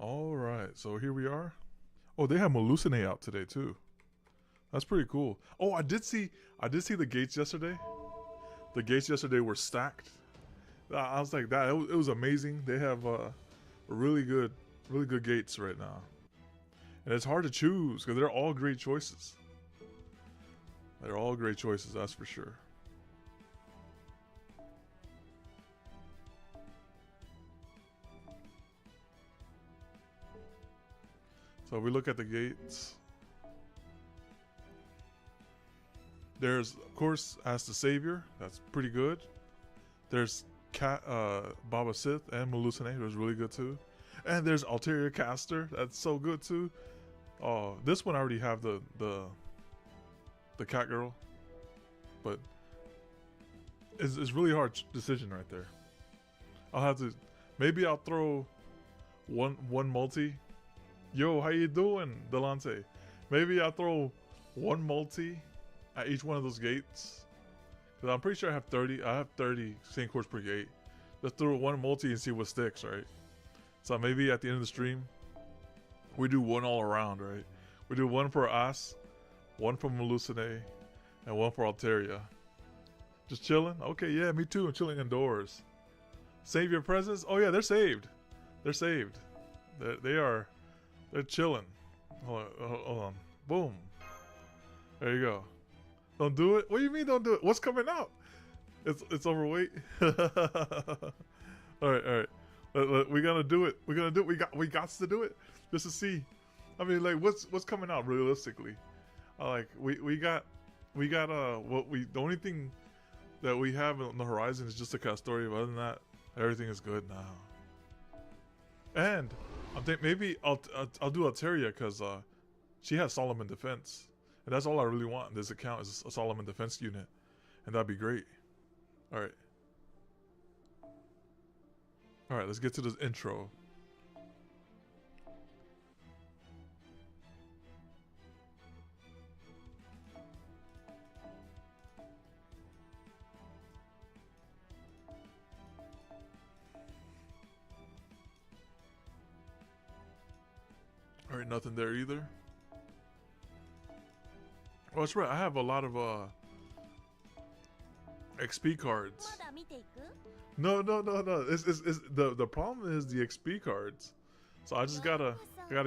All right, so here we are. Oh, they have Hallucinate out today too. That's pretty cool. Oh, I did see the gates yesterday. The gates yesterday were stacked. I was like that. It was amazing. They have really good, really good gates right now, and it's hard to choose because they're all great choices. They're all great choices, that's for sure. So if we look at the gates, there's of course as the savior. That's pretty good. There's Baba Sith and Hallucinate. Was really good too. And there's Ulterior Caster. That's so good too. Oh, this one I already have the cat girl, but it's really hard decision right there. I'll have to maybe I'll throw one multi. Yo, how you doing, Delante? Maybe I'll throw one multi at each one of those gates. Cause I'm pretty sure I have 30. I have 30 same course per gate. Let's throw one multi and see what sticks, right? So maybe at the end of the stream, we do one all around, right? We do one for us, one for Hallucinate, and one for Alteria. Just chilling? Okay, yeah, me too. I'm chilling indoors. Save your presents? Oh yeah, they're saved. They're saved. They're chilling. Hold on. Boom. There you go. Don't do it? What do you mean don't do it? What's coming out? It's overweight. Alright. We gotta do it. We're gonna do it. We got to do it. Just to see. I mean, like, what's coming out realistically? We got the only thing that we have on the horizon is just a Castoria. Other than that, everything is good now. And I think maybe I'll do Alteria because she has Solomon Defense, and that's all I really want in this account is a Solomon Defense unit, and that'd be great. All right, let's get to this intro. Alright, nothing there either. Oh, that's right. I have a lot of XP cards. No. It's the problem is the XP cards. So I just gotta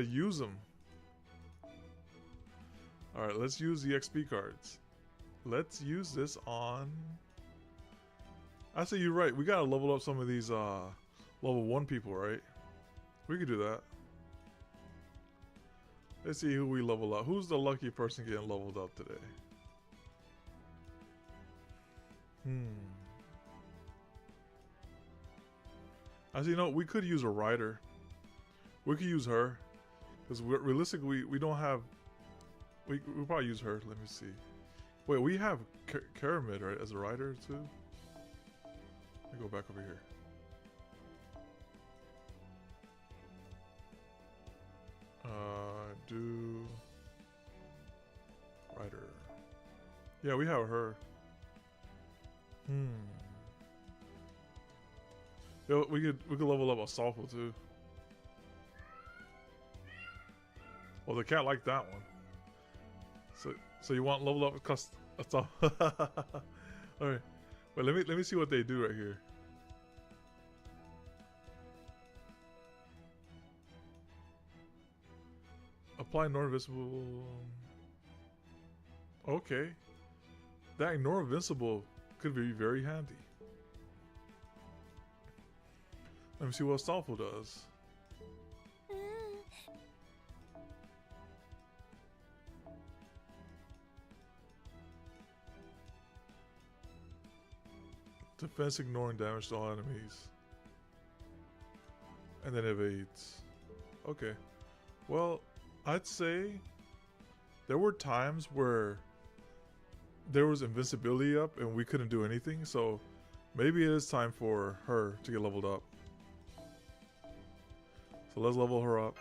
use them. Alright, let's use the XP cards. Let's use this on. Actually, you're right. We gotta level up some of these level 1 people, right? We could do that. Let's see who we level up. Who's the lucky person getting leveled up today? Actually, you know, we could use a rider. We could use her. Because realistically, we don't have... We'll probably use her. Let me see. Wait, we have Caramid, right? As a rider, too? Let me go back over here. Do rider. Yeah, we have her. Yeah, we could level up Assaultful too. Well, the cat liked that one. So you want level up Assault? All right. Wait, let me see what they do right here. Apply Ignore Invincible. Okay. That Ignore Invincible could be very handy. Let me see what Assaultful does. Defense ignoring damage to all enemies. And then evades. Okay. Well, I'd say there were times where there was invincibility up and we couldn't do anything, so maybe it is time for her to get leveled up. So let's level her up.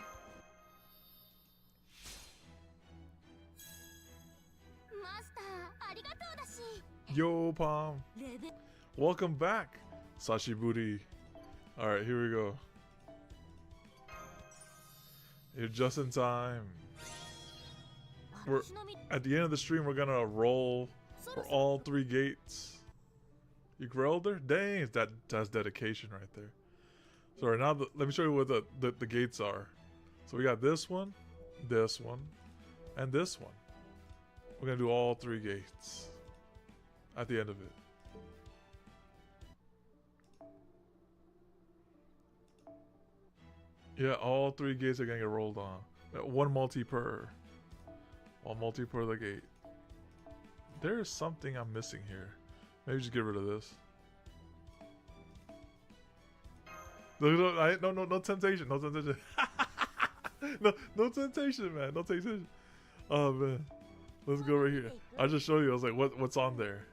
Yo, Palm. Welcome back, Sashiburi. Alright, here we go. You're just in time. We're at the end of the stream. We're gonna roll for all 3 gates. You grilled her? Dang, that's dedication right there. So right now, let me show you what the gates are. So we got this one, and this one. We're gonna do all 3 gates at the end of it. Yeah, all 3 gates are gonna get rolled on. 1 multi per. 1 multi per the gate. There is something I'm missing here. Maybe just get rid of this. No temptation. No temptation. no temptation, man. No temptation. Oh, man. Let's go right here. I'll just show you. I was like, what's on there?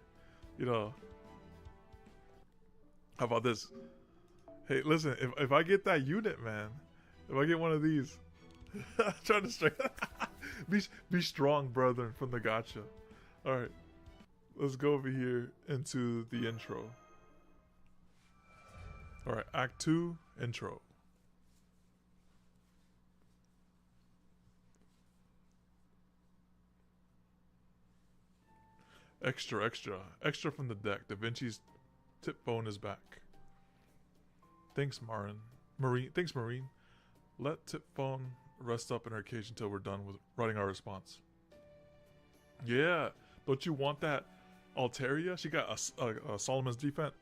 You know. How about this? Hey, listen. If I get that unit, man. If I get one of these. Trying to straight. be strong, brethren, from the gacha. Alright. Let's go over here into the intro. Alright, Act 2, intro. Extra from the deck. Da Vinci's tip phone is back. Thanks, Marine. Thanks, Marine. Let tip phone rest up in her cage until we're done with writing our response. Yeah, don't you want that Altaria? She got a Solomon's defense.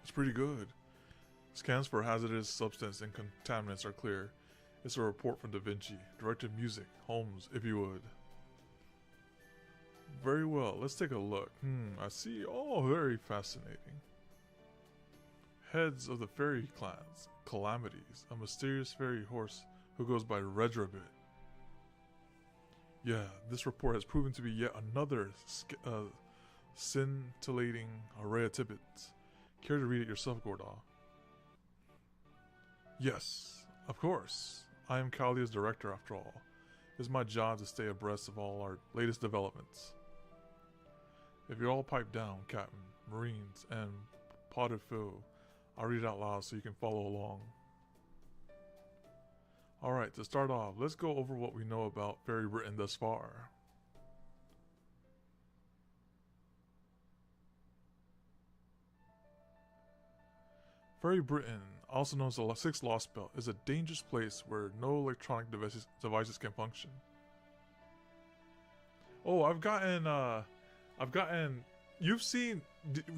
It's pretty good. Scans for hazardous substance and contaminants are clear. It's a report from Da Vinci. Directed music. Holmes, if you would. Very well. Let's take a look. I see. Oh, very fascinating. Heads of the fairy clans. Calamities. A mysterious fairy horse who goes by Redrabit. Yeah, this report has proven to be yet another scintillating array of tidbits. Care to read it yourself, Gordal? Yes, of course. I am Kalia's director after all. It's my job to stay abreast of all our latest developments. If you're all piped down, Captain, Marines, and Potted Phil, I'll read it out loud so you can follow along. Alright, to start off, let's go over what we know about Fairy Britain thus far. Fairy Britain, also known as the 6th Lostbelt, is a dangerous place where no electronic devices can function. Oh, I've gotten, you've seen,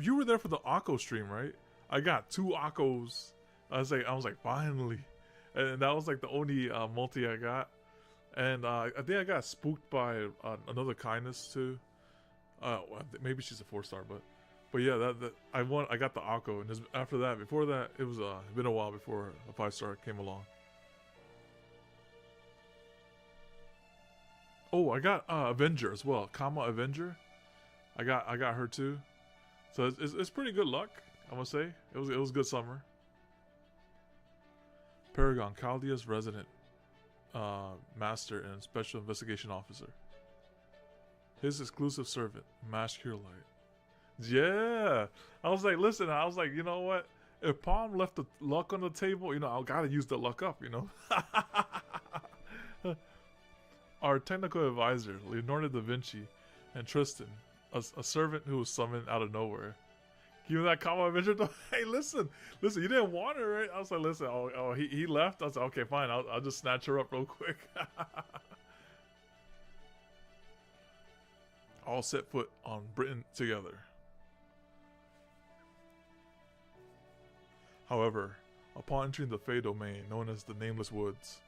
you were there for the Akko stream, right? I got 2 Akkos. I was like, finally. And that was like the only multi I got. And I think I got spooked by another kindness too. Maybe she's a 4-star, but yeah, I got the Akko, and after that, before that, it was been a while before a 5-star came along. Oh, I got Avenger as well, Kama Avenger. I got her too. So it's pretty good luck, I must say. It was good summer. Paragon, Chaldea's resident master and special investigation officer. His exclusive servant, Mash Curelight. Yeah, I was like, listen, you know what? If Palm left the luck on the table, you know, I gotta use the luck up, you know. Our technical advisor, Leonardo da Vinci, and Tristan, a servant who was summoned out of nowhere. Give me that combo adventure. Hey, listen, you didn't want her, right? I was like, listen, he left. I was like, okay, fine, I'll just snatch her up real quick. All set foot on Britain together. However, upon entering the Fey domain, known as the Nameless Woods,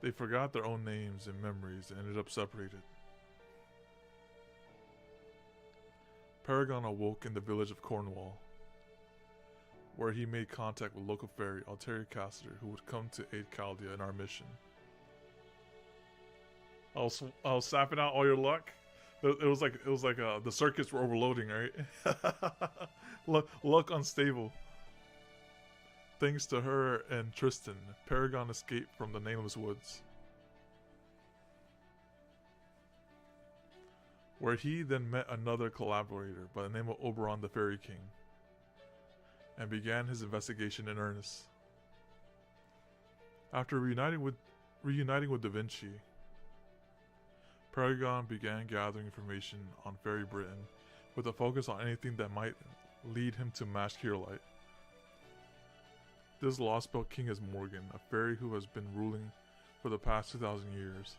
they forgot their own names and memories and ended up separated. Paragon awoke in the village of Cornwall, where he made contact with local fairy Altaria Caster, who would come to aid Chaldea in our mission. I was sapping out all your luck. It was like the circuits were overloading, right? luck unstable. Thanks to her and Tristan, Paragon escaped from the Nameless Woods, where he then met another collaborator by the name of Oberon the Fairy King, and began his investigation in earnest. After reuniting with Da Vinci, Paragon began gathering information on Fairy Britain with a focus on anything that might lead him to match Kierlight. This Lostbelt king is Morgan, a fairy who has been ruling for the past 2,000 years.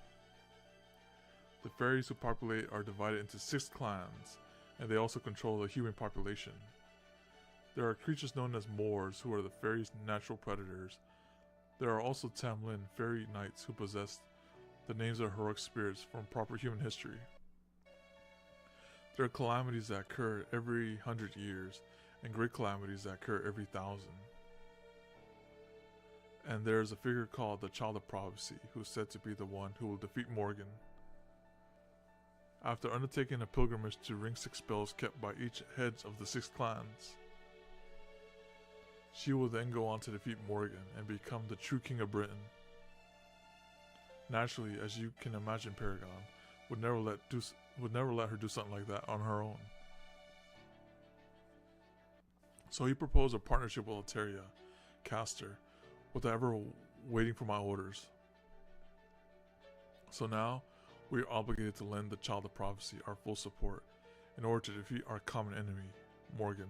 The fairies who populate are divided into 6 clans, and they also control the human population. There are creatures known as Moors, who are the fairies' natural predators. There are also Tamlin, fairy knights who possess the names of heroic spirits from proper human history. There are calamities that occur every 100 years, and great calamities that occur every 1,000. And there is a figure called the Child of Prophecy, who is said to be the one who will defeat Morgan. After undertaking a pilgrimage to ring 6 spells kept by each heads of the 6 clans, she will then go on to defeat Morgan and become the true king of Britain. Naturally, as you can imagine, Paragon would never let her do something like that on her own. So he proposed a partnership with Alteria, Caster, without ever waiting for my orders. So now, we are obligated to lend the Child of Prophecy our full support in order to defeat our common enemy, Morgan.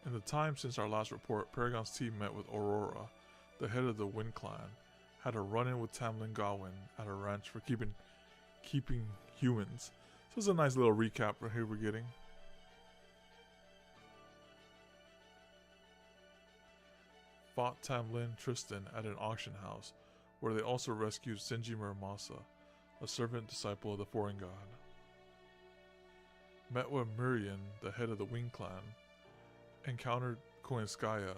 In the time since our last report, Paragon's team met with Aurora, the head of the Wind Clan, had a run-in with Tamlin Gawain at a ranch for keeping humans. So it's a nice little recap right here we're getting. Fought Tamlin Tristan at an auction house, where they also rescued Senji Muramasa, a servant disciple of the foreign god. Met with Mirian, the head of the Wing Clan, encountered Koenskaya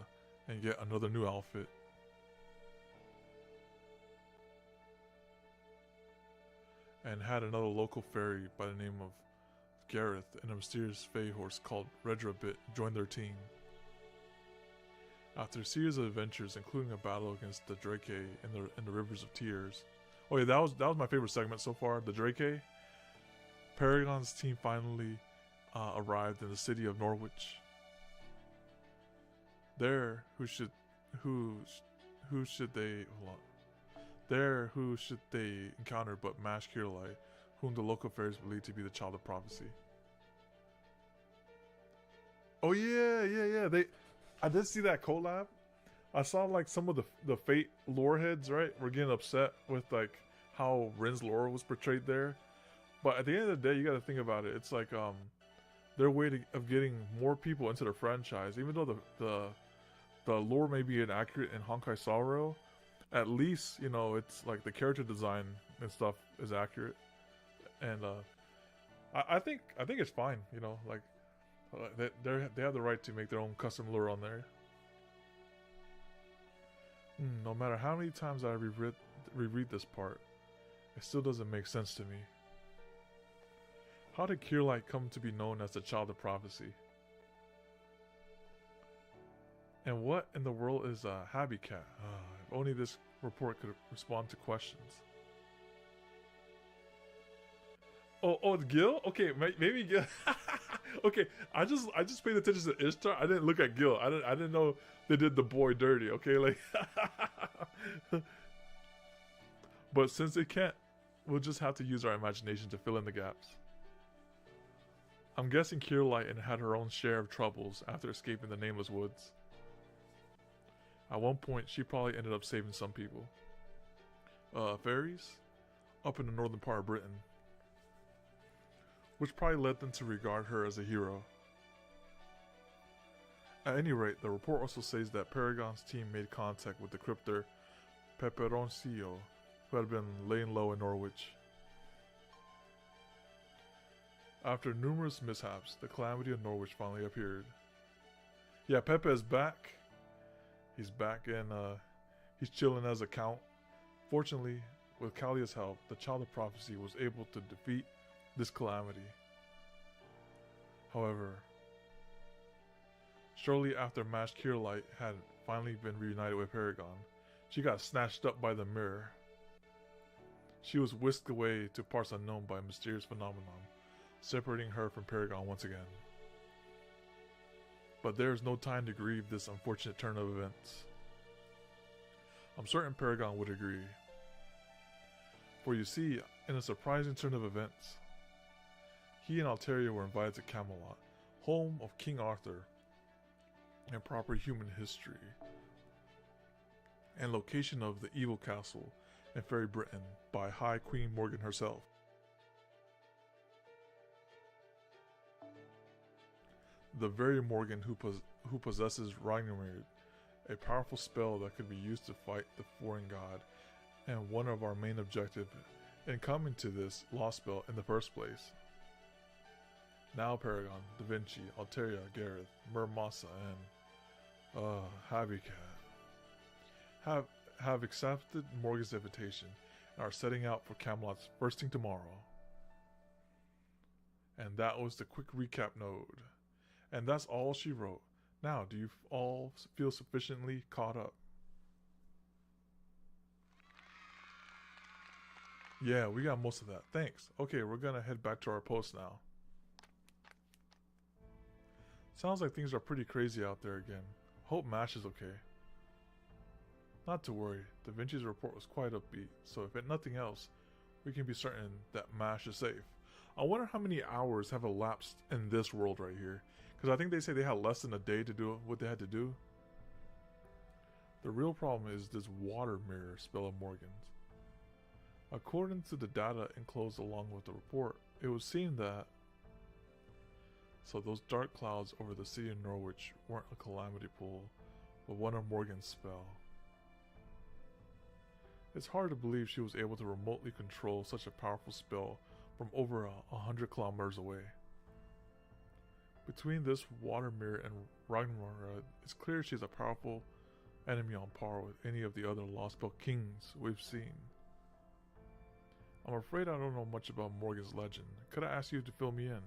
and get another new outfit. And had another local fairy by the name of Gareth and a mysterious fey horse called Redrabit join their team. After a series of adventures, including a battle against the Drake in the Rivers of Tears. Oh yeah, that was my favorite segment so far, the Drake. Paragon's team finally arrived in the city of Norwich. There, who should they encounter but Mash Kierlight, whom the local fairies believe to be the Child of Prophecy. Oh yeah. I did see that collab. I saw like some of the Fate lore heads, right, were getting upset with like how Rin's lore was portrayed there. But at the end of the day, you got to think about it. It's like their way of getting more people into the franchise, even though the lore may be inaccurate in Honkai Star Rail, at least, you know, it's like the character design and stuff is accurate. And I think it's fine, you know, like they have the right to make their own custom lore on there. No matter how many times I reread this part, it still doesn't make sense to me. How did Kierlight come to be known as the Child of Prophecy? And what in the world is a Habitat? If only this report could respond to questions. Oh, it's Gil? Okay, maybe Gil. Okay, I just paid attention to Ishtar. I didn't look at Gil. I didn't know they did the boy dirty. Okay, like. But since they can't, we'll just have to use our imagination to fill in the gaps. I'm guessing Kierlight had her own share of troubles after escaping the Nameless Woods. At one point, she probably ended up saving some people. Fairies? Up in the northern part of Britain. Which probably led them to regard her as a hero. At any rate, the report also says that Paragon's team made contact with the crypter Peperoncillo, who had been laying low in Norwich. After numerous mishaps, the calamity of Norwich finally appeared. Yeah, Pepe is back. He's back and he's chilling as a count. Fortunately, with Kalia's help, the Child of Prophecy was able to defeat this calamity. However, shortly after Mash Kierlight had finally been reunited with Paragon, she got snatched up by the mirror. She was whisked away to parts unknown by a mysterious phenomenon, separating her from Paragon once again. But there is no time to grieve this unfortunate turn of events. I'm certain Paragon would agree. For you see, in a surprising turn of events, he and Alteria were invited to Camelot, home of King Arthur, and proper human history, and location of the evil castle in Fairy Britain by High Queen Morgan herself. The very Morgan who possesses Ragnarok, a powerful spell that could be used to fight the foreign god, and one of our main objectives in coming to this Lostbelt in the first place. Now Paragon, Da Vinci, Alteria, Gareth, Murmasa, and Habicat have accepted Morgan's invitation and are setting out for Camelot's first thing tomorrow. And that was the quick recap node. And that's all she wrote. Now, do you all feel sufficiently caught up? Yeah, we got most of that. Thanks. Okay, we're gonna head back to our post now. Sounds like things are pretty crazy out there again. Hope MASH is okay. Not to worry, Da Vinci's report was quite upbeat, so if nothing else, we can be certain that MASH is safe. I wonder how many hours have elapsed in this world right here, because I think they say they had less than a day to do what they had to do. The real problem is this water mirror spell of Morgan's. According to the data enclosed along with the report, it would seem that so those dark clouds over the city of Norwich weren't a calamity pool, but one of Morgan's spell. It's hard to believe she was able to remotely control such a powerful spell from over 100 kilometers away. Between this water mirror and Ragnarok, it's clear she's a powerful enemy on par with any of the other Lostbelt kings we've seen. I'm afraid I don't know much about Morgan's legend. Could I ask you to fill me in?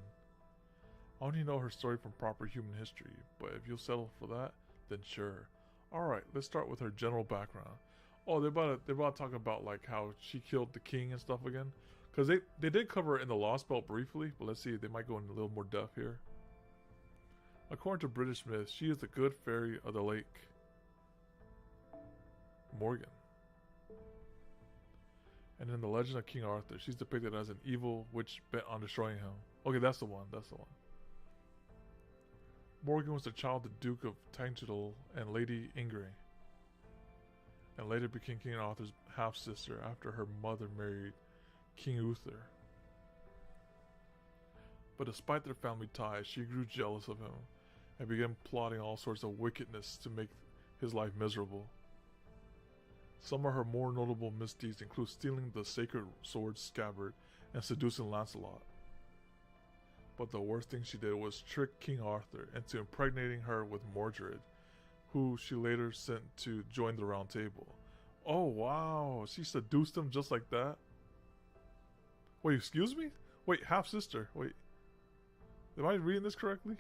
I only know her story from proper human history, but if you'll settle for that, then sure. Alright, let's start with her general background. Oh, they're about to talk about like how she killed the king and stuff again. Because they did cover it in the Lostbelt briefly, but let's see, they might go into a little more depth here. According to British myth, she is the good fairy of the lake. Morgan. And in the legend of King Arthur, she's depicted as an evil witch bent on destroying him. Okay, that's the one, that's the one. Morgan was the child of the Duke of Tangedal and Lady Ingray, and later became King Arthur's half-sister after her mother married King Uther. But despite their family ties, she grew jealous of him and began plotting all sorts of wickedness to make his life miserable. Some of her more notable misdeeds include stealing the sacred sword scabbard and seducing Lancelot. But the worst thing she did was trick King Arthur into impregnating her with Mordred, who she later sent to join the Round Table. Oh wow, she seduced him just like that? Wait, excuse me? Wait, half-sister, wait. Am I reading this correctly?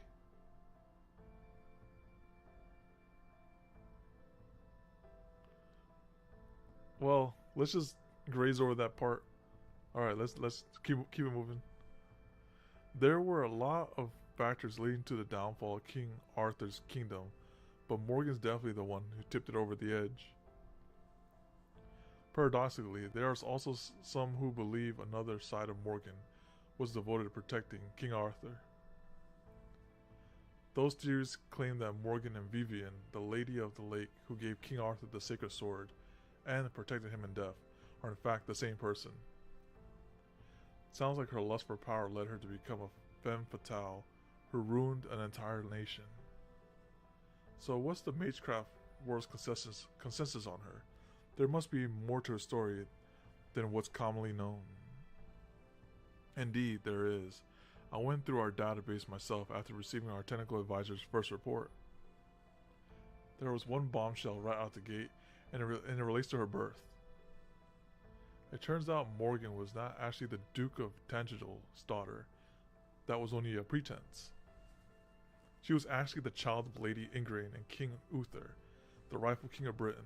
Well, let's just graze over that part. Alright, let's keep it moving. There were a lot of factors leading to the downfall of King Arthur's kingdom, but Morgan's definitely the one who tipped it over the edge. Paradoxically, there are also some who believe another side of Morgan was devoted to protecting King Arthur. Those theories claim that Morgan and Vivian, the Lady of the Lake who gave King Arthur the sacred sword and protected him in death, are in fact the same person. Sounds like her lust for power led her to become a femme fatale who ruined an entire nation. So what's the Magecraft world's consensus on her? There must be more to her story than what's commonly known. Indeed, there is. I went through our database myself after receiving our technical advisor's first report. There was one bombshell right out the gate, and it relates to her birth. It turns out Morgan was not actually the Duke of Tangedal's daughter. That was only a pretense. She was actually the child of Lady Ingrain and King Uther, the rightful king of Britain.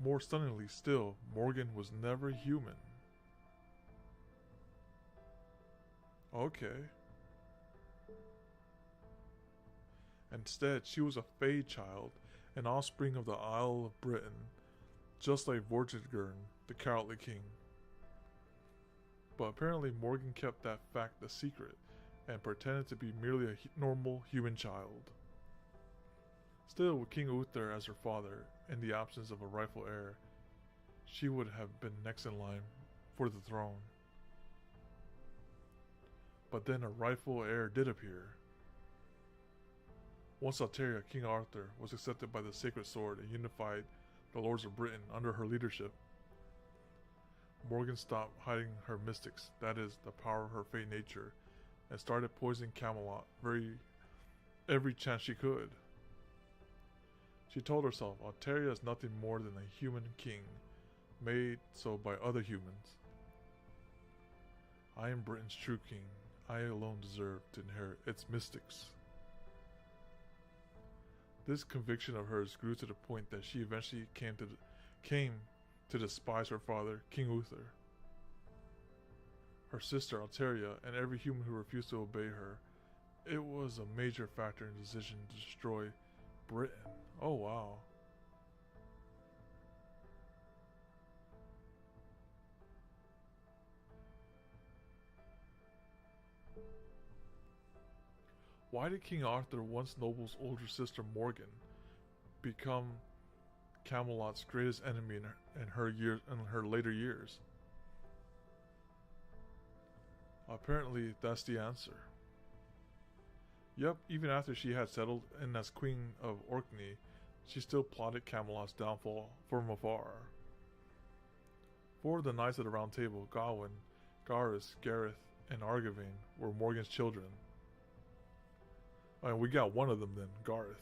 More stunningly still, Morgan was never human. Okay. Instead, she was a Fey child, an offspring of the Isle of Britain, just like Vortigern, the cowardly king. But apparently Morgan kept that fact a secret and pretended to be merely a normal human child. Still, with King Uther as her father, in the absence of a rightful heir, she would have been next in line for the throne. But then a rightful heir did appear. Once Alteria, King Arthur, was accepted by the Sacred Sword and unified the Lords of Britain under her leadership, Morgan stopped hiding her mystics, that is, the power of her Fey nature, and started poisoning Camelot every chance she could. She told herself Alteria is nothing more than a human king, made so by other humans. I am Britain's true king. I alone deserve to inherit its mystics. This conviction of hers grew to the point that she eventually came to despise her father, King Uther, her sister Alteria, and every human who refused to obey her. It was a major factor in the decision to destroy Britain. Oh wow. Why did King Arthur, once noble's older sister Morgan, become Camelot's greatest enemy in her later years? Apparently, that's the answer. Yep, even after she had settled in as Queen of Orkney, she still plotted Camelot's downfall from afar. Four of the Knights of the Round Table, Gawain, Gareth, Gareth, and Argavain, were Morgan's children. I mean, we got one of them then, Gareth.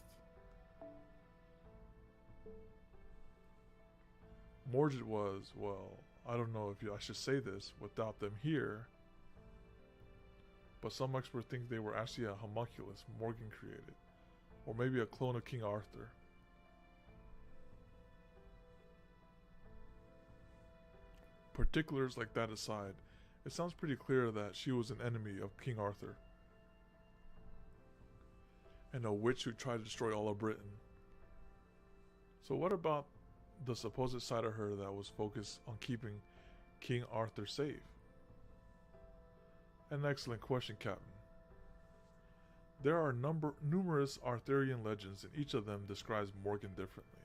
Mordred was, well, I don't know if I should say this without them here, but some experts think they were actually a homunculus Morgan created, or maybe a clone of King Arthur. Particulars like that aside, it sounds pretty clear that she was an enemy of King Arthur, and a witch who tried to destroy all of Britain. So what about the supposed side of her that was focused on keeping King Arthur safe? An excellent question, Captain. There are numerous Arthurian legends, and each of them describes Morgan differently.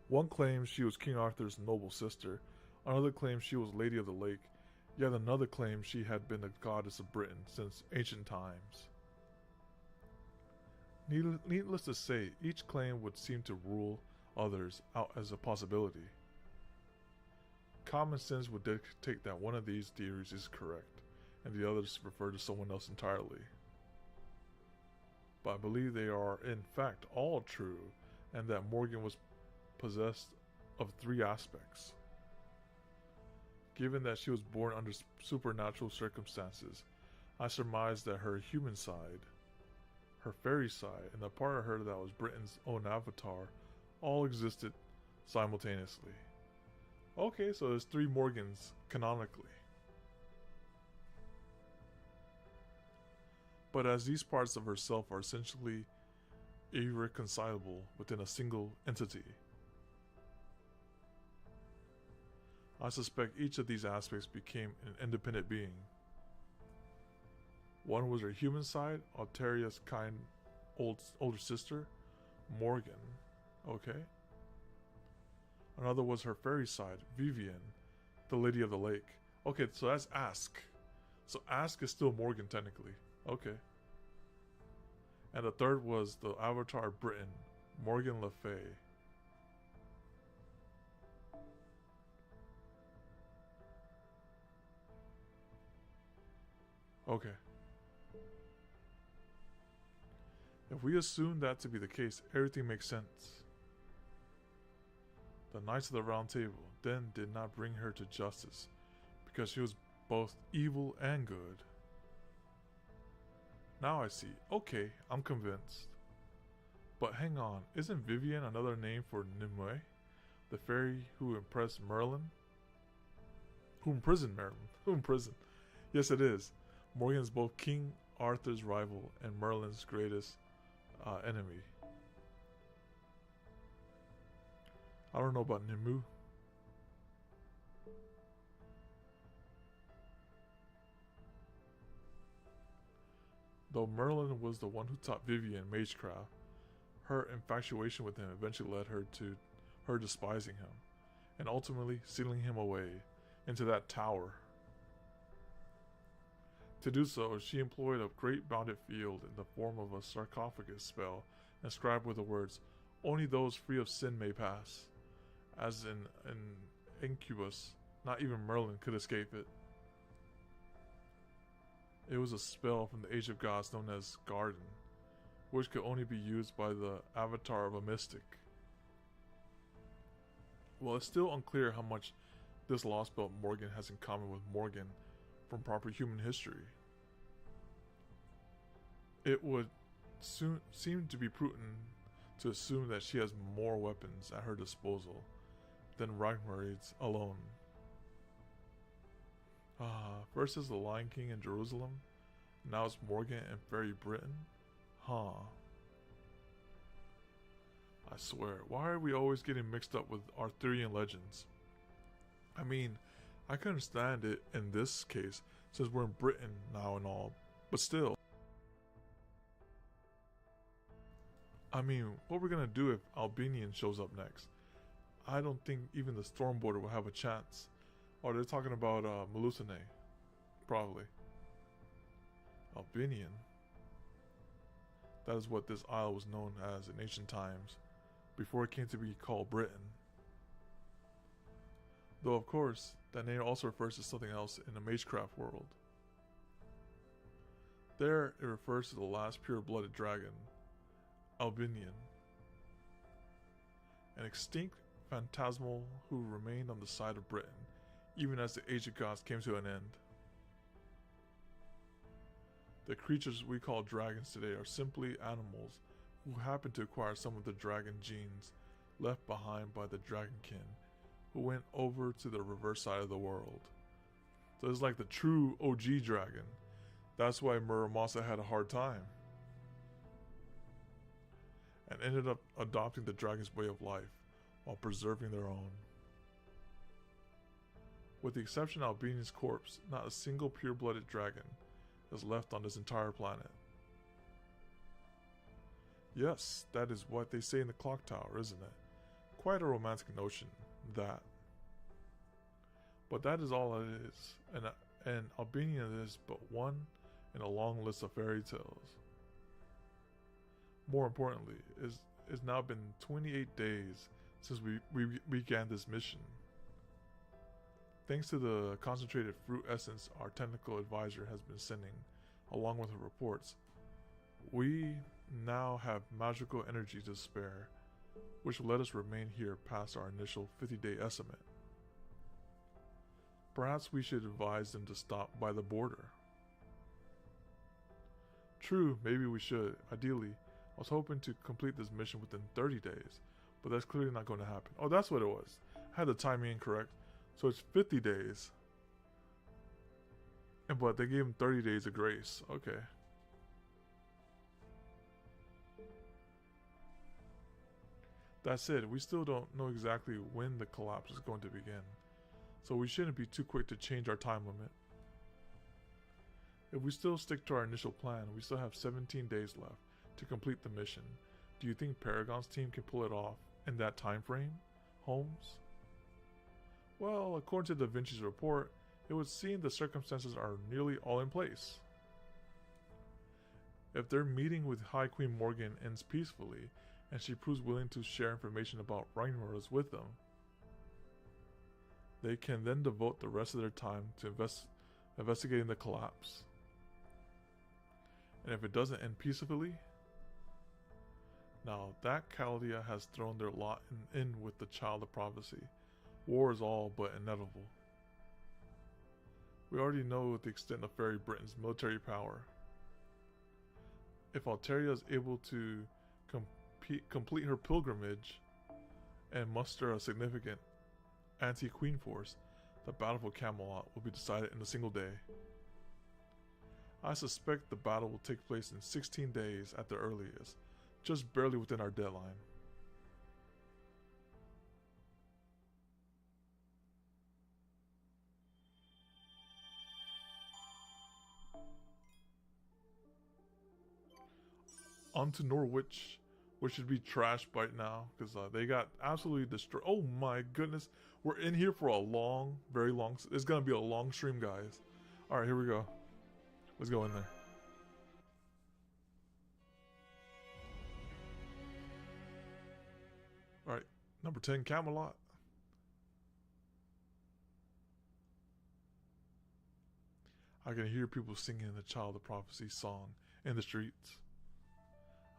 One claims she was King Arthur's noble sister, another claims she was Lady of the Lake, yet another claims she had been the goddess of Britain since ancient times. Needless to say, each claim would seem to rule others out as a possibility. Common sense would dictate that one of these theories is correct, and the others refer to someone else entirely. But I believe they are, in fact, all true, and that Morgan was possessed of three aspects. Given that she was born under supernatural circumstances, I surmise that her human side, her fairy side, and the part of her that was Britain's own avatar all existed simultaneously. Okay, so there's three Morgans canonically. But as these parts of herself are essentially irreconcilable within a single entity, I suspect each of these aspects became an independent being. One was her human side, Alteria's kind older sister, Morgan. Okay. Another was her fairy side, Vivian, the Lady of the Lake. Okay, so that's Ask. So Ask is still Morgan technically. Okay. And the third was the Avatar Britain, Morgan Le Fay. Okay. If we assume that to be the case, everything makes sense. The Knights of the Round Table then did not bring her to justice, because she was both evil and good. Now I see. Okay, I'm convinced. But hang on, isn't Vivian another name for Nimue, the fairy who impressed Merlin? Who imprisoned Merlin? Who imprisoned? Yes, it is. Morgan is both king Arthur's rival and Merlin's greatest enemy. I don't know about Nimue. Though Merlin was the one who taught Vivian magecraft, her infatuation with him eventually led her to her despising him, and ultimately sealing him away into that tower. To do so, she employed a great bounded field in the form of a sarcophagus spell inscribed with the words, "Only those free of sin may pass." As in an incubus, not even Merlin could escape it. It was a spell from the Age of Gods known as Garden, which could only be used by the avatar of a mystic. Well, it's still unclear how much this Lostbelt Morgan has in common with Morgan from proper human history. It would soon seem to be prudent to assume that she has more weapons at her disposal than Ragnarid's alone. First is the Lion King in Jerusalem, now it's Morgan and Fairy Britain? Huh. I swear, why are we always getting mixed up with Arthurian legends? I mean, I can understand it in this case, since we're in Britain now and all, but still. I mean, what we're gonna do if Albanian shows up next? I don't think even the Stormborder will have a chance. Oh, they're talking about Melusine. Probably. Albanian. That is what this isle was known as in ancient times, before it came to be called Britain. Though of course, that name also refers to something else in the magecraft world. There, it refers to the last pure-blooded dragon, Albanian, an extinct phantasmal who remained on the side of Britain, even as the Age of Gods came to an end. The creatures we call dragons today are simply animals who happen to acquire some of the dragon genes left behind by the dragonkin, who went over to the reverse side of the world. So it's like the true OG dragon. That's why Muramasa had a hard time, and ended up adopting the dragon's way of life while preserving their own. With the exception of Albanian's corpse, not a single pure-blooded dragon is left on this entire planet. Yes, that is what they say in the clock tower, isn't it? Quite a romantic notion, that. But that is all it is, and Albanian is but one in a long list of fairy tales. More importantly, it's now been 28 days since we began this mission. Thanks to the concentrated fruit essence our technical advisor has been sending, along with her reports, we now have magical energy to spare, which will let us remain here past our initial 50-day estimate. Perhaps we should advise them to stop by the border. True, maybe we should. Ideally, I was hoping to complete this mission within 30 days, but that's clearly not going to happen. Oh, that's what it was. I had the timing incorrect. So it's 50 days. But they gave him 30 days of grace. Okay. That said, we still don't know exactly when the collapse is going to begin, so we shouldn't be too quick to change our time limit. If we still stick to our initial plan, we still have 17 days left to complete the mission. Do you think Paragon's team can pull it off in that time frame, Holmes? Well, according to Da Vinci's report, it would seem the circumstances are nearly all in place. If their meeting with High Queen Morgan ends peacefully, and she proves willing to share information about Ragnaros with them, they can then devote the rest of their time to investigating the collapse. And if it doesn't end peacefully, now that Chaldea has thrown their lot in with the Child of Prophecy. War is all but inevitable. We already know the extent of Fairy Britain's military power. If Alteria is able to complete her pilgrimage and muster a significant anti-Queen force, the battle for Camelot will be decided in a single day. I suspect the battle will take place in 16 days at the earliest, just barely within our deadline. On to Norwich, which should be trashed by now, because they got absolutely destroyed. Oh my goodness. We're in here for a long, very long... It's going to be a long stream, guys. Alright, here we go. Let's go in there. Alright, number 10, Camelot. I can hear people singing the Child of Prophecy song in the streets.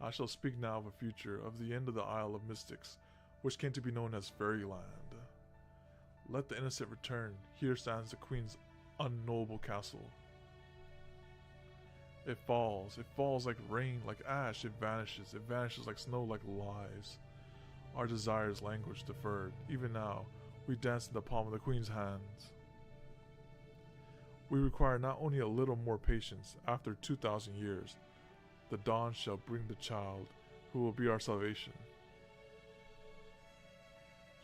I shall speak now of a future, of the end of the Isle of Mystics, which came to be known as Fairyland. Let the innocent return. Here stands the Queen's unknowable castle. It falls like rain, like ash, it vanishes like snow, like lies. Our desires languish deferred. Even now, we dance in the palm of the Queen's hands. We require not only a little more patience. After 2,000 years, the dawn shall bring the child who will be our salvation.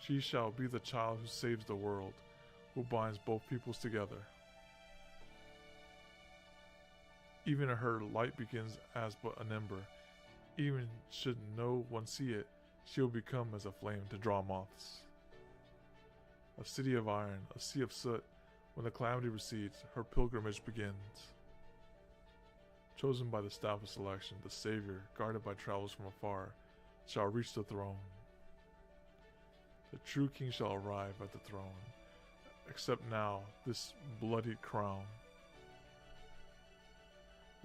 She shall be the child who saves the world, who binds both peoples together. Even her light begins as but an ember. Even should no one see it, she will become as a flame to draw moths. A city of iron, a sea of soot. When the calamity recedes, her pilgrimage begins. Chosen by the staff of selection, the Savior, guarded by travels from afar, shall reach the throne. The true king shall arrive at the throne. Accept now this bloodied crown.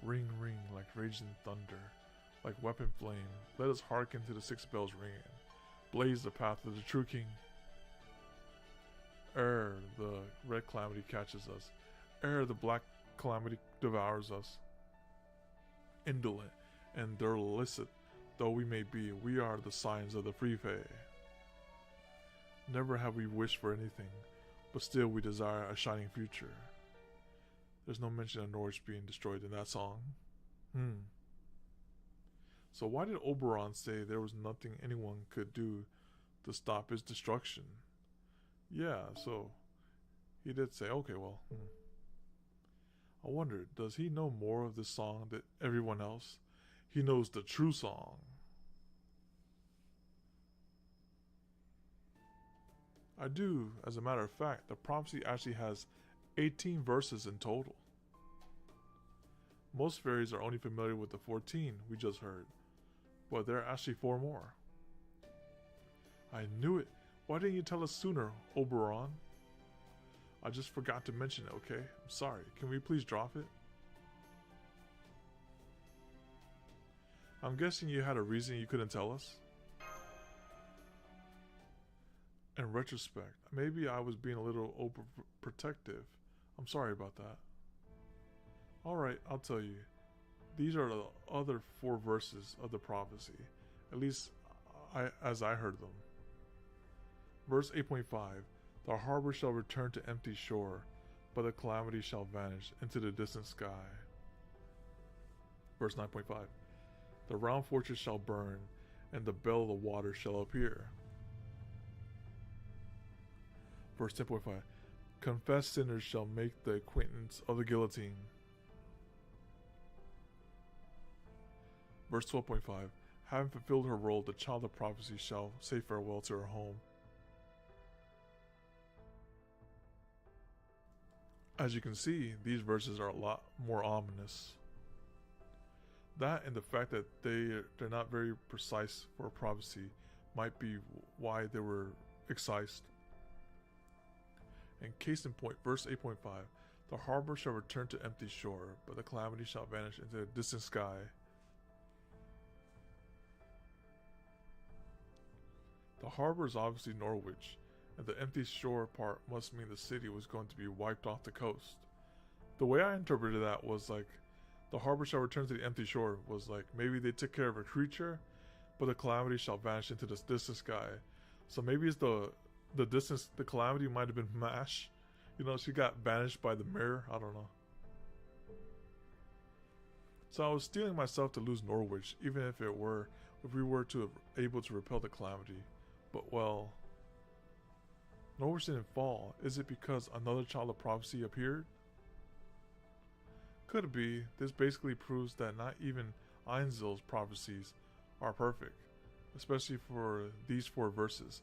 Ring, ring like raging thunder, like weapon flame. Let us hearken to the 6 bells ringing. Blaze the path of the true king. Ere the red calamity catches us, ere the black calamity devours us. Indolent and illicit though we may be, we are the scions of the free fae. Never have we wished for anything, but still we desire a shining future. There's no mention of Norwich being destroyed in that song. So why did Oberon say there was nothing anyone could do to stop his destruction? Yeah, so he did say, okay, well, I wonder, does he know more of this song than everyone else? He knows the true song. I do, as a matter of fact. The prophecy actually has 18 verses in total. Most fairies are only familiar with the 14 we just heard, but there are actually 4 more. I knew it. Why didn't you tell us sooner, Oberon? I just forgot to mention it, okay? I'm sorry. Can we please drop it? I'm guessing you had a reason you couldn't tell us? In retrospect, maybe I was being a little overprotective. I'm sorry about that. Alright, I'll tell you. These are the other 4 verses of the prophecy, at least as I heard them. Verse 8.5, the harbor shall return to empty shore, but the calamity shall vanish into the distant sky. Verse 9.5, the round fortress shall burn, and the bell of the water shall appear. Verse 10.5, confessed sinners shall make the acquaintance of the guillotine. Verse 12.5, having fulfilled her role, the child of prophecy shall say farewell to her home. As you can see, these verses are a lot more ominous. That and the fact that they're not very precise for a prophecy might be why they were excised. And case in point, verse 8.5, the harbor shall return to empty shore, but the calamity shall vanish into the distant sky. The harbor is obviously Norwich, and the empty shore part must mean the city was going to be wiped off the coast. The way I interpreted that was like, the harbor shall return to the empty shore was like, maybe they took care of a creature, but the calamity shall vanish into this distant sky. So maybe it's the distance, the calamity might have been Mash. You know, she got banished by the mirror. I don't know. So I was steeling myself to lose Norwich, even if we were to have able to repel the calamity. But well, Norwich didn't fall. Is it because another child of prophecy appeared? Could it be? This basically proves that not even Einzel's prophecies are perfect, especially for these 4 verses.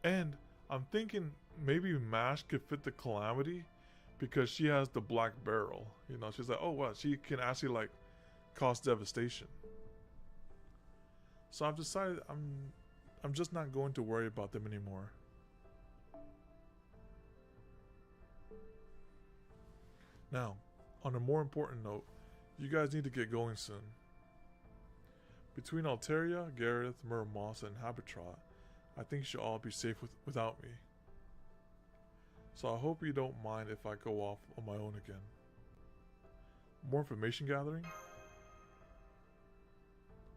And I'm thinking maybe Mash could fit the calamity because she has the black barrel. You know, she's like, oh wow, she can actually like cause devastation. So I've decided I'm just not going to worry about them anymore. Now, on a more important note, you guys need to get going soon. Between Alteria, Gareth, Murmoss, and Habitrot, I think you should all be safe without me. So I hope you don't mind if I go off on my own again. More information gathering?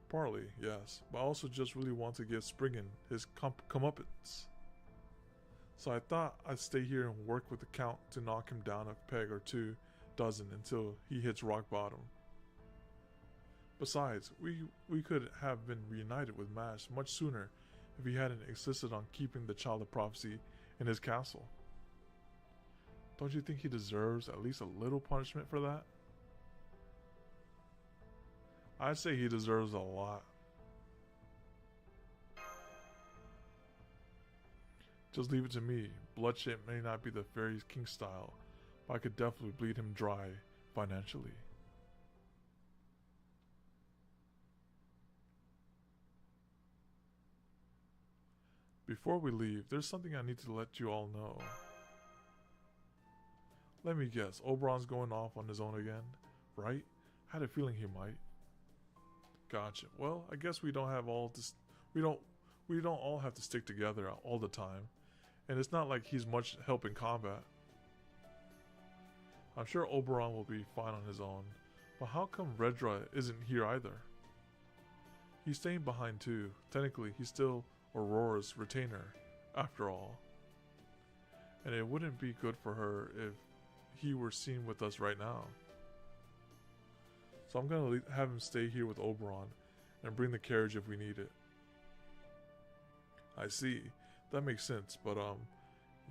Partly, yes, but I also just really want to give Spriggan his comeuppance. So I thought I'd stay here and work with the Count to knock him down a peg or 2 dozen until he hits rock bottom. Besides, we could have been reunited with Mash much sooner if he hadn't insisted on keeping the Child of Prophecy in his castle. Don't you think he deserves at least a little punishment for that? I'd say he deserves a lot. Just leave it to me. Bloodshed may not be the Fairy King style, but I could definitely bleed him dry financially. Before we leave, there's something I need to let you all know. Let me guess, Oberon's going off on his own again, right? Had a feeling he might. Gotcha. Well, I guess we don't all have to stick together all the time. And it's not like he's much help in combat. I'm sure Oberon will be fine on his own, but how come Redra isn't here either? He's staying behind too. Technically, he's still Aurora's retainer, after all. And it wouldn't be good for her if he were seen with us right now. So I'm gonna have him stay here with Oberon and bring the carriage if we need it. I see. That makes sense, but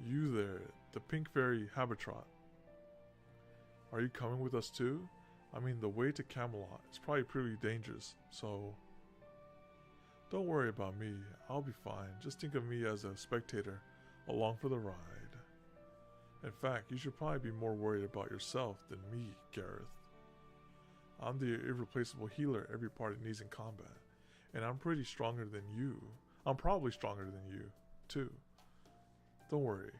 you there, the pink fairy Habitrot. Are you coming with us too? I mean, the way to Camelot is probably pretty dangerous, so... Don't worry about me, I'll be fine. Just think of me as a spectator, along for the ride. In fact, you should probably be more worried about yourself than me, Gareth. I'm the irreplaceable healer every party needs in combat, and I'm pretty stronger than you. I'm probably stronger than you, too. Don't worry,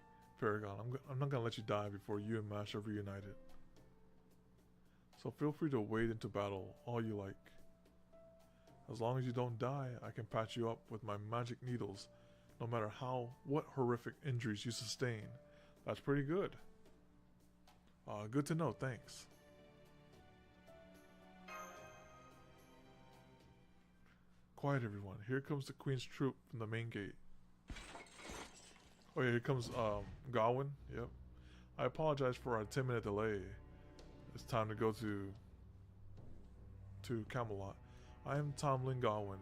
Paragon, I'm not gonna let you die before you and Mash are reunited. So feel free to wade into battle all you like. As long as you don't die, I can patch you up with my magic needles, no matter what horrific injuries you sustain. That's pretty good. Good to know, thanks. Quiet everyone, here comes the Queen's troop from the main gate. Oh yeah, here comes Gawain, yep. I apologize for our 10-minute delay. It's time to go to Camelot. I am Tomlin Gawain,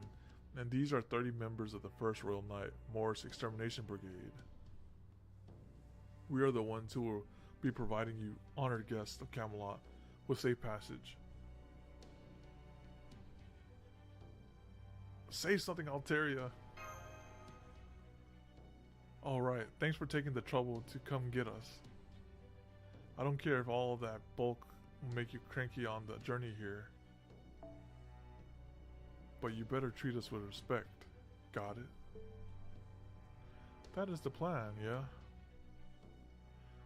and these are 30 members of the 1st Royal Knight, Morris Extermination Brigade. We are the ones who will be providing you, honored guests of Camelot, with safe passage. Say something, Alteria! Alright, thanks for taking the trouble to come get us. I don't care if all of that bulk will make you cranky on the journey here. But you better treat us with respect. Got it? That is the plan, yeah?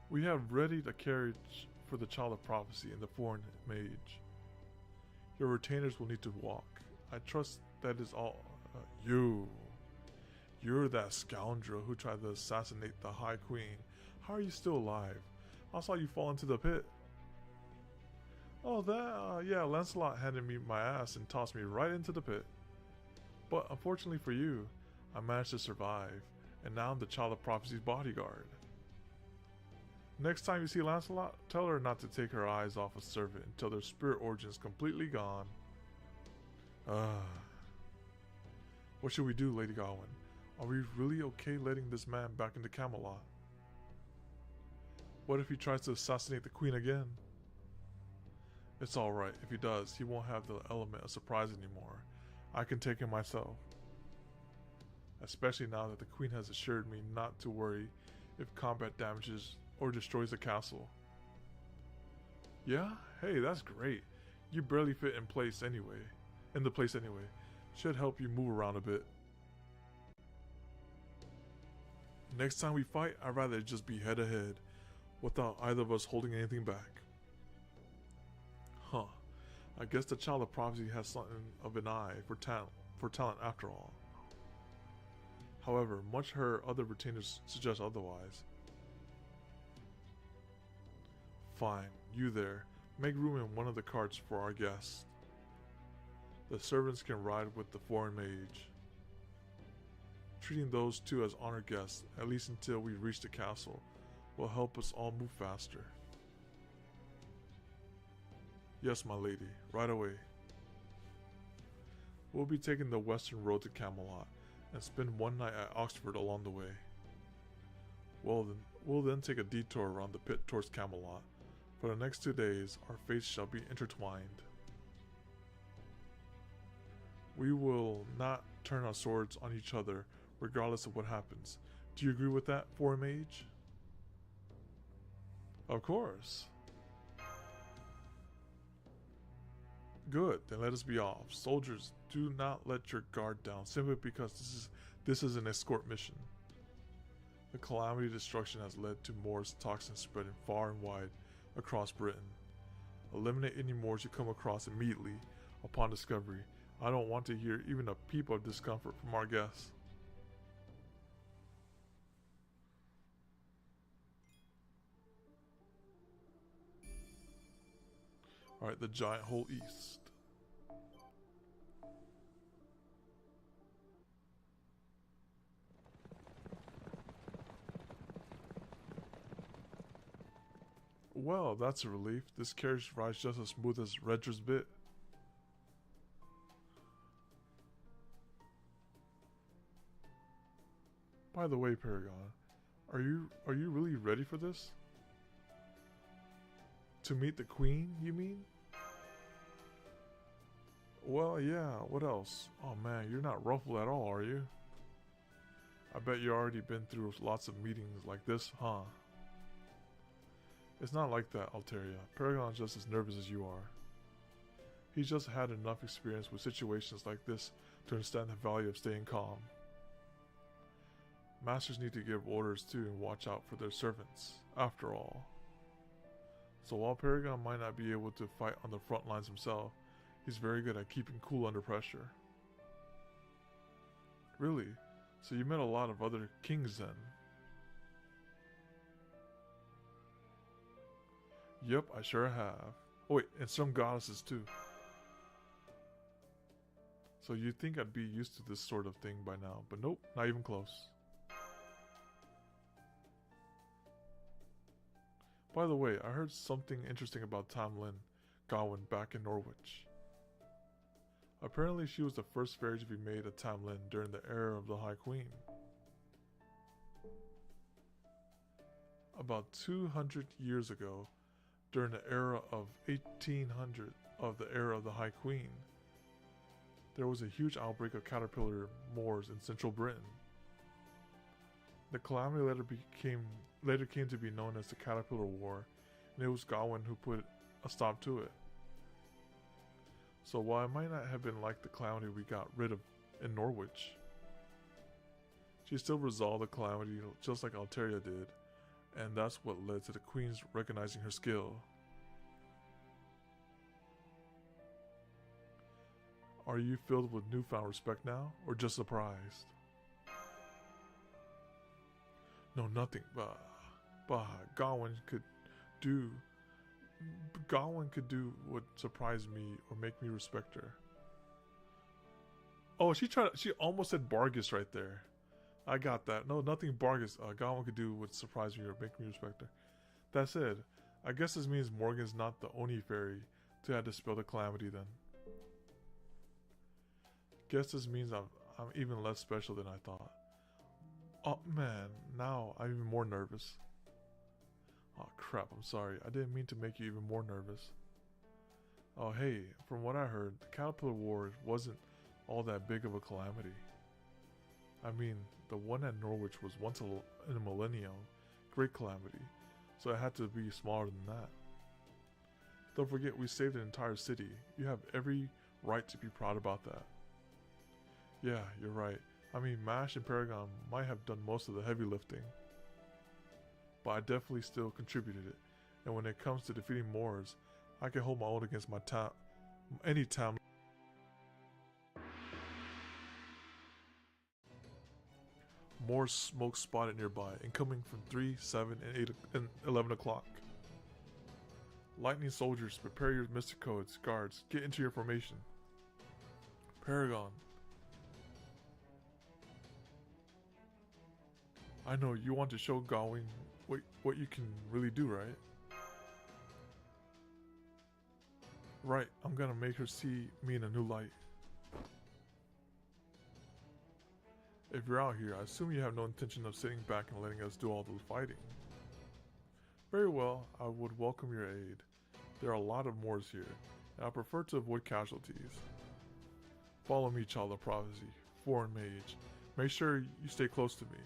We have readied a carriage for the Child of Prophecy and the foreign mage. Your retainers will need to walk. I trust that is all. You're that scoundrel who tried to assassinate the High Queen. How are you still alive? I saw you fall into the pit. Oh, yeah, Lancelot handed me my ass and tossed me right into the pit. But unfortunately for you, I managed to survive, and now I'm the Child of Prophecy's bodyguard. Next time you see Lancelot, tell her not to take her eyes off a servant until their spirit origin is completely gone. What should we do, Lady Gawain? Are we really okay letting this man back into Camelot? What if he tries to assassinate the queen again? It's alright. If he does, he won't have the element of surprise anymore. I can take him myself. Especially now that the queen has assured me not to worry if combat damages or destroys the castle. Yeah? Hey, that's great. You barely fit in the place anyway. Should help you move around a bit. Next time we fight, I'd rather just be head to head, without either of us holding anything back. Huh. I guess the child of prophecy has something of an eye for talent after all. However, much her other retainers suggest otherwise. Fine, you there. Make room in one of the carts for our guests. The servants can ride with the foreign mage. Treating those two as honored guests, at least until we reach the castle, will help us all move faster. Yes, my lady, right away. We'll be taking the western road to Camelot, and spend one night at Oxford along the way. We'll then take a detour around the pit towards Camelot. For the next 2 days, our fates shall be intertwined. We will not turn our swords on each other, regardless of what happens. Do you agree with that, foreign mage? Of course. Good, then let us be off. Soldiers, do not let your guard down, simply because this is an escort mission. The calamity destruction has led to Moor's toxins spreading far and wide across Britain. Eliminate any Moors you come across immediately upon discovery. I don't want to hear even a peep of discomfort from our guests. Alright, the giant hole east. Well, that's a relief. This carriage rides just as smooth as Redra's bit. By the way, Paragon, are you really ready for this? To meet the queen, you mean? Well, yeah, what else? Oh man, you're not ruffled at all, are you? I bet you already been through lots of meetings like this, huh? It's not like that, Alteria. Paragon's just as nervous as you are. He's just had enough experience with situations like this to understand the value of staying calm. Masters need to give orders too and watch out for their servants, after all. So while Paragon might not be able to fight on the front lines himself, he's very good at keeping cool under pressure. Really? So you met a lot of other kings then? Yep, I sure have. Oh wait, and some goddesses too. So you'd think I'd be used to this sort of thing by now, but nope, not even close. By the way, I heard something interesting about Tamlin Gawain back in Norwich. Apparently she was the first fairy to be made a Tamlin during the era of the High Queen. About 200 years ago, during the era of 1800 of the era of the High Queen, there was a huge outbreak of caterpillar Moors in central Britain. The calamity later came to be known as the Caterpillar War, and it was Gawain who put a stop to it. So while it might not have been like the calamity we got rid of in Norwich, she still resolved the calamity just like Alteria did, and that's what led to the Queen's recognizing her skill. Are you filled with newfound respect now, or just surprised? No, nothing, but Gawain could do what surprised me or make me respect her. Oh, she almost said Bargus right there. I got that. No, nothing Bargus. Gawain could do what surprised me or make me respect her. That said, I guess this means Morgan's not the Oni fairy to have dispelled the calamity then. Guess this means I'm even less special than I thought. Oh man, now I'm even more nervous. Oh crap, I'm sorry. I didn't mean to make you even more nervous. Oh hey, from what I heard, the Caterpillar War wasn't all that big of a calamity. I mean, the one at Norwich was once in a millennium great calamity, so it had to be smaller than that. Don't forget, we saved an entire city. You have every right to be proud about that. Yeah, you're right. I mean, MASH and Paragon might have done most of the heavy lifting, but I definitely still contributed it. And when it comes to defeating Moors, I can hold my own against my any town. More smoke spotted nearby, incoming from 3, 7, and 8 and 11 o'clock. Lightning soldiers, prepare your mystic codes. Guards, get into your formation. Paragon. I know you want to show Gawain what you can really do, right? Right, I'm gonna make her see me in a new light. If you're out here, I assume you have no intention of sitting back and letting us do all the fighting. Very well, I would welcome your aid. There are a lot of Moors here, and I prefer to avoid casualties. Follow me, Child of Prophecy, foreign mage. Make sure you stay close to me.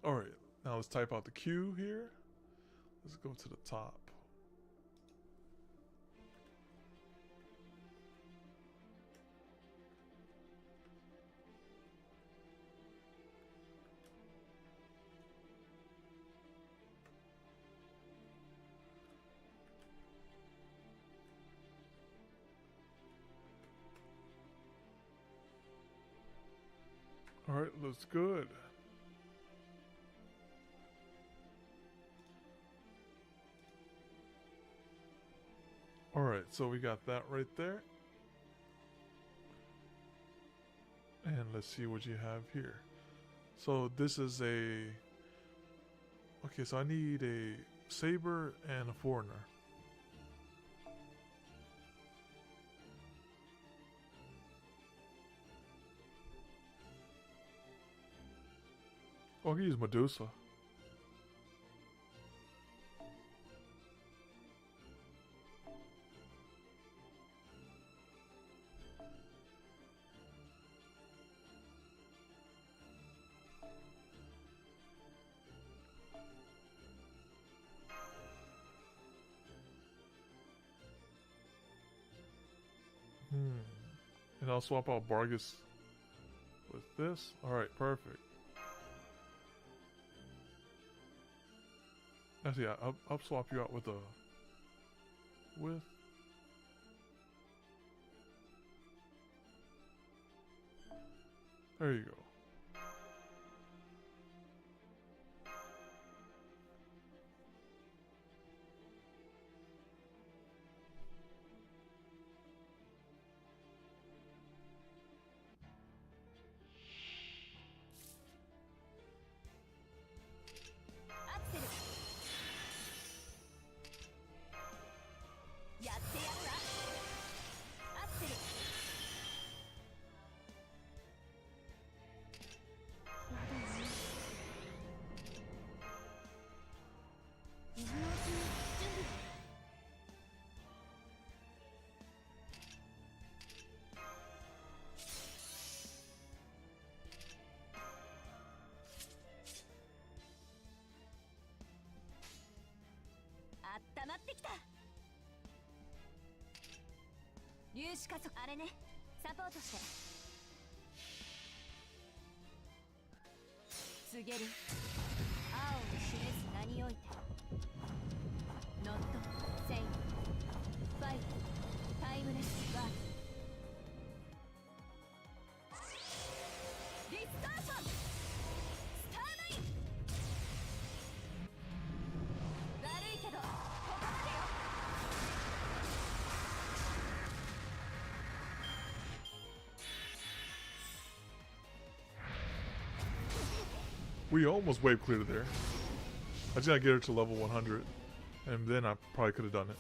Alright, now let's type out the Q here. Let's go to the top. Alright, looks good. Alright, so we got that right there. And let's see what you have here. So this is a... Okay, so I need a saber and a foreigner. Oh, I can use Medusa. And I'll swap out Bargus with this. Alright, perfect. Actually, yeah, I'll swap you out with a... There you go. We almost wave cleared there. I just gotta get her to level 100. And then I probably could have done it.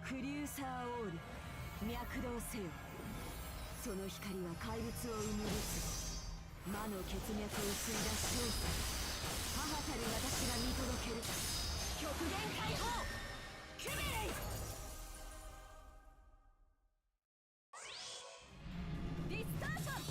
クリューサーオール脈動せよ。その光は怪物を生み出す魔の血脈を吸い出す勝利。母たる私が見届ける極限解放クベレイ。ディスターション。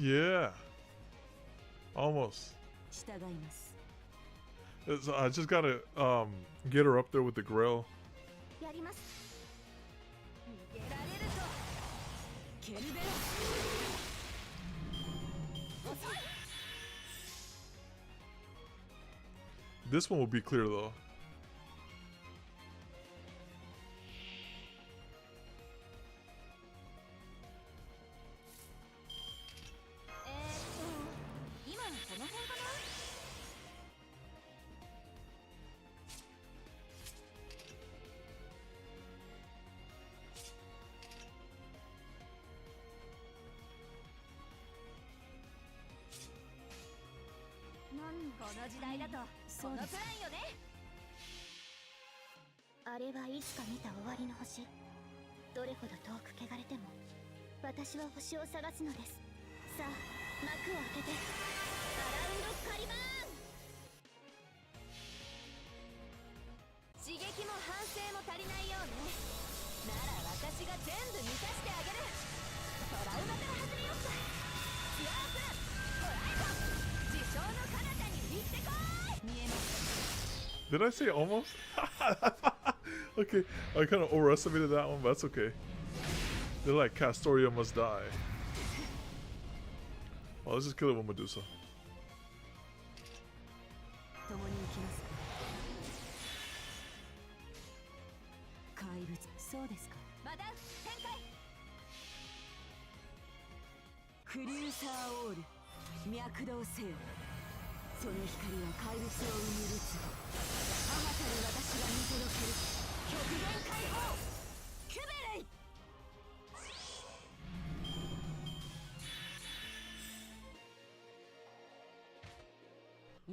Yeah. Almost. I just gotta get her up there with the grill. This one will be clear though. Did I say almost? Okay, I kind of overestimated that one, but that's okay. They're like, Castoria must die. Well, let's just kill it with Medusa.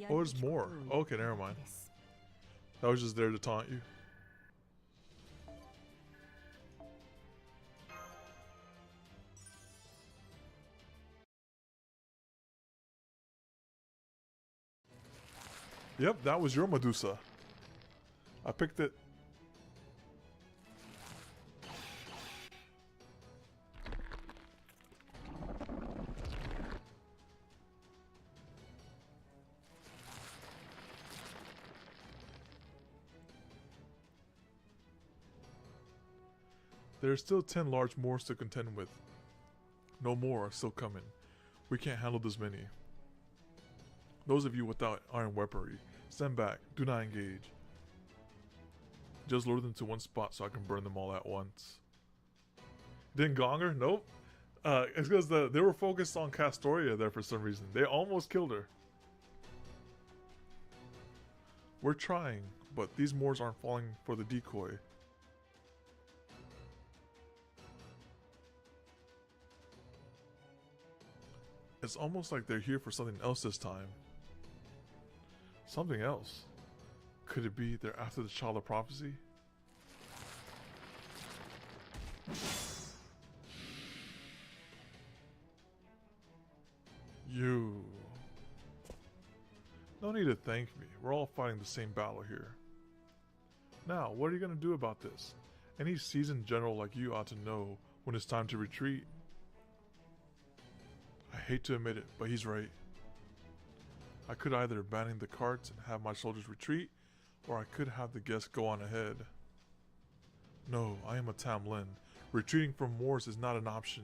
Oh, there's more. Okay, never mind. I was just there to taunt you. Yep, that was your Medusa. I picked it. There are still 10 large Moors to contend with. No more are still coming. We can't handle this many. Those of you without iron weaponry, stand back. Do not engage. Just lure them to one spot so I can burn them all at once. Didn't gong her? Nope. It's because they were focused on Castoria there for some reason. They almost killed her. We're trying, but these Moors aren't falling for the decoy. It's almost like they're here for something else this time. Something else? Could it be they're after the Child of Prophecy? You. No need to thank me. We're all fighting the same battle here. Now, what are you going to do about this? Any seasoned general like you ought to know when it's time to retreat. I hate to admit it, but he's right. I could either abandon the carts and have my soldiers retreat, or I could have the guests go on ahead. No, I am a Tam Lin. Retreating from Moors is not an option.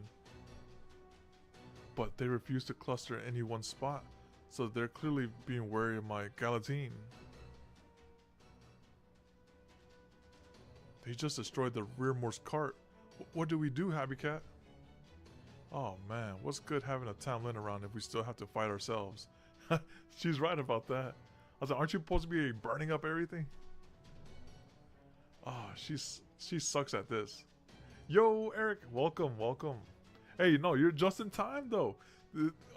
But they refuse to cluster at any one spot, so they're clearly being wary of my Galatine. They just destroyed the rearmost cart. What do we do, Happy Cat? Oh man, what's good having a Tam Lin around if we still have to fight ourselves? She's right about that. I was like, aren't you supposed to be burning up everything? Oh, she sucks at this. Yo, Eric, welcome. Hey, no, you're just in time though.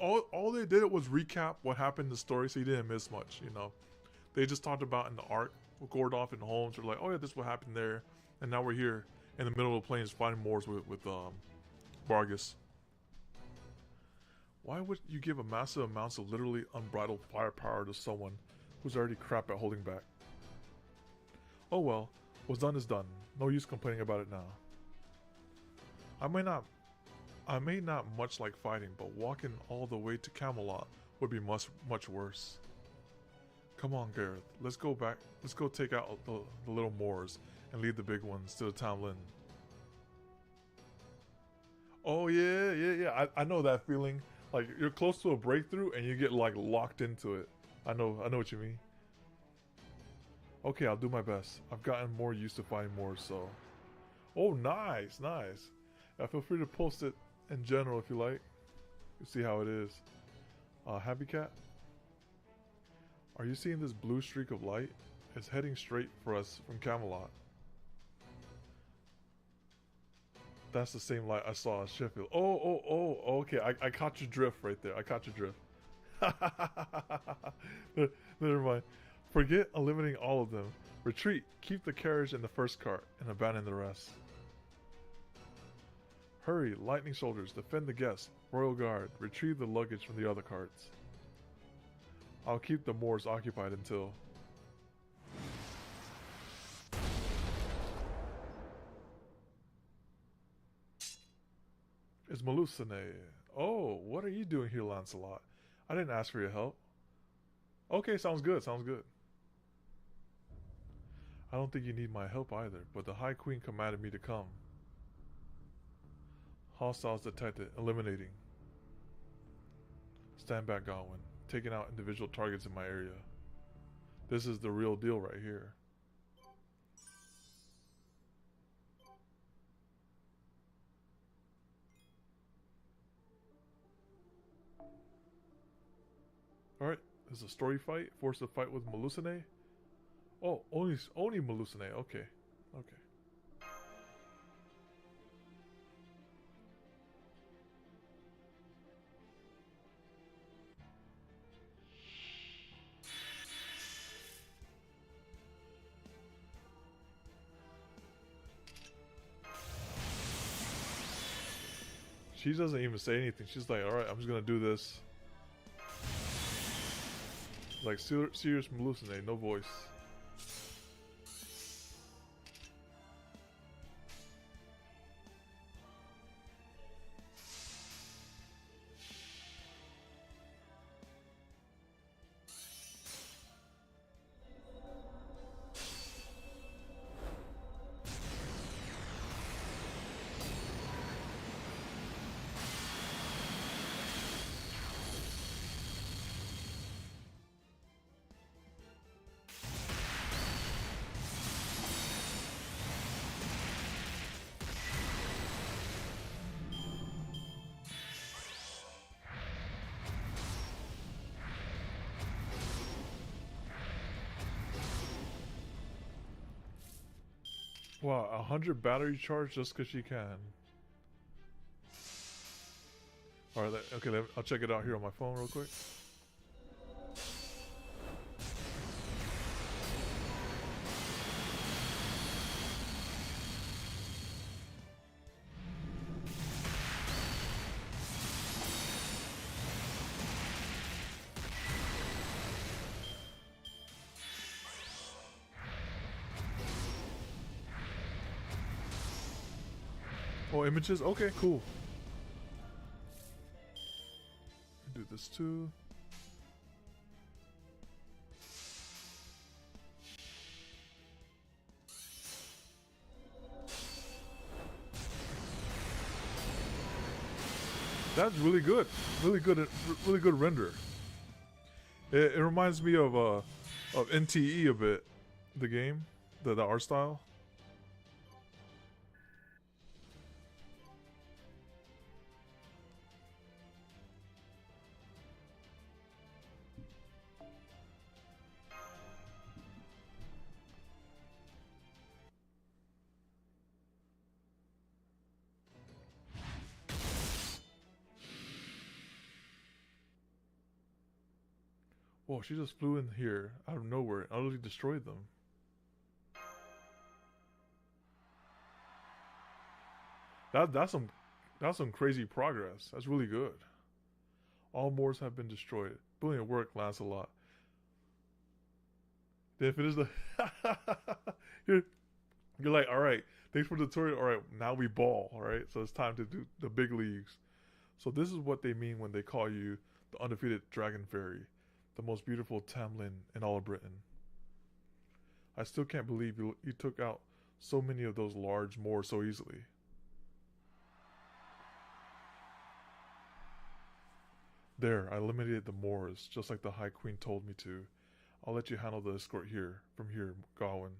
All they did was recap what happened in the story, so you didn't miss much. You know, they just talked about in the arc with Gordolf and Holmes. They're like, oh yeah, this is what happened there, and now we're here in the middle of the plains fighting Moors with Vargas. Why would you give a massive amounts of literally unbridled firepower to someone who's already crap at holding back? Oh well, what's done is done. No use complaining about it now. I may not much like fighting, but walking all the way to Camelot would be much worse. Come on, Gareth. Let's go back. Let's go take out the little Moors and leave the big ones to the Tam Lin. Oh yeah. I know that feeling. Like you're close to a breakthrough and you get like locked into it. I know what you mean. Okay, I'll do my best. I've gotten more used to fighting Moors, so. Oh, nice. Feel free to post it in general if you like. You see how it is. Happy Cat? Are you seeing this blue streak of light? It's heading straight for us from Camelot. That's the same light I saw at Sheffield. Oh, okay. I caught your drift right there. I caught your drift. Never mind. Forget eliminating all of them. Retreat. Keep the carriage in the first cart and abandon the rest. Hurry, lightning soldiers. Defend the guests. Royal Guard. Retrieve the luggage from the other carts. I'll keep the Moors occupied until... It's Melusine. Oh, what are you doing here, Lancelot? I didn't ask for your help. Okay, sounds good. I don't think you need my help either, but the High Queen commanded me to come. Hostiles detected. Eliminating. Stand back, Godwin. Taking out individual targets in my area. This is the real deal right here. Alright, this is a story fight. Forced to fight with Melusine. Oh, only Melusine. Okay. She doesn't even say anything. She's like, alright, I'm just gonna do this. Like serious Melusine, no voice. Wow, 100 battery charge just because she can. Alright, okay, I'll check it out here on my phone real quick. Oh, images? Okay, cool. Do this too. That's really good. Really good render. It reminds me of NTE a bit, the game, the art style. Whoa, she just flew in here out of nowhere and utterly destroyed them. That's some crazy progress. That's really good. All Moors have been destroyed. Brilliant work, Lancelot. They finish the you're like, alright, thanks for the tutorial. Alright, now we ball, alright? So it's time to do the big leagues. So this is what they mean when they call you the undefeated Dragon Fairy, the most beautiful Tamlin in all of Britain. I still can't believe you took out so many of those large Moors so easily. There, I eliminated the Moors, just like the High Queen told me to. I'll let you handle the escort here, from here, Gawain.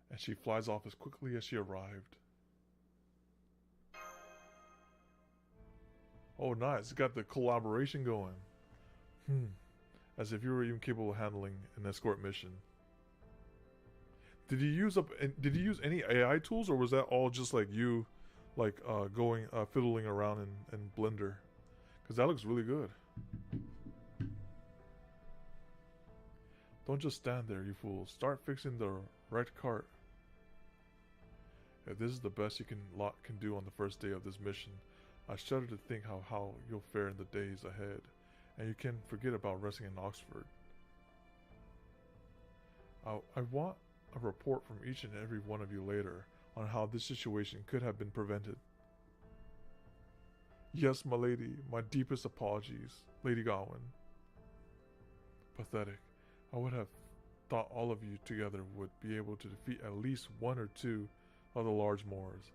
And she flies off as quickly as she arrived. Oh, nice. Got the collaboration going. As if you were even capable of handling an escort mission. Did you use any AI tools, or was that all just like you, like fiddling around in Blender? Because that looks really good. Don't just stand there, you fool. Start fixing the right cart. If this is the best you can do on the first day of this mission, I shudder to think how you'll fare in the days ahead, and you can forget about resting in Oxford. I want a report from each and every one of you later on how this situation could have been prevented. Yes, my lady, my deepest apologies, Lady Gawain. Pathetic. I would have thought all of you together would be able to defeat at least one or two of the large Moors.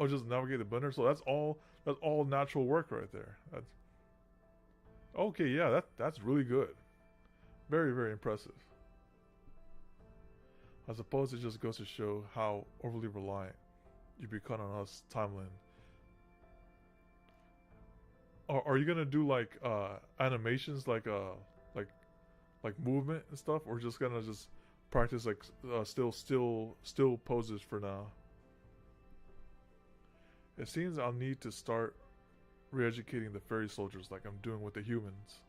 Just navigate the blender. So that's all natural work right there. Okay. Yeah, that's really good. Very, very impressive. I suppose it just goes to show how overly reliant you become on us, Tamlin. Are you gonna do like animations, like movement and stuff, or just gonna just practice like still poses for now? It seems I'll need to start re-educating the fairy soldiers like I'm doing with the humans.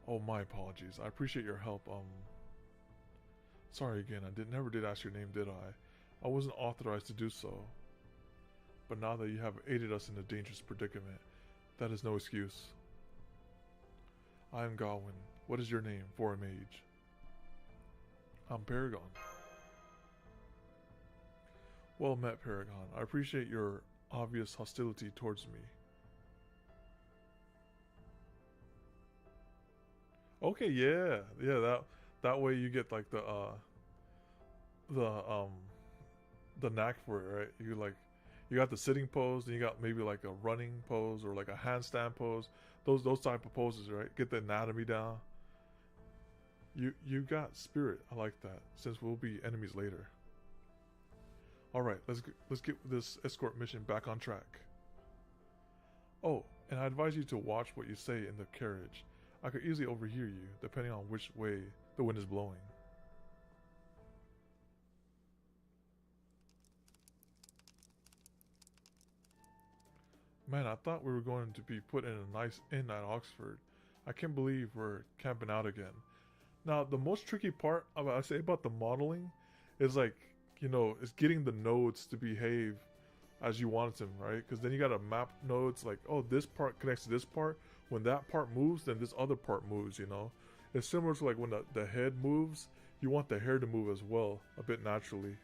Oh, my apologies. I appreciate your help. Sorry again. I never did ask your name, did I? I wasn't authorized to do so. But now that you have aided us in a dangerous predicament, that is no excuse. I am Gawain. What is your name, for a mage? I'm Paragon. Well met, Paragon. I appreciate your obvious hostility towards me. Okay, yeah. That way you get like the knack for it, right? You got the sitting pose, then you got maybe like a running pose or like a handstand pose. Those type of poses, right? Get the anatomy down. You got spirit. I like that. Since we'll be enemies later. All right, let's get this escort mission back on track. Oh, and I advise you to watch what you say in the carriage. I could easily overhear you, depending on which way the wind is blowing. Man, I thought we were going to be put in a nice inn at Oxford. I can't believe we're camping out again. Now, the most tricky part about I say about the modeling is like, is getting the nodes to behave as you want them, right? Because then you gotta map nodes like, oh, this part connects to this part. When that part moves, then this other part moves. It's similar to like when the head moves, you want the hair to move as well, a bit naturally.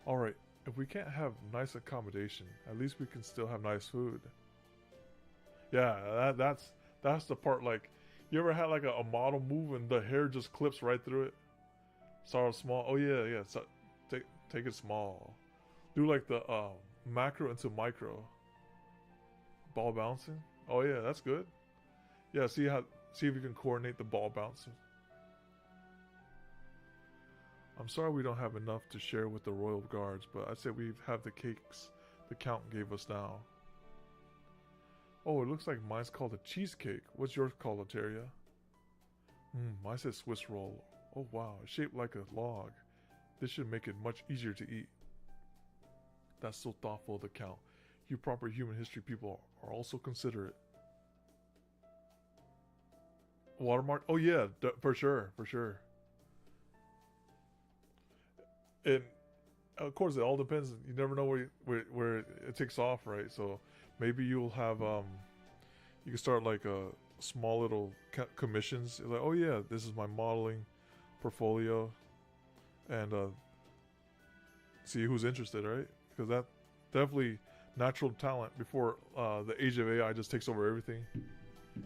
Alright, if we can't have nice accommodation, at least we can still have nice food. Yeah, that's the part. Like, you ever had like a model move and the hair just clips right through it? Start small. Oh yeah. So take it small. Do like the macro into micro. Ball bouncing. Oh yeah, that's good. Yeah, see if you can coordinate the ball bouncing. I'm sorry we don't have enough to share with the royal guards, but I said we have the cakes the count gave us now. Oh, it looks like mine's called a cheesecake. What's yours called, Lateria? Mine says Swiss roll. Oh wow, it's shaped like a log. This should make it much easier to eat. That's so thoughtful of the Count. You proper human history people are also considerate. Watermark? Oh yeah, for sure. And of course, it all depends. You never know where it takes off, right? So maybe you'll have you can start like a small little commissions. Like, oh yeah, this is my modeling portfolio, and see who's interested, right? Because that definitely natural talent before the age of AI just takes over everything.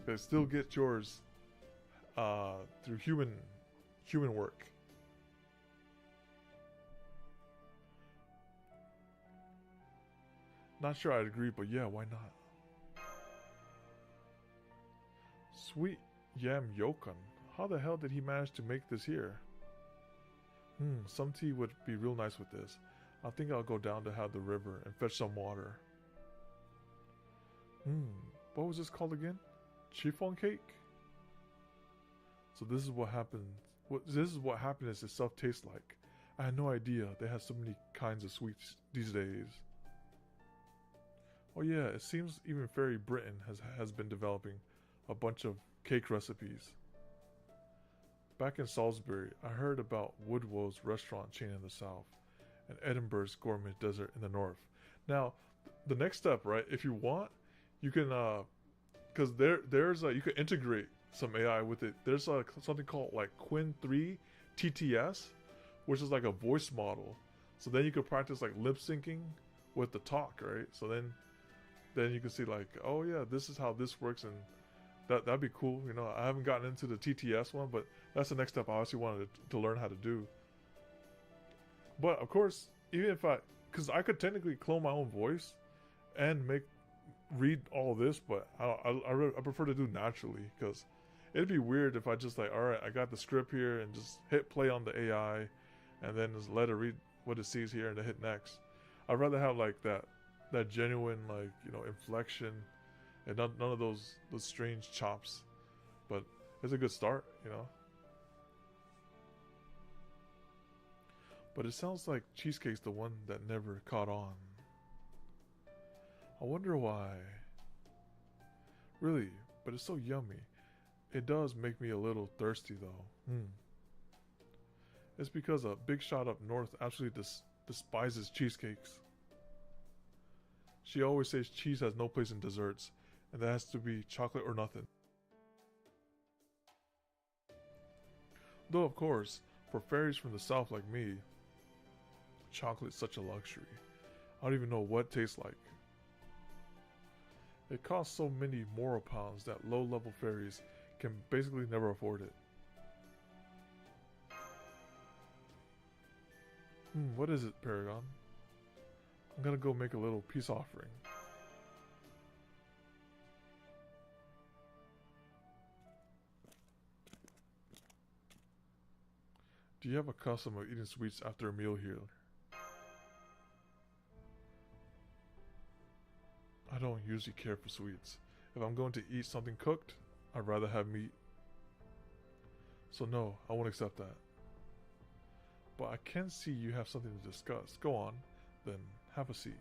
But still get yours through human work. Not sure I'd agree, but yeah, why not? Sweet Yam Yokon. How the hell did he manage to make this here? Some tea would be real nice with this. I think I'll go down to have the river and fetch some water. What was this called again? Chiffon cake? So this is what happened. This is what happiness itself tastes like. I had no idea they had so many kinds of sweets these days. Oh yeah, it seems even Fairy Britain has been developing a bunch of cake recipes. Back in Salisbury, I heard about Woodwell's restaurant chain in the south, and Edinburgh's gourmet dessert in the north. Now, the next step, right? If you want, you can, because there's you can integrate some AI with it. There's something called like Quinn 3 TTS, which is like a voice model. So then you could practice like lip syncing with the talk, right? So then you can see like, oh yeah, this is how this works, and that'd be cool. I haven't gotten into the TTS one, but that's the next step I actually wanted to learn how to do. But of course, even if because I could technically clone my own voice and read all this, but I prefer to do naturally, because it'd be weird if I just like, all right, I got the script here and just hit play on the AI, and then just let it read what it sees here and then hit next. I'd rather have like that genuine like inflection, and none of those strange chops. But it's a good start. But it sounds like cheesecake's the one that never caught on. I wonder why. Really, but it's so yummy. It does make me a little thirsty though. It's because a big shot up north absolutely despises cheesecakes. She always says cheese has no place in desserts, and that has to be chocolate or nothing. Though of course, for fairies from the south like me, chocolate is such a luxury. I don't even know what it tastes like. It costs so many moral pounds that low-level fairies can basically never afford it. What is it, Paragon? I'm gonna go make a little peace offering. Do you have a custom of eating sweets after a meal here? I don't usually care for sweets. If I'm going to eat something cooked, I'd rather have meat. So no, I won't accept that. But I can see you have something to discuss. Go on, then have a seat.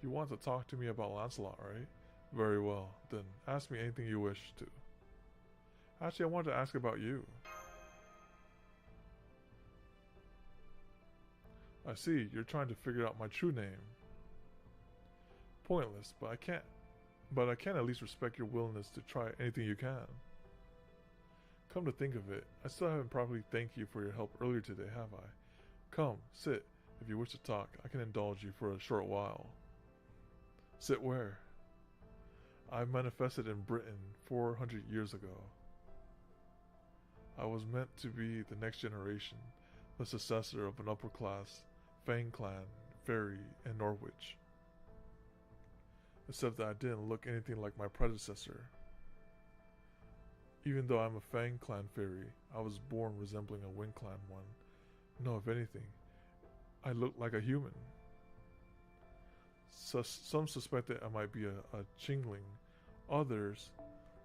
You want to talk to me about Lancelot, right? Very well, then ask me anything you wish to. Actually, I wanted to ask about you. I see, you're trying to figure out my true name. Pointless, but I can at least respect your willingness to try anything you can. Come to think of it, I still haven't properly thanked you for your help earlier today, have I? Come, sit. If you wish to talk, I can indulge you for a short while. Sit where? I manifested in Britain 400 years ago. I was meant to be the next generation, the successor of an upper-class Fang clan, fairy, in Norwich. Except that I didn't look anything like my predecessor. Even though I'm a Fang clan fairy, I was born resembling a Wind clan one. No, if anything, I looked like a human. Some suspected I might be a Chingling. Others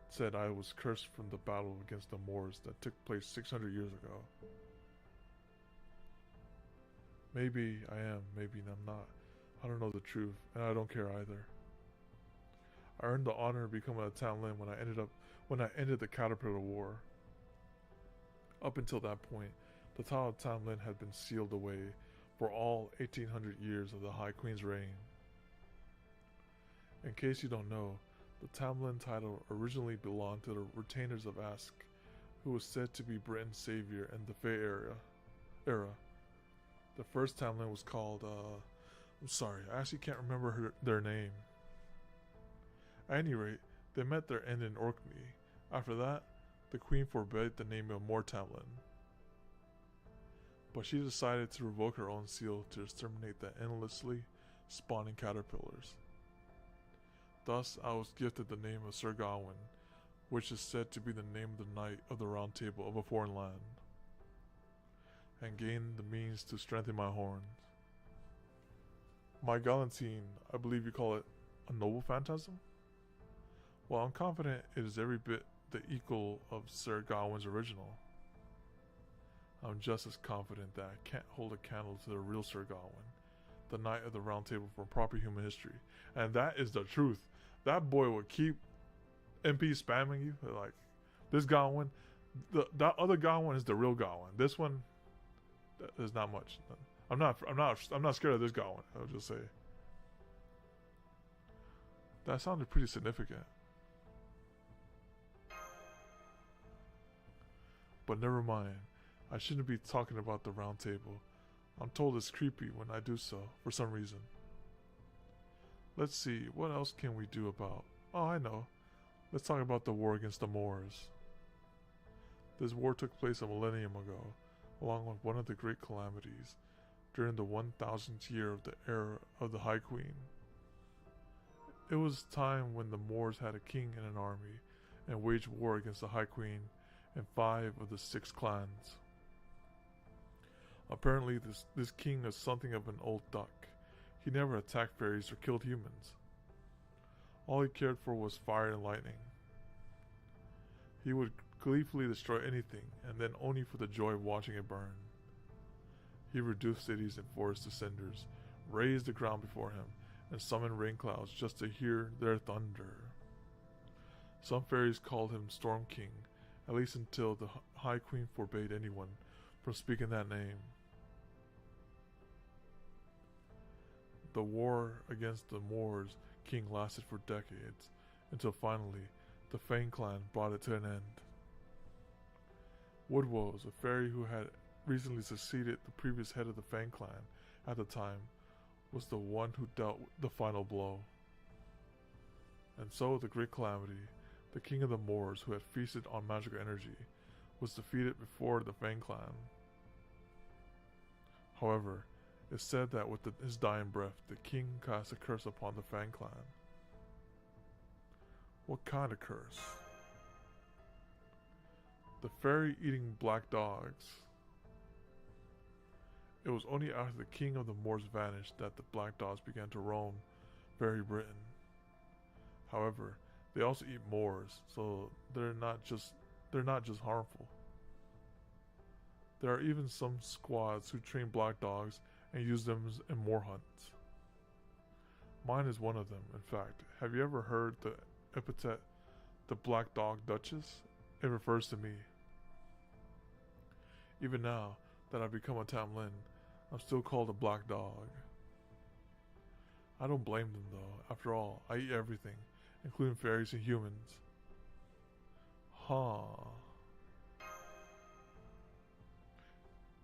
said I was cursed from the battle against the Moors that took place 600 years ago. Maybe I am, maybe I'm not. I don't know the truth, and I don't care either. I earned the honor of becoming a Tamlin when I ended the Caterpillar War. Up until that point, the title of Tamlin had been sealed away for all 1800 years of the High Queen's reign. In case you don't know, the Tamlin title originally belonged to the retainers of Ask, who was said to be Britain's savior in the Fey era. The first Tamlin was called, I'm sorry, I actually can't remember their name. At any rate, they met their end in Orkney. After that, the Queen forbade the name of more Tamlin. But she decided to revoke her own seal to exterminate the endlessly spawning caterpillars. Thus, I was gifted the name of Sir Gawain, which is said to be the name of the Knight of the Round Table of a foreign land, and gained the means to strengthen my horns. My Galantine, I believe you call it a noble phantasm? Well, I'm confident it is every bit the equal of Sir Gawain's original. I'm just as confident that I can't hold a candle to the real Sir Gawain, the Knight of the Round Table from proper human history. And that is the truth. That boy would keep MP spamming you. Like, this Gawain, that other Gawain is the real Gawain. This one, there's not much. I'm not scared of this Gawain. I'll just say. That sounded pretty significant. But never mind. I shouldn't be talking about the Round Table. I'm told it's creepy when I do so, for some reason. Let's see, what else can we do about... Oh, I know. Let's talk about the war against the Moors. This war took place a millennium ago, along with one of the great calamities, during the 1000th year of the era of the High Queen. It was time when the Moors had a king and an army, and waged war against the High Queen and 5 of the 6 clans. Apparently, this king is something of an old duck. He never attacked fairies or killed humans. All he cared for was fire and lightning. He would gleefully destroy anything, and then only for the joy of watching it burn. He reduced cities and forests to cinders, razed the ground before him, and summoned rain clouds just to hear their thunder. Some fairies called him Storm King, at least until the High Queen forbade anyone from speaking that name. The war against the Moors king lasted for decades, until finally the Fang clan brought it to an end. Woodwoes, a fairy who had recently succeeded the previous head of the Fang clan at the time, was the one who dealt the final blow. And so the great calamity, the king of the Moors who had feasted on magical energy, was defeated before the Fang clan. However, it's said that with his dying breath, the king cast a curse upon the Fang clan. What kind of curse? The fairy eating black dogs. It was only after the king of the Moors vanished that the black dogs began to roam fairy Britain. However, they also eat moors, so they're not just harmful. There are even some squads who train black dogs and use them in moor hunts. Mine is one of them, in fact. Have you ever heard the epithet, the Black Dog Duchess? It refers to me. Even now that I've become a Tamlin, I'm still called a black dog. I don't blame them though. After all, I eat everything, including fairies and humans. Huh.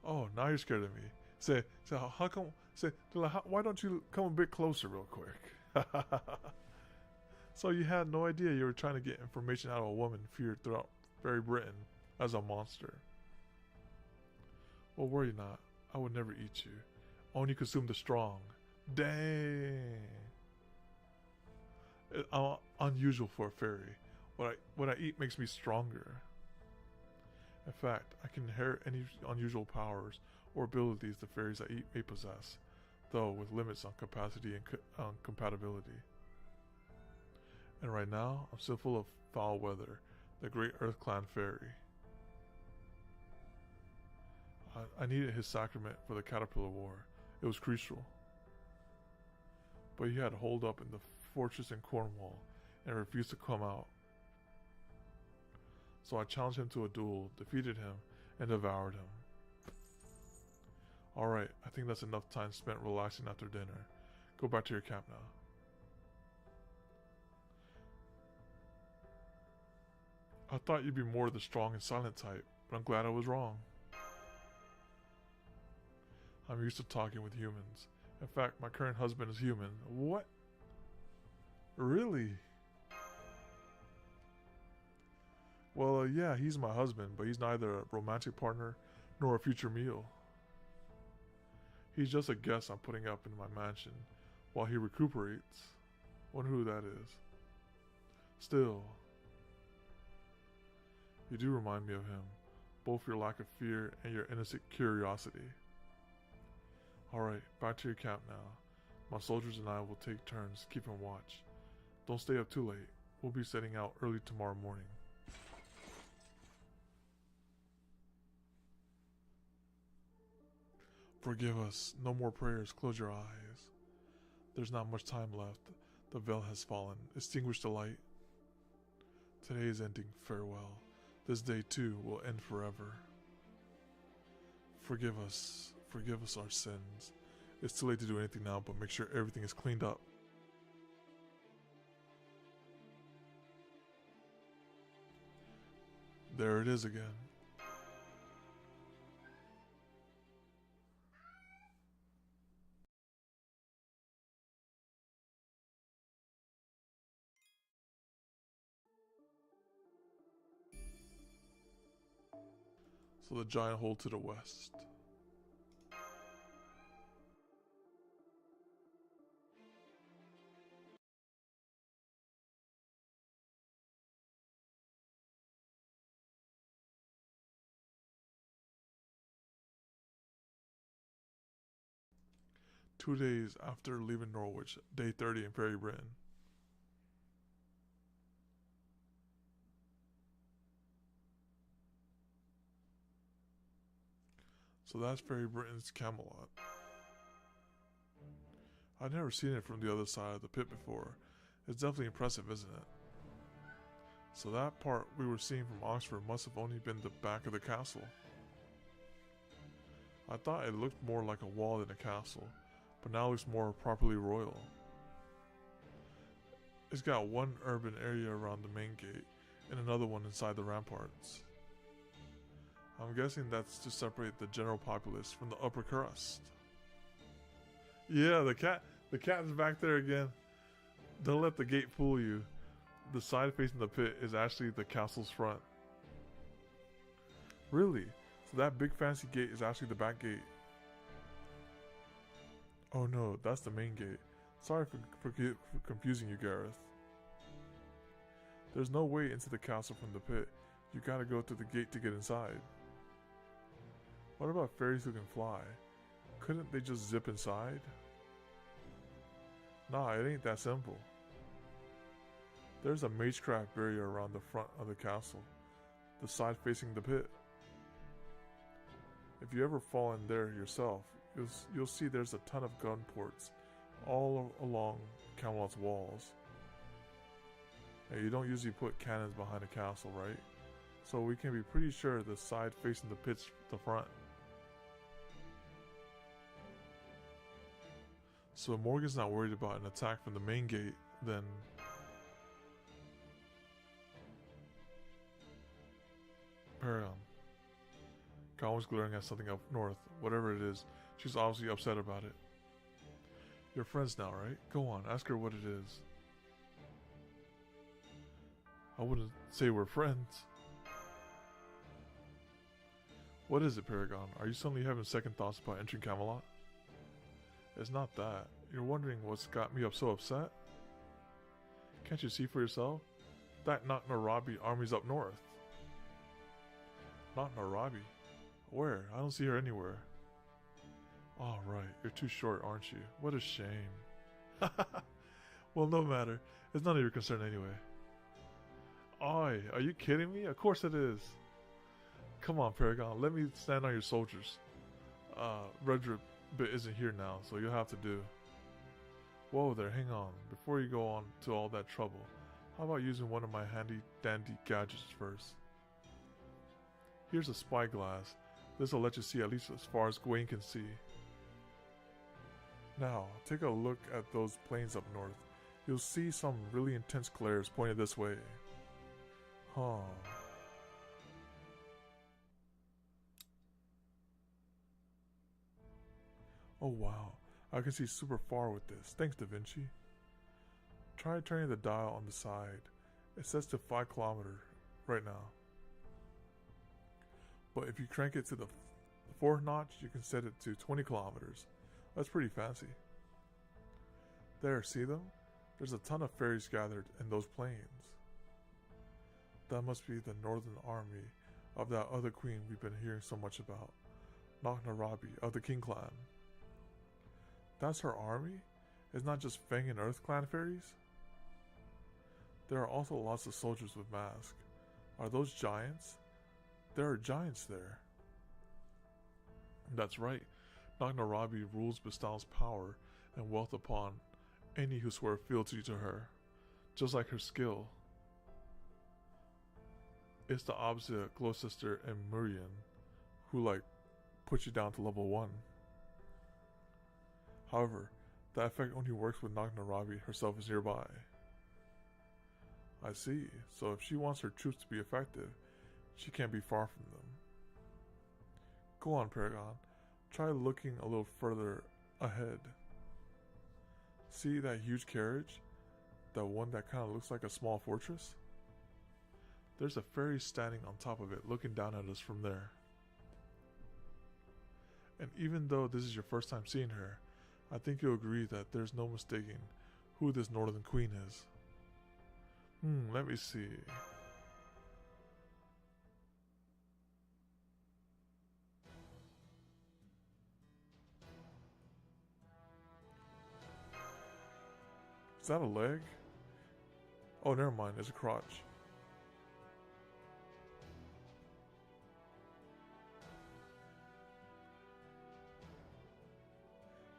Oh, now you're scared of me. Say, how come? Say, why don't you come a bit closer, real quick? So you had no idea you were trying to get information out of a woman feared throughout Fairy Britain as a monster. Well, worry not. I would never eat you. Only consume the strong. Dang. Unusual for a fairy. What I eat makes me stronger. In fact, I can inherit any unusual powers or abilities the fairies I eat may possess, though with limits on capacity and compatibility. And right now, I'm still full of foul weather, the great Earth Clan fairy. I needed his sacrament for the Caterpillar War. It was crucial. But he had holed up in the fortress in Cornwall and refused to come out. So I challenged him to a duel, defeated him, and devoured him. Alright, I think that's enough time spent relaxing after dinner. Go back to your camp now. I thought you'd be more the strong and silent type, but I'm glad I was wrong. I'm used to talking with humans. In fact, my current husband is human. What? Really? Well, yeah, he's my husband, but he's neither a romantic partner nor a future meal. He's just a guest I'm putting up in my mansion while he recuperates. Wonder who that is. Still, you do remind me of him, both your lack of fear and your innocent curiosity. Alright, back to your camp now. My soldiers and I will take turns keeping watch. Don't stay up too late. We'll be setting out early tomorrow morning. Forgive us. No more prayers. Close your eyes. There's not much time left. The veil has fallen. Extinguish the light. Today is ending. Farewell. This day too will end forever. Forgive us. Forgive us our sins. It's too late to do anything now, but make sure everything is cleaned up. There it is again. So the giant hole to the west. Two days after leaving Norwich, day 30 in Fairy Britain. So that's Fairy Britain's Camelot. I've never seen it from the other side of the pit before. It's definitely impressive, isn't it? So that part we were seeing from Oxford must have only been the back of the castle. I thought it looked more like a wall than a castle, but now it looks more properly royal. It's got one urban area around the main gate and another one inside the ramparts. I'm guessing that's to separate the general populace from the upper crust. Yeah, the cat's back there again. Don't let the gate fool you. The side facing the pit is actually the castle's front. Really? So that big fancy gate is actually the back gate. Oh no, that's the main gate. Sorry for confusing you, Gareth. There's no way into the castle from the pit. You gotta go through the gate to get inside. What about fairies who can fly? Couldn't they just zip inside? Nah, it ain't that simple. There's a magecraft barrier around the front of the castle, the side facing the pit. If you ever fall in there yourself, you'll see there's a ton of gun ports all along Camelot's walls. Now, you don't usually put cannons behind a castle, right? So we can be pretty sure the side facing the pit's the front. So if Morgan's not worried about an attack from the main gate, then... Paragon. Colin was glaring at something up north. Whatever it is, she's obviously upset about it. You're friends now, right? Go on, ask her what it is. I wouldn't say we're friends. What is it, Paragon? Are you suddenly having second thoughts about entering Camelot? It's not that. You're wondering what's got me so upset? Can't you see for yourself? That Narabi army's up north. Not Narabi? Where? I don't see her anywhere. Oh, right. You're too short, aren't you? What a shame. Well, no matter. It's none of your concern anyway. Oi, are you kidding me? Of course it is. Come on, Paragon. Let me stand on your soldiers. Redrip isn't here now, so you'll have to do. Whoa there, hang on. Before you go on to all that trouble, how about using one of my handy-dandy gadgets first? Here's a spyglass. This will let you see at least as far as Gawain can see. Now, take a look at those plains up north. You'll see some really intense glares pointed this way. Huh. Oh wow, I can see super far with this. Thanks, Da Vinci. Try turning the dial on the side. It says to 5 kilometers right now. But if you crank it to the 4th notch, you can set it to 20 kilometers. That's pretty fancy. There, see them? There's a ton of fairies gathered in those plains. That must be the northern army of that other queen we've been hearing so much about, Narabi of the King clan. That's her army? It's not just Fang and Earth clan fairies? There are also lots of soldiers with masks. Are those giants? There are giants there. That's right. Narabi rules, bestows power and wealth upon any who swear fealty to her, just like her skill. It's the opposite of Gloucester and Murian, who put you down to level 1. However, that effect only works when Narabi herself is nearby. I see, so if she wants her troops to be effective, she can't be far from them. Go on, Paragon. Try looking a little further ahead. See that huge carriage? That one that kind of looks like a small fortress? There's a fairy standing on top of it, looking down at us from there. And even though this is your first time seeing her, I think you'll agree that there's no mistaking who this Northern Queen is. Let me see. Is that a leg? Oh, never mind, it's a crotch.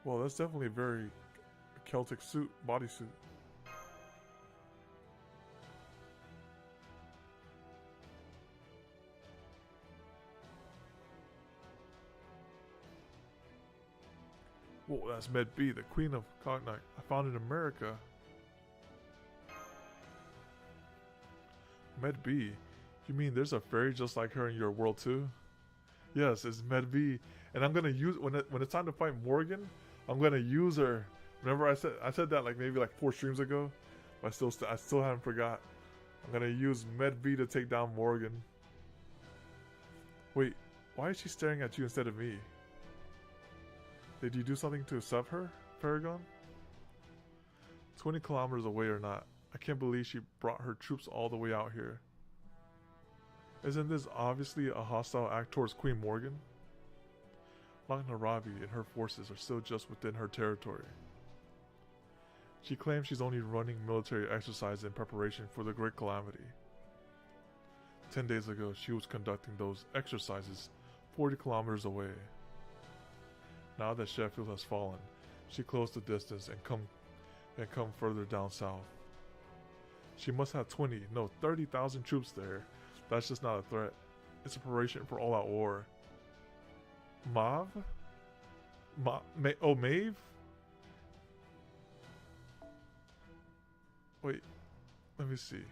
Well, that's definitely a very Celtic bodysuit. Whoa, that's Med B, the Queen of Cognite. I found in America. Med B? You mean there's a fairy just like her in your world too? Yes, it's Med B, and I'm gonna use when it's time to fight Morgan. I'm gonna use her. Remember, I said that maybe 4 streams ago, but I still haven't forgot. I'm gonna use Med B to take down Morgan. Wait, why is she staring at you instead of me? Did you do something to sub her, Paragon? 20 kilometers away or not, I can't believe she brought her troops all the way out here. Isn't this obviously a hostile act towards Queen Morgan? Narabi and her forces are still just within her territory. She claims she's only running military exercise in preparation for the Great Calamity. 10 days ago, she was conducting those exercises 40 kilometers away. Now that Sheffield has fallen, she closed the distance and come further down south. She must have 20, no 30,000 troops there. That's just not a threat. It's a preparation for all-out war. Maeve? Maeve? Wait, let me see.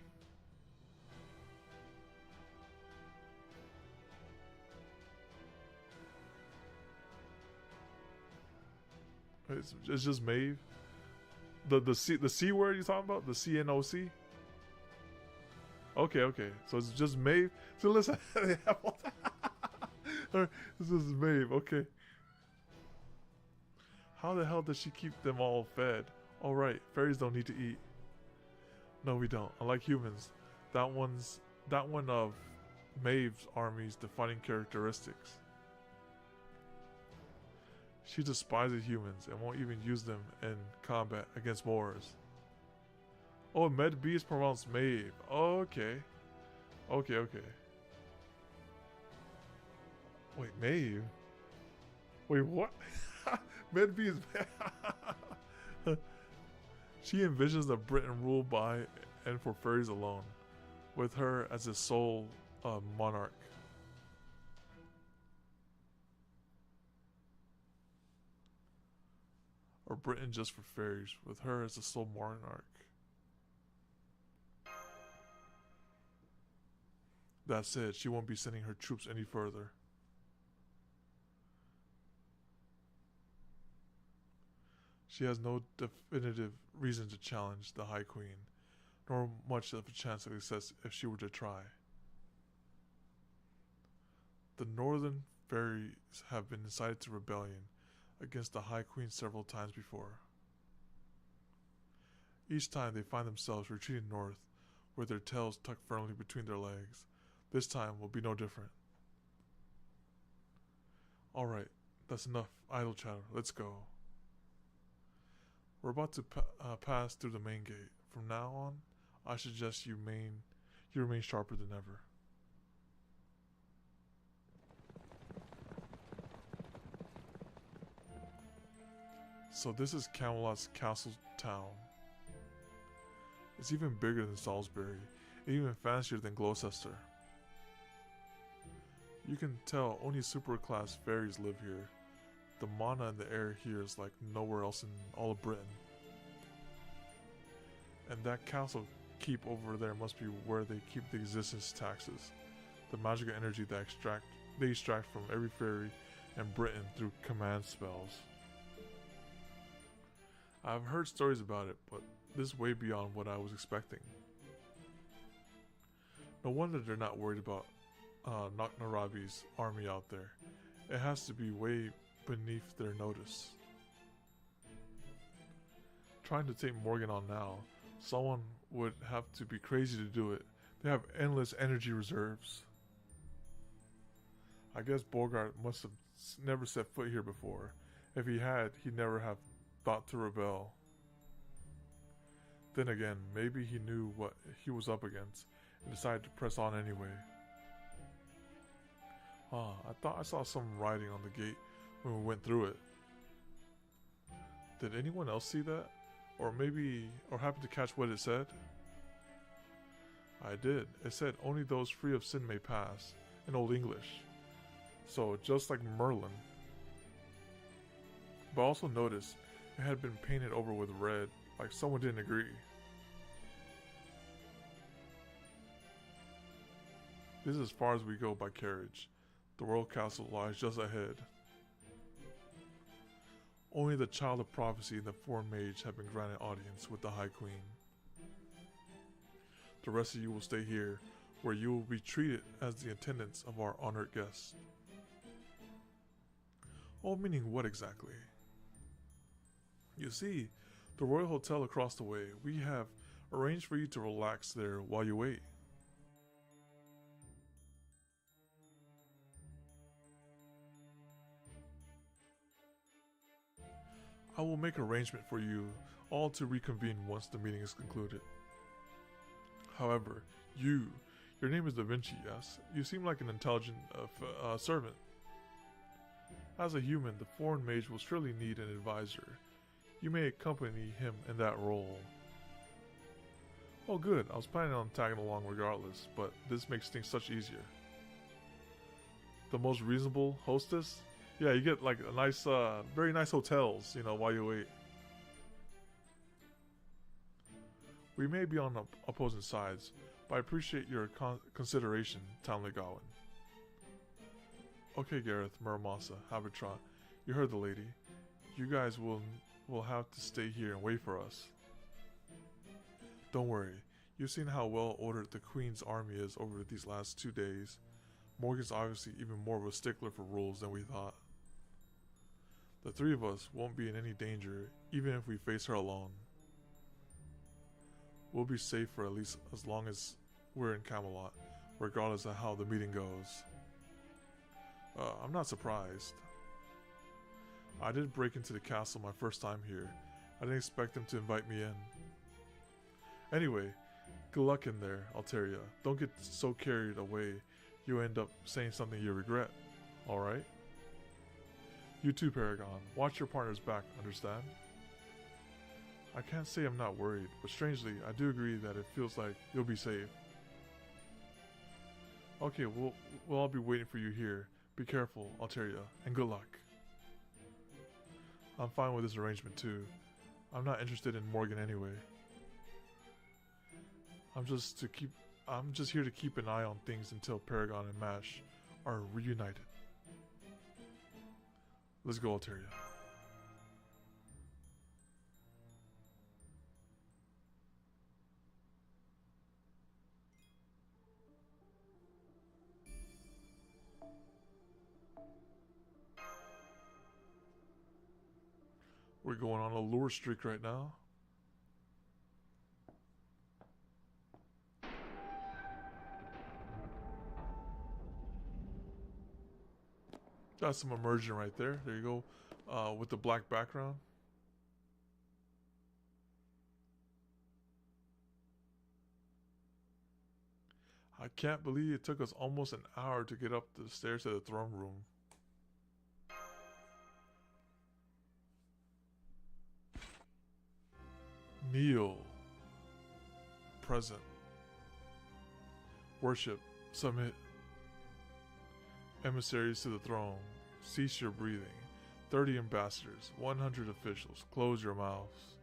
It's just Maeve. The C word you talking about? The CNOC? Okay. So it's just Maeve. So listen, this is Maeve. Okay. How the hell does she keep them all fed? All right, fairies don't need to eat. No, we don't. Unlike humans, that one of Maeve's army's defining characteristics. She despises humans and won't even use them in combat against Moors. Oh, Med B is pronounced Maeve. Oh, okay. Okay. Wait, Maeve? Wait, what? Med B is... She envisions a Britain ruled by and for fairies alone, with her as its sole monarch. Or Britain just for fairies, with her as the sole monarch. That said, she won't be sending her troops any further. She has no definitive reason to challenge the High Queen, nor much of a chance of success if she were to try. The Northern Fairies have been incited to rebellion against the High Queen several times before. Each time they find themselves retreating north, with their tails tucked firmly between their legs. This time will be no different. Alright, that's enough idle chatter. Let's go. We're about to pass through the main gate. From now on, I suggest you remain sharper than ever. So this is Camelot's castle town. It's even bigger than Salisbury, and even fancier than Gloucester. You can tell only super class fairies live here. The mana in the air here is like nowhere else in all of Britain. And that castle keep over there must be where they keep the existence taxes, the magical energy that they extract from every fairy in Britain through command spells. I've heard stories about it, but this is way beyond what I was expecting. No wonder they're not worried about Knocknarabi's army out there. It has to be way beneath their notice. Trying to take Morgan on now, someone would have to be crazy to do it. They have endless energy reserves. I guess Bogart must have never set foot here before. If he had, he'd never have thought to rebel. Then again, maybe he knew what he was up against and decided to press on anyway. I thought I saw some writing on the gate when we went through it. Did anyone else see that? Or happen to catch what it said? I did. It said only those free of sin may pass, in Old English. So just like Merlin. But also notice, it had been painted over with red, like someone didn't agree. This is as far as we go by carriage. The royal castle lies just ahead. Only the child of prophecy and the foreign mage have been granted audience with the High Queen. The rest of you will stay here, where you will be treated as the attendants of our honored guests. Oh, meaning what exactly? You see, the Royal Hotel across the way, we have arranged for you to relax there while you wait. I will make arrangement for you all to reconvene once the meeting is concluded. However, your name is Da Vinci, yes? You seem like an intelligent servant. As a human, the foreign mage will surely need an advisor. You may accompany him in that role. Oh good, I was planning on tagging along regardless, but this makes things such easier. The most reasonable hostess? Yeah, you get like a nice, very nice hotels, you know, while you wait. We may be on opposing sides, but I appreciate your consideration, Townley Gawain. Okay, Gareth, Muramasa, Habertrot, you heard the lady. You guys will have to stay here and wait for us. Don't worry, you've seen how well ordered the Queen's army is over these last 2 days. Morgan's obviously even more of a stickler for rules than we thought. The three of us won't be in any danger, even if we face her alone. We'll be safe for at least as long as we're in Camelot, regardless of how the meeting goes. I'm not surprised. I did break into the castle my first time here. I didn't expect them to invite me in. Anyway, good luck in there, Alteria. Don't get so carried away you end up saying something you regret, alright? You too, Paragon. Watch your partner's back, understand? I can't say I'm not worried, but strangely, I do agree that it feels like you'll be safe. Okay, we'll all be waiting for you here. Be careful, Alteria, and good luck. I'm fine with this arrangement too. I'm not interested in Morgan anyway. I'm just here to keep an eye on things until Paragon and Mash are reunited. Let's go, Alteria. We're going on a lure streak right now. Got some immersion right there. There you go. With the black background. I can't believe it took us almost an hour to get up the stairs to the throne room. Kneel. Present. Worship. Submit. Emissaries to the throne. Cease your breathing. 30 ambassadors. 100 officials. Close your mouths.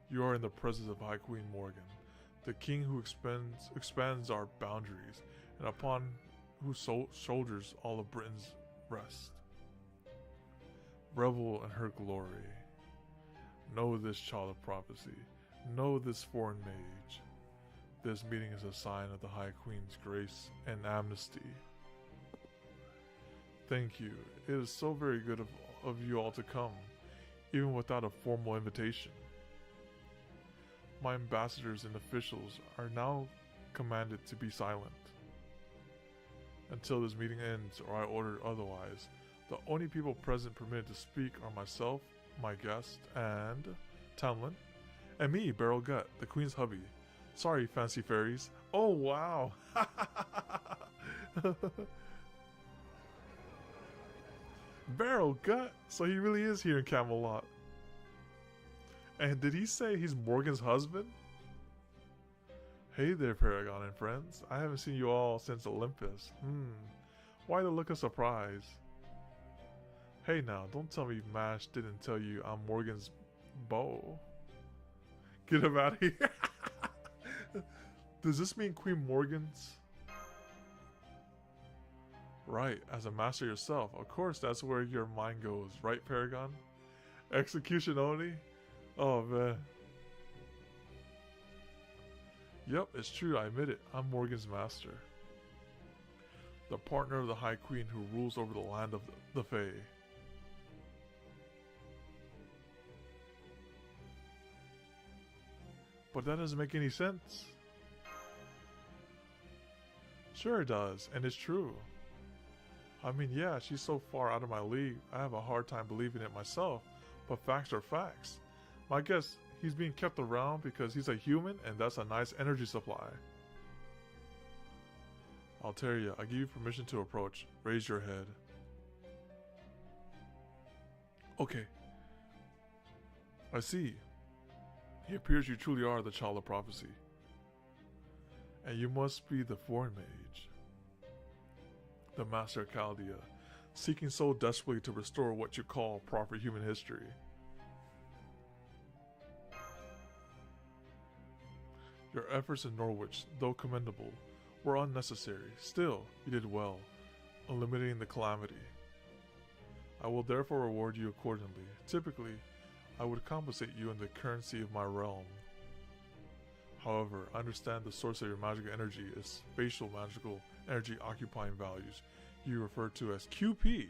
You are in the presence of High Queen Morgan, the king who expands our boundaries, and upon whose shoulders all of Britain's rest. Revel in her glory. Know this child of prophecy. Know this foreign mage. This meeting is a sign of the High Queen's grace and amnesty. Thank you. It is so very good of you all to come, even without a formal invitation. My ambassadors and officials are now commanded to be silent until this meeting ends or I order otherwise. The only people present permitted to speak are myself, my guest, and Tamlin, and me, Barrel Gut, the Queen's hubby. Sorry, fancy fairies. Oh, wow. Barrel Gut. So he really is here in Camelot. And did he say he's Morgan's husband? Hey there, Paragon and friends. I haven't seen you all since Olympus. Why the look of surprise? Hey now, don't tell me Mash didn't tell you I'm Morgan's beau. Get him out of here. Does this mean Queen Morgan's? Right, as a master yourself. Of course, that's where your mind goes. Right, Paragon? Execution only? Oh, man. Yep, it's true. I admit it. I'm Morgan's master. The partner of the High Queen who rules over the land of the Fae. But that doesn't make any sense. Sure it does, and it's true. I mean, yeah, she's so far out of my league, I have a hard time believing it myself, but facts are facts. My guess, he's being kept around because he's a human and that's a nice energy supply. Alteria, I give you permission to approach. Raise your head. Okay. I see. It appears you truly are the child of prophecy. And you must be the foreign mage. The master of Chaldea, seeking so desperately to restore what you call proper human history. Your efforts in Norwich, though commendable, were unnecessary. Still, you did well, eliminating the calamity. I will therefore reward you accordingly. Typically, I would compensate you in the currency of my realm. However, I understand the source of your magical energy is spatial magical energy occupying values you refer to as QP,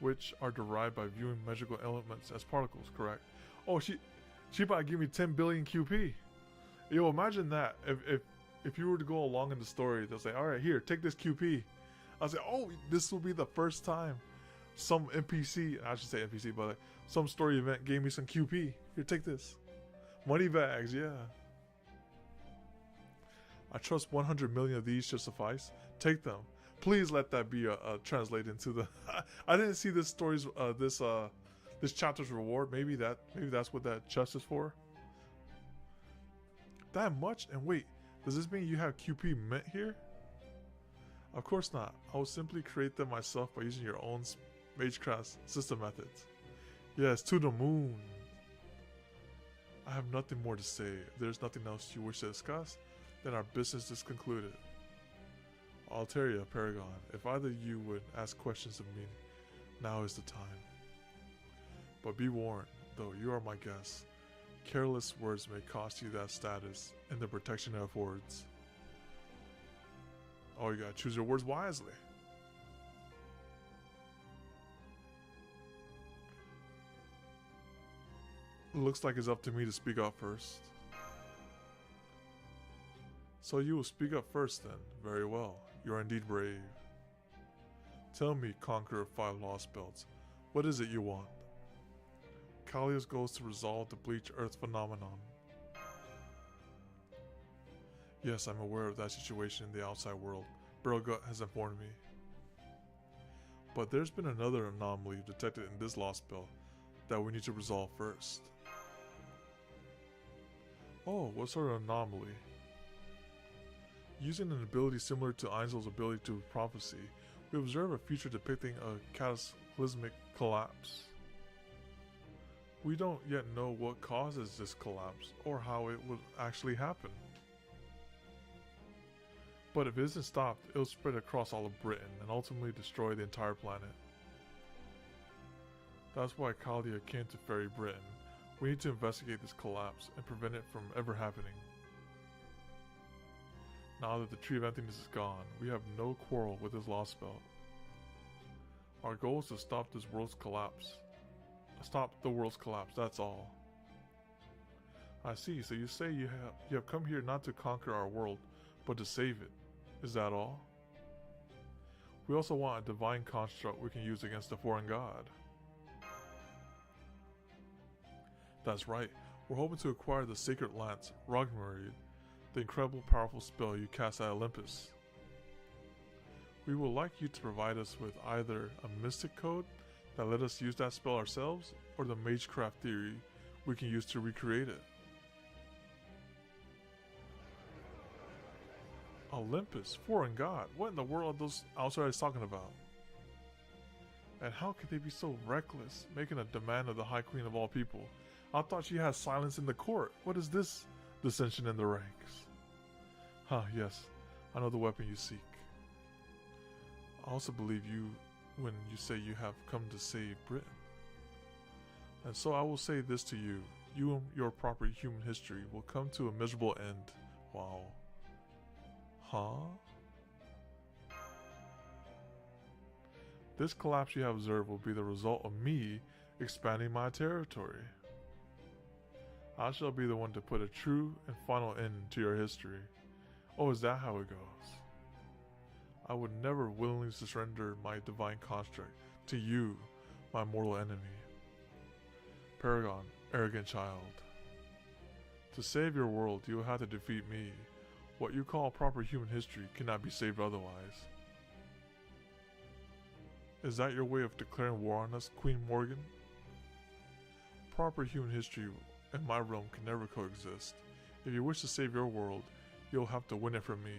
which are derived by viewing magical elements as particles, correct? Oh, she about to give me 10 billion QP. Yo, imagine that. If you were to go along in the story, they'll say, alright, here, take this QP. I'll say, oh, this will be the first time some NPC, I should say NPC, but some story event gave me some QP. Here, take this. Money bags, yeah. I trust 100 million of these should suffice. Take them. Please let that be translated into the. I didn't see this story's this chapter's reward. Maybe that's what that chest is for. That much? And wait, does this mean you have QP mint here? Of course not. I will simply create them myself by using your own Magecraft system methods. Yes, to the moon. I have nothing more to say. If there's nothing else you wish to discuss, then our business is concluded. Alteria, Paragon, if either of you would ask questions of me, now is the time. But be warned, though you are my guest, careless words may cost you that status and the protection it affords. Oh, you gotta choose your words wisely. Looks like it's up to me to speak up first. So you will speak up first then. Very well. You are indeed brave. Tell me, Conqueror of 5 Lost Belts, what is it you want? Callia's goal is to resolve the Bleach Earth phenomenon. Yes, I'm aware of that situation in the outside world. Burlgut has informed me. But there's been another anomaly detected in this Lost Belt that we need to resolve first. Oh, what sort of anomaly? Using an ability similar to Einzel's ability to prophecy, we observe a future depicting a cataclysmic collapse. We don't yet know what causes this collapse or how it will actually happen. But if it isn't stopped, it will spread across all of Britain and ultimately destroy the entire planet. That's why Chaldea came to ferry Britain. We need to investigate this collapse and prevent it from ever happening. Now that the Tree of Emptiness is gone, we have no quarrel with this Lost Belt. Our goal is to stop this world's collapse. Stop the world's collapse, that's all. I see, so you say you have come here not to conquer our world, but to save it. Is that all? We also want a divine construct we can use against the foreign god. That's right, we're hoping to acquire the Sacred Lance, Rogmarid, the incredible powerful spell you cast at Olympus. We would like you to provide us with either a mystic code that let us use that spell ourselves, or the Magecraft theory we can use to recreate it. Olympus, foreign god, what in the world are those outsiders talking about? And how could they be so reckless, making a demand of the High Queen of all people? I thought she had silence in the court. What is this dissension in the ranks? Huh, yes, I know the weapon you seek. I also believe you when you say you have come to save Britain. And so I will say this to you. You and your proper human history will come to a miserable end. Wow. Huh? This collapse you have observed will be the result of me expanding my territory. I shall be the one to put a true and final end to your history. Oh, is that how it goes? I would never willingly surrender my divine construct to you, my mortal enemy. Paragon, arrogant child. To save your world, you will have to defeat me. What you call proper human history cannot be saved otherwise. Is that your way of declaring war on us, Queen Morgan? Proper human history and my realm can never coexist. If you wish to save your world, you'll have to win it from me.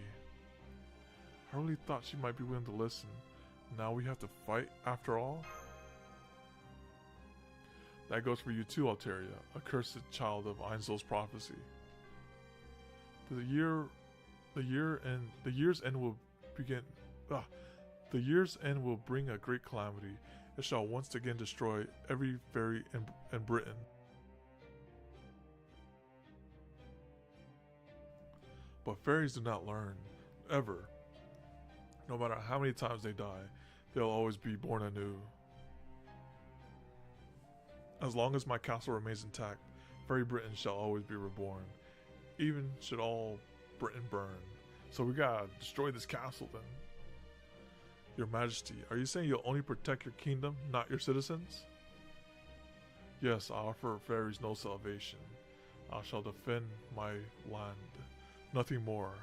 I really thought she might be willing to listen. Now we have to fight after all? That goes for you too, Alteria, accursed child of Einzel's prophecy. The year's end will begin. The year's end will bring a great calamity. It shall once again destroy every fairy in Britain. But fairies do not learn, ever. No matter how many times they die, they'll always be born anew. As long as my castle remains intact, Fairy Britain shall always be reborn, even should all Britain burn. So we gotta destroy this castle then. Your Majesty, are you saying you'll only protect your kingdom, not your citizens? Yes, I offer fairies no salvation. I shall defend my land, nothing more.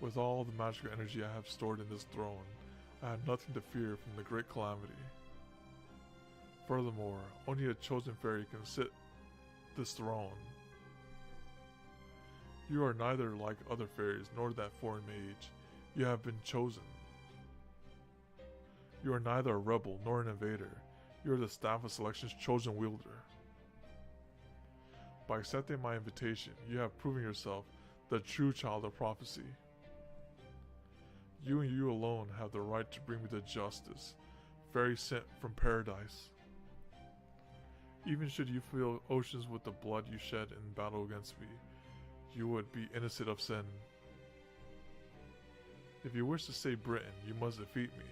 With all the magical energy I have stored in this throne, I have nothing to fear from the great calamity. Furthermore, only a chosen fairy can sit this throne. You are neither like other fairies nor that foreign mage. You have been chosen. You are neither a rebel nor an invader. You are the Staff of Selection's chosen wielder. By accepting my invitation, you have proven yourself the true child of prophecy. You and you alone have the right to bring me to justice, fairy sent from paradise. Even should you fill oceans with the blood you shed in battle against me, you would be innocent of sin. If you wish to save Britain, you must defeat me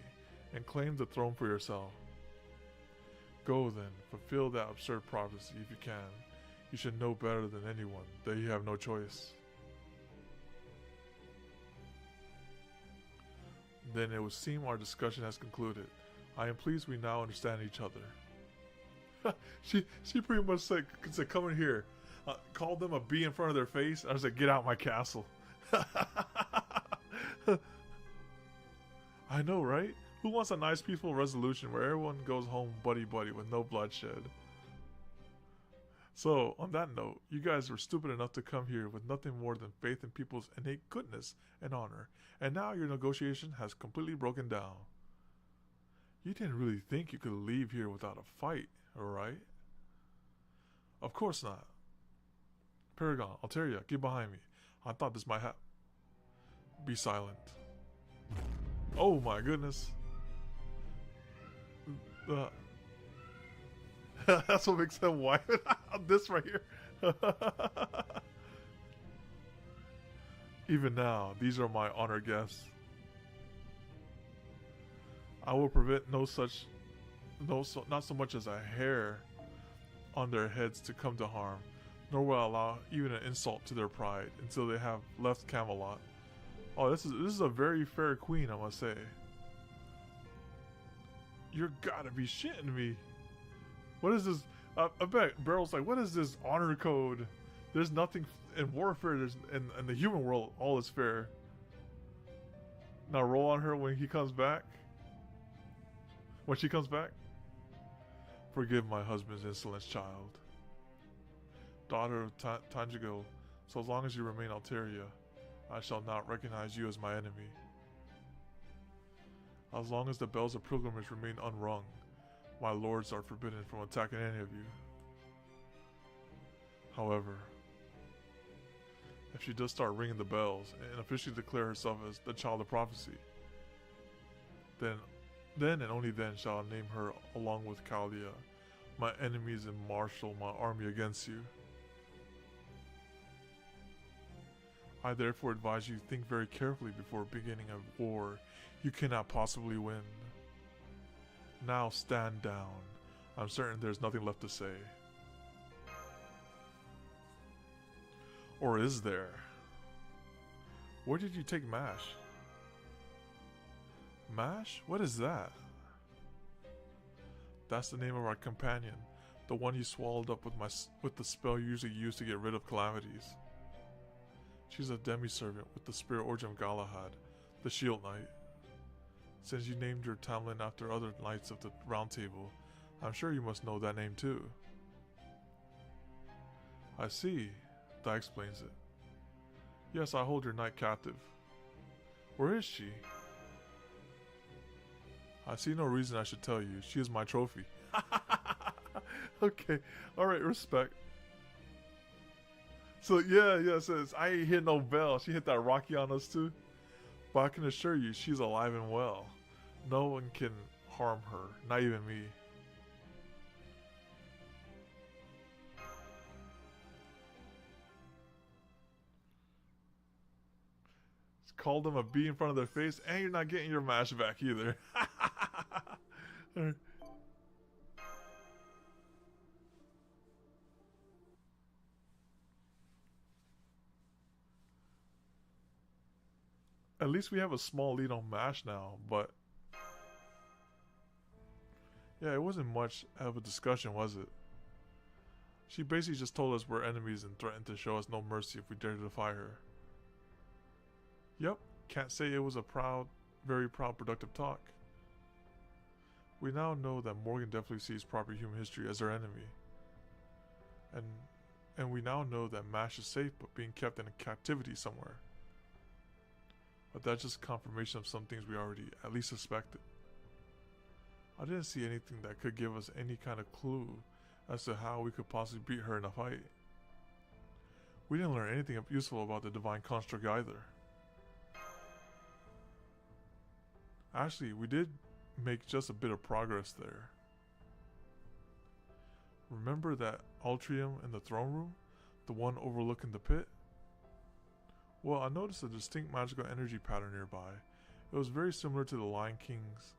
and claim the throne for yourself. Go then, fulfill that absurd prophecy if you can. You should know better than anyone that you have no choice. Then it would seem our discussion has concluded. I am pleased we now understand each other. she pretty much said come in here. Called them a bee in front of their face. I was like, get out my castle. I know, right? Who wants a nice peaceful resolution where everyone goes home buddy-buddy with no bloodshed? So, on that note, you guys were stupid enough to come here with nothing more than faith in people's innate goodness and honor, and now your negotiation has completely broken down. You didn't really think you could leave here without a fight, alright? Of course not. Paragon, Alteria, get behind me. I thought this might happen. Be silent. Oh my goodness. That's what makes them white. This right here. Even now, these are my honored guests. I will prevent not so much as a hair on their heads to come to harm, nor will I allow even an insult to their pride until they have left Camelot. Oh, this is a very fair queen, I must say. You're gotta be shitting me. What is this? I bet Beryl's like, what is this honor code? There's nothing in warfare. There's in the human world, all is fair. Now roll on her when he comes back. When she comes back. Forgive my husband's insolence, child. Daughter of Tanjiro, so long as you remain Alteria, I shall not recognize you as my enemy. As long as the bells of pilgrimage remain unrung, my lords are forbidden from attacking any of you. However, if she does start ringing the bells and officially declare herself as the child of prophecy, then and only then shall I name her along with Kalia, my enemies, and marshal my army against you. I therefore advise you think very carefully before beginning a war you cannot possibly win. Now stand down. I'm certain there's nothing left to say. Or is there? Where did you take Mash? Mash? What is that? That's the name of our companion, the one you swallowed up with the spell you usually use to get rid of calamities. She's a demi-servant with the spirit origin of Galahad, the Shield Knight. Since you named your timeline after other knights of the Round Table, I'm sure you must know that name too. I see, that explains it. Yes, I hold your knight captive. Where is she? I see no reason I should tell you. She is my trophy. Okay, alright, respect. So yeah, it says, I ain't hit no bell. She hit that Rocky on us too. But I can assure you, she's alive and well. No one can harm her, not even me. Called them a bee in front of their face, and you're not getting your mash back either. At least we have a small lead on MASH now, but yeah, it wasn't much of a discussion, was it? She basically just told us we're enemies and threatened to show us no mercy if we dare to defy her. Yep, can't say it was a very proud, productive talk. We now know that Morgan definitely sees proper human history as our enemy. And we now know that MASH is safe but being kept in a captivity somewhere. But that's just confirmation of some things we already at least suspected. I didn't see anything that could give us any kind of clue as to how we could possibly beat her in a fight. We didn't learn anything useful about the divine construct either. Actually, we did make just a bit of progress there. Remember that atrium in the throne room? The one overlooking the pit? Well, I noticed a distinct magical energy pattern nearby. It was very similar to the Lion King's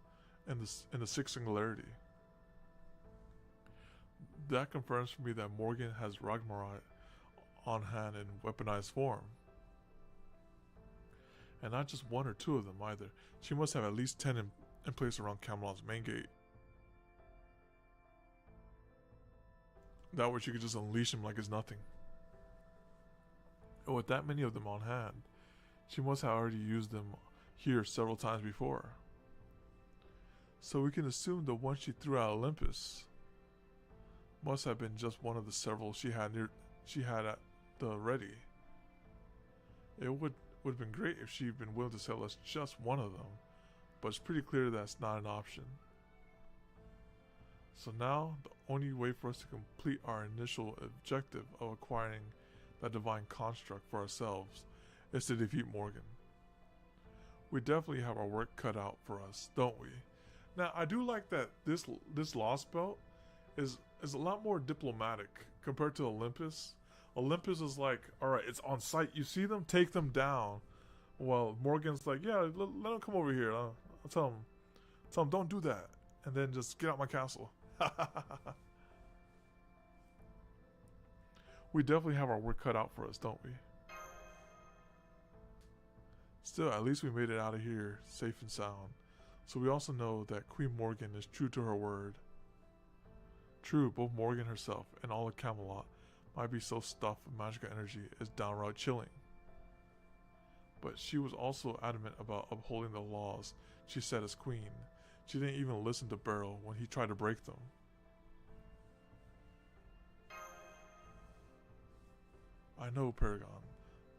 in the Sixth Singularity. That confirms for me that Morgan has Ragnarok on hand in weaponized form. And not just one or two of them either. She must have at least 10 in place around Camelot's main gate. That way she could just unleash him like it's nothing. And with that many of them on hand, she must have already used them here several times before. So we can assume the one she threw at Olympus must have been just one of the several she had at the ready. It would have been great if she'd been willing to sell us just one of them, but it's pretty clear that's not an option. So now, the only way for us to complete our initial objective of acquiring that divine construct for ourselves is to defeat Morgan. We definitely have our work cut out for us, don't we? Now, I do like that this Lostbelt is a lot more diplomatic compared to Olympus. Olympus is like, alright, it's on site. You see them? Take them down. Well, Morgan's like, yeah, let them come over here. I'll tell them, don't do that. And then just get out my castle. We definitely have our work cut out for us, don't we? Still, at least we made it out of here safe and sound. So we also know that Queen Morgan is true to her word. True, both Morgan herself and all of Camelot might be so stuffed with magical energy is downright chilling. But she was also adamant about upholding the laws she set as queen. She didn't even listen to Beryl when he tried to break them. I know, Paragon.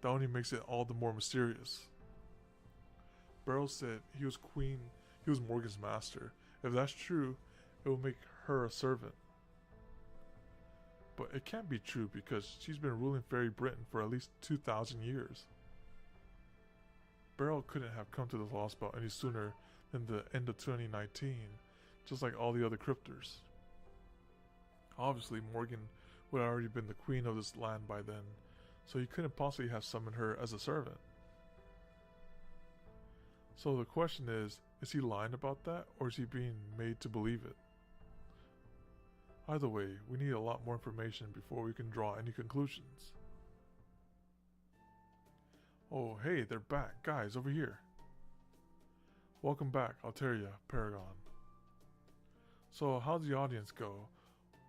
That only makes it all the more mysterious. Beryl said he was Morgan's master. If that's true, it will make her a servant. But it can't be true because she's been ruling Fairy Britain for at least 2,000 years. Beryl couldn't have come to the Lostbelt any sooner than the end of 2019, just like all the other cryptors. Obviously, Morgan would have already been the queen of this land by then, so he couldn't possibly have summoned her as a servant. So the question is he lying about that, or is he being made to believe it? Either way, we need a lot more information before we can draw any conclusions. Oh, hey, they're back. Guys, over here. Welcome back, Alteria, Paragon. So how'd the audience go?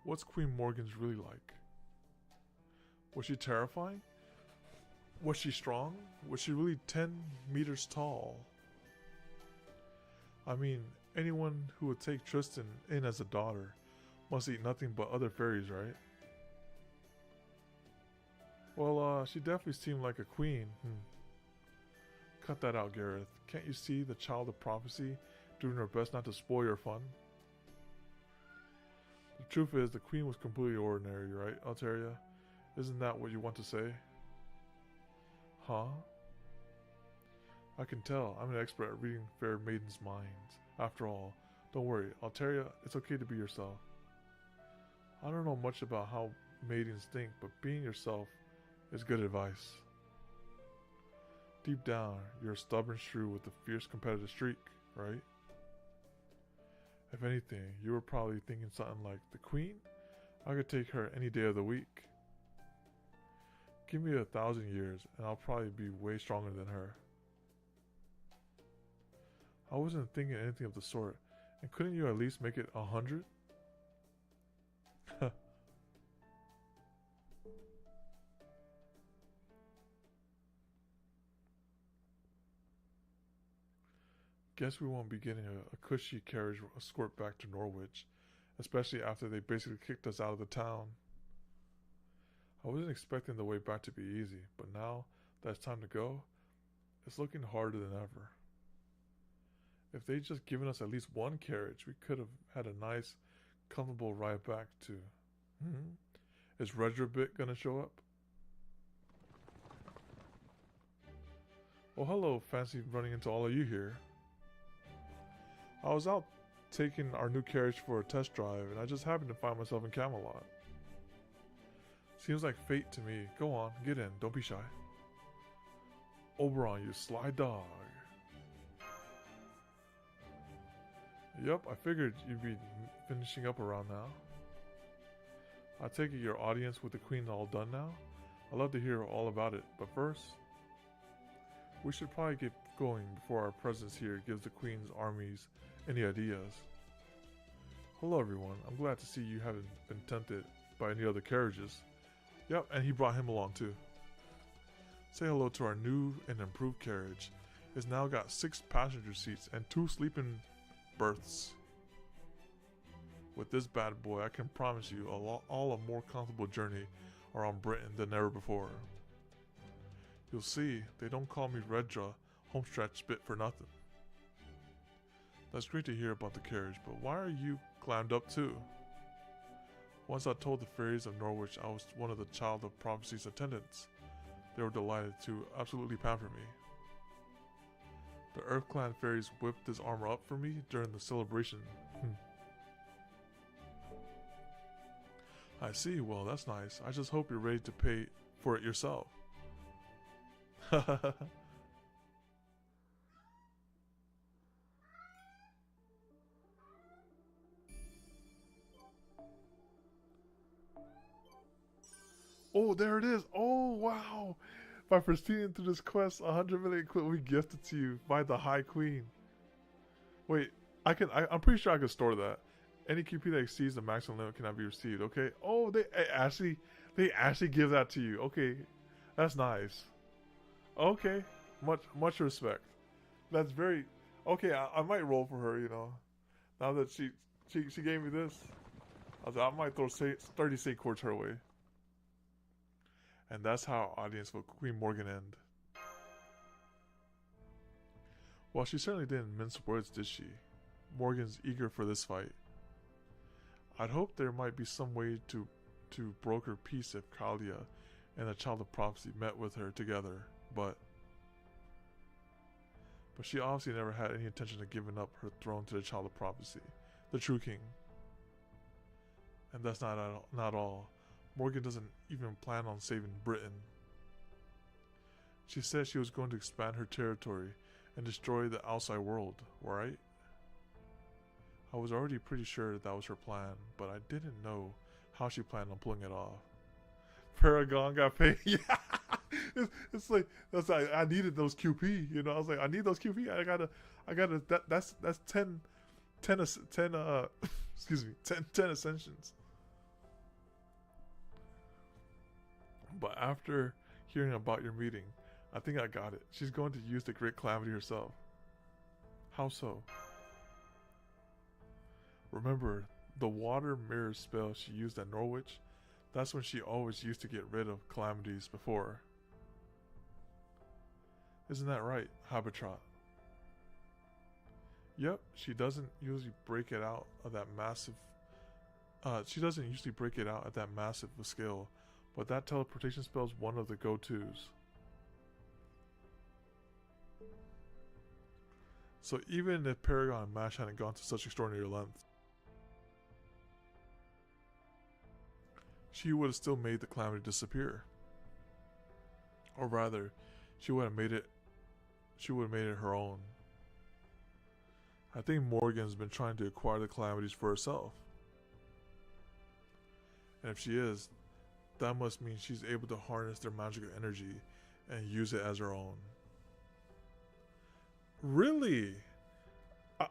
What's Queen Morgan's really like? Was she terrifying? Was she strong? Was she really 10 meters tall? I mean, anyone who would take Tristan in as a daughter must eat nothing but other fairies, right? Well, she definitely seemed like a queen. Cut that out, Gareth. Can't you see the child of prophecy doing her best not to spoil your fun? The truth is, the queen was completely ordinary, right, Alteria? Isn't that what you want to say? Huh? I can tell. I'm an expert at reading fair maidens' minds. After all, don't worry, Alteria, it's okay to be yourself. I don't know much about how maidens think, but being yourself is good advice. Deep down, you're a stubborn shrew with a fierce competitive streak, right? If anything, you were probably thinking something like, the queen? I could take her any day of the week. Give me 1,000 years, and I'll probably be way stronger than her. I wasn't thinking anything of the sort, and couldn't you at least make it 100? Guess we won't be getting a cushy carriage escort back to Norwich, especially after they basically kicked us out of the town. I wasn't expecting the way back to be easy, but now that it's time to go, it's looking harder than ever. If they'd just given us at least one carriage, we could have had a nice, comfortable ride back to... Is Redrabit gonna show up? Oh, hello, fancy running into all of you here. I was out taking our new carriage for a test drive, and I just happened to find myself in Camelot. Seems like fate to me. Go on, get in, don't be shy. Oberon, you sly dog. Yep, I figured you'd be finishing up around now. I take it your audience with the queen all done now? I'd love to hear all about it, but first, we should probably get going before our presence here gives the queen's armies any ideas. Hello everyone, I'm glad to see you haven't been tempted by any other carriages. Yep, and he brought him along too. Say hello to our new and improved carriage. It's now got 6 passenger seats and 2 sleeping berths. With this bad boy, I can promise you all a more comfortable journey around Britain than ever before. You'll see, they don't call me Redra homestretch bit for nothing. That's great to hear about the carriage, but why are you clammed up too? Once I told the fairies of Norwich I was one of the Child of Prophecy's attendants. They were delighted to absolutely pamper me. The Earth Clan fairies whipped this armor up for me during the celebration. I see, well that's nice. I just hope you're ready to pay for it yourself. Oh, there it is. Oh, wow. By proceeding through this quest, 100 million will be gifted to you by the High Queen. Wait, I'm pretty sure I can store that. Any QP that exceeds the maximum limit cannot be received, okay? Oh, they actually give that to you. Okay, that's nice. Okay, much respect. That's very... Okay, I might roll for her, you know. Now that she gave me this. I might throw 30 sake chords her way. And that's how our audience with Queen Morgan end. Well, she certainly didn't mince words, did she? Morgan's eager for this fight. I'd hoped there might be some way to broker peace if Kalia and the Child of Prophecy met with her together, but she obviously never had any intention of giving up her throne to the Child of Prophecy, the true king. And that's not all. Morgan doesn't even plan on saving Britain. She said she was going to expand her territory and destroy the outside world, right? I was already pretty sure that was her plan, but I didn't know how she planned on pulling it off. Paragon got paid. Yeah, it's like I needed those QP. You know, I was like, I need those QP. I gotta. That's 10 Excuse me, 10 ascensions. But after hearing about your meeting, I think I got it. She's going to use the Great Calamity herself. How so? Remember, the water mirror spell she used at Norwich? That's when she always used to get rid of calamities before. Isn't that right, Habitat? Yep, she doesn't usually break it out of that massive at that massive scale, but that teleportation spell is one of the go-tos. So even if Paragon and Mash hadn't gone to such extraordinary lengths, she would have still made the calamity disappear. Or rather, she would have made it her own. I think Morgan's been trying to acquire the calamities for herself. And if she is, that must mean she's able to harness their magical energy and use it as her own. Really?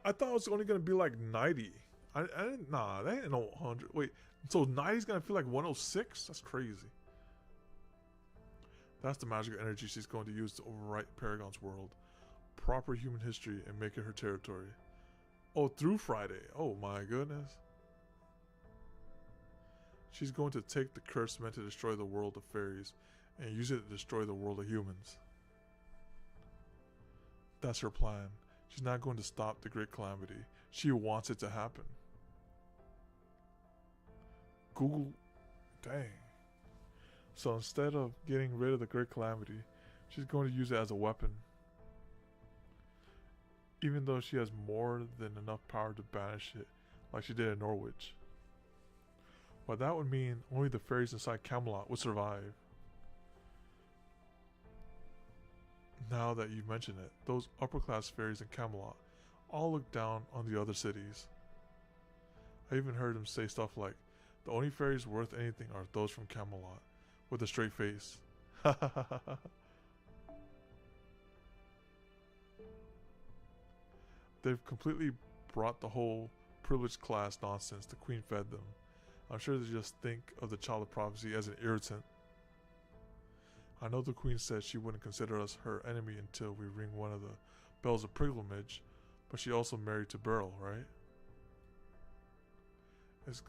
I thought it was only going to be like 90. I didn't, nah, that ain't no 100. Wait, so 90's going to feel like 106? That's crazy. That's the magical energy she's going to use to overwrite Paragon's world, proper human history, and make it her territory. Oh, through Friday. Oh my goodness. She's going to take the curse meant to destroy the world of fairies and use it to destroy the world of humans. That's her plan. She's not going to stop the Great Calamity. She wants it to happen. Google, dang. So instead of getting rid of the Great Calamity, she's going to use it as a weapon. Even though she has more than enough power to banish it, like she did in Norwich. But that would mean only the fairies inside Camelot would survive. Now that you mention it, those upper-class fairies in Camelot all look down on the other cities. I even heard them say stuff like, the only fairies worth anything are those from Camelot, with a straight face. They've completely brought the whole privileged class nonsense the Queen fed them. I'm sure they just think of the Child of Prophecy as an irritant. I know the Queen said she wouldn't consider us her enemy until we ring one of the bells of pilgrimage, but she also married to Beryl, right?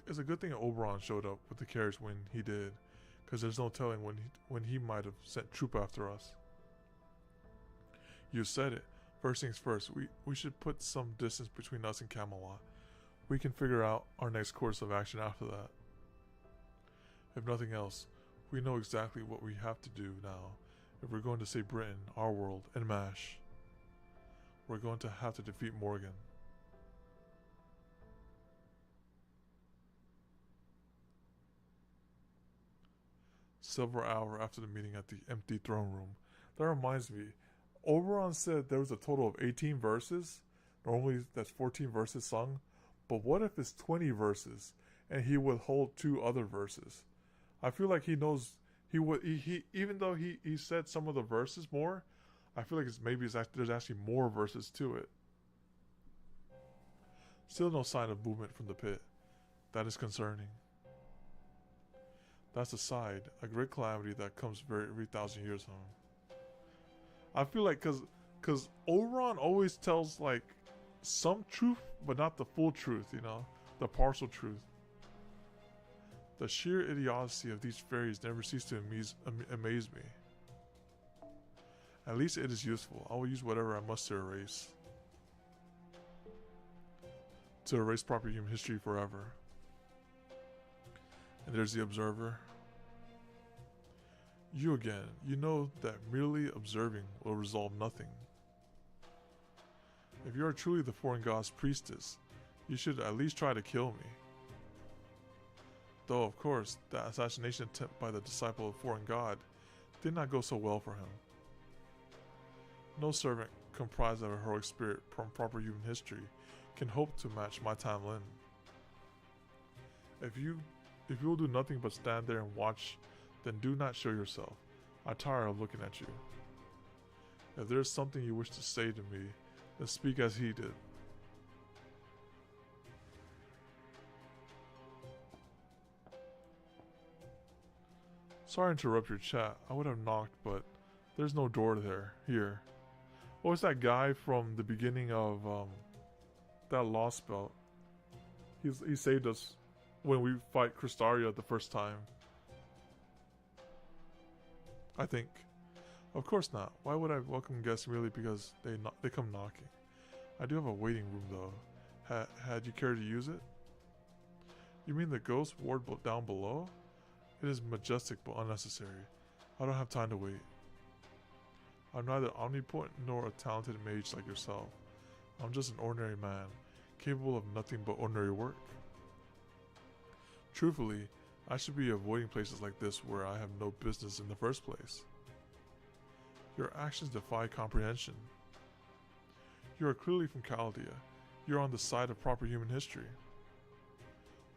It's a good thing Oberon showed up with the carriage when he did, because there's no telling when he might have sent troop after us. You said it. First things first, we should put some distance between us and Camelot. We can figure out our next course of action after that. If nothing else, we know exactly what we have to do now if we're going to save Britain, our world, and MASH. We're going to have to defeat Morgan. Several hours after the meeting at the empty throne room. That reminds me, Oberon said there was a total of 18 verses. Normally that's 14 verses sung. But what if it's 20 verses and he would hold 2 other verses? I feel like he knows he even though he said some of the verses more, I feel like there's actually more verses to it. Still no sign of movement from the pit. That is concerning. That's aside, a great calamity that comes every 1,000 years home. I feel like cause Oberon always tells like some truth, but not the full truth, you know, the partial truth. The sheer idiocy of these fairies never cease to amaze me. At least it is useful. I will use whatever I must to erase. To erase proper human history forever. And there's the observer. You again. You know that merely observing will resolve nothing. If you are truly the foreign god's priestess, you should at least try to kill me. Though, of course, the assassination attempt by the disciple of foreign god did not go so well for him. No servant comprised of a heroic spirit from proper human history can hope to match my timeline. If you will do nothing but stand there and watch, then do not show yourself. I tire of looking at you. If there is something you wish to say to me, then speak as he did. Sorry to interrupt your chat. I would have knocked, but there's no door here. Oh, it's that guy from the beginning of that Lostbelt. He saved us when we fight Cristaria the first time. I think. Of course not. Why would I welcome guests merely because they come knocking? I do have a waiting room though. Had you cared to use it? You mean the ghost ward down below? It is majestic but unnecessary. I don't have time to wait. I'm neither omnipotent nor a talented mage like yourself. I'm just an ordinary man, capable of nothing but ordinary work. Truthfully, I should be avoiding places like this where I have no business in the first place. Your actions defy comprehension. You are clearly from Chaldea. You're on the side of proper human history.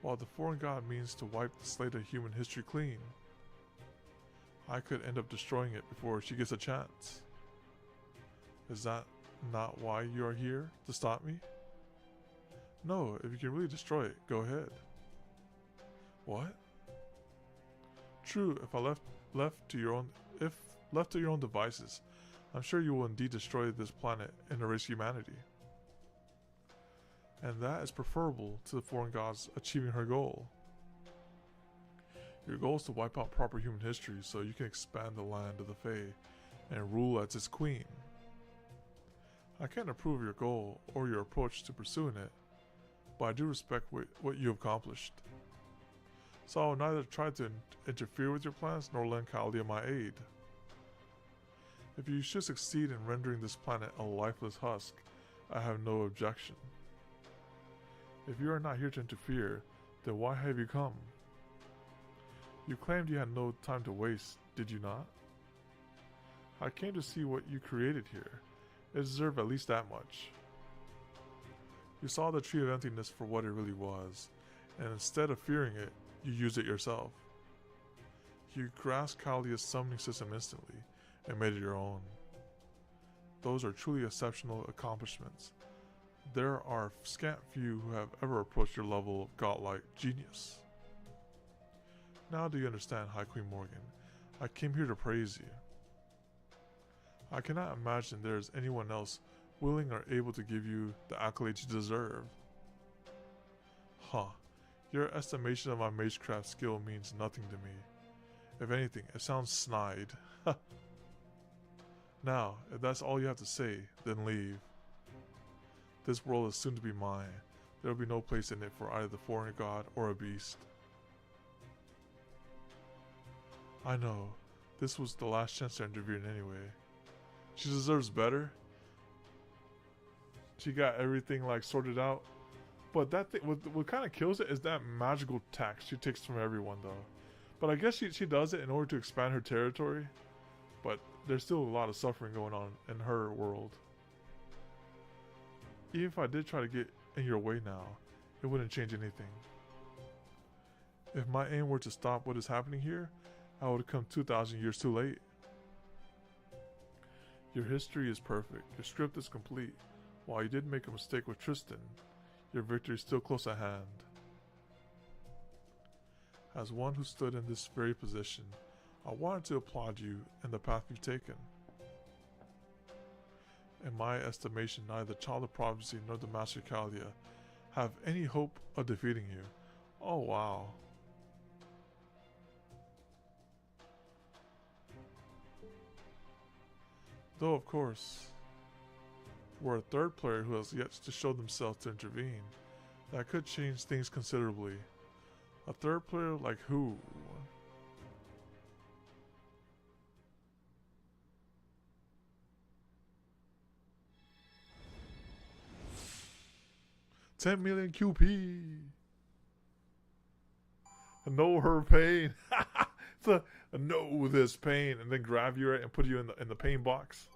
While the foreign god means to wipe the slate of human history clean, I could end up destroying it before she gets a chance. Is that not why you are here? To stop me? No, if you can really destroy it, go ahead. What? True, if left to your own devices, I'm sure you will indeed destroy this planet and erase humanity. And that is preferable to the foreign gods achieving her goal. Your goal is to wipe out proper human history so you can expand the land of the Fae and rule as its queen. I can't approve your goal or your approach to pursuing it, but I do respect what you have accomplished. So I will neither try to interfere with your plans nor lend Chaldea my aid. If you should succeed in rendering this planet a lifeless husk, I have no objection. If you are not here to interfere, then why have you come? You claimed you had no time to waste, did you not? I came to see what you created here. It deserved at least that much. You saw the Tree of Emptiness for what it really was, and instead of fearing it, you used it yourself. You grasped Chaldea's summoning system instantly, and made it your own. Those are truly exceptional accomplishments. There are scant few who have ever approached your level of godlike genius. Now do you understand, High Queen Morgan? I came here to praise you. I cannot imagine there is anyone else willing or able to give you the accolades you deserve. Huh. Your estimation of my magecraft skill means nothing to me. If anything, it sounds snide. Now, if that's all you have to say, then leave. This world is soon to be mine. There will be no place in it for either the foreign god or a beast. I know. This was the last chance to intervene anyway. She deserves better. She got everything like sorted out. But that thing, what kind of kills it is that magical tax she takes from everyone though. But I guess she does it in order to expand her territory. But there's still a lot of suffering going on in her world. Even if I did try to get in your way now, it wouldn't change anything. If my aim were to stop what is happening here, I would have come 2,000 years too late. Your history is perfect. Your script is complete. While you did make a mistake with Tristan, your victory is still close at hand. As one who stood in this very position, I wanted to applaud you and the path you've taken. In my estimation, neither the Child of Prophecy nor the Master Chaldea have any hope of defeating you. Oh wow. Though of course, we're a third player who has yet to show themselves to intervene. That could change things considerably. A third player like who? $10 million QP. Know her pain. It's a know this pain, and then grab you right and put you in the pain box.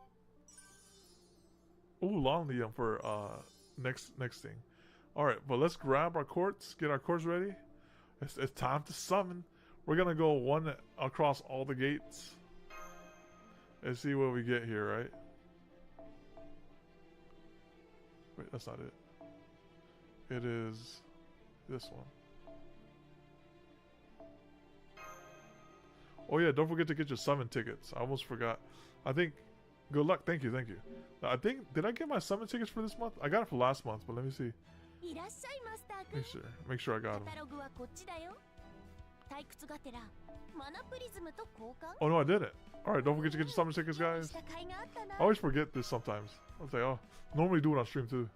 Ooh, long Liam for next thing. All right, but let's grab our quartz, get our quartz ready. It's time to summon. We're gonna go one across all the gates and see what we get here, right? Wait, that's not it. It is this one. Oh yeah, don't forget to get your summon tickets. I almost forgot. I think. Good luck. Thank you. Thank you. I think. Did I get my summon tickets for this month? I got it for last month, but let me see. Make sure I got them. Oh no, I didn't. All right, don't forget to get your summon tickets, guys. I always forget this sometimes. I was like, oh, normally do it on stream too.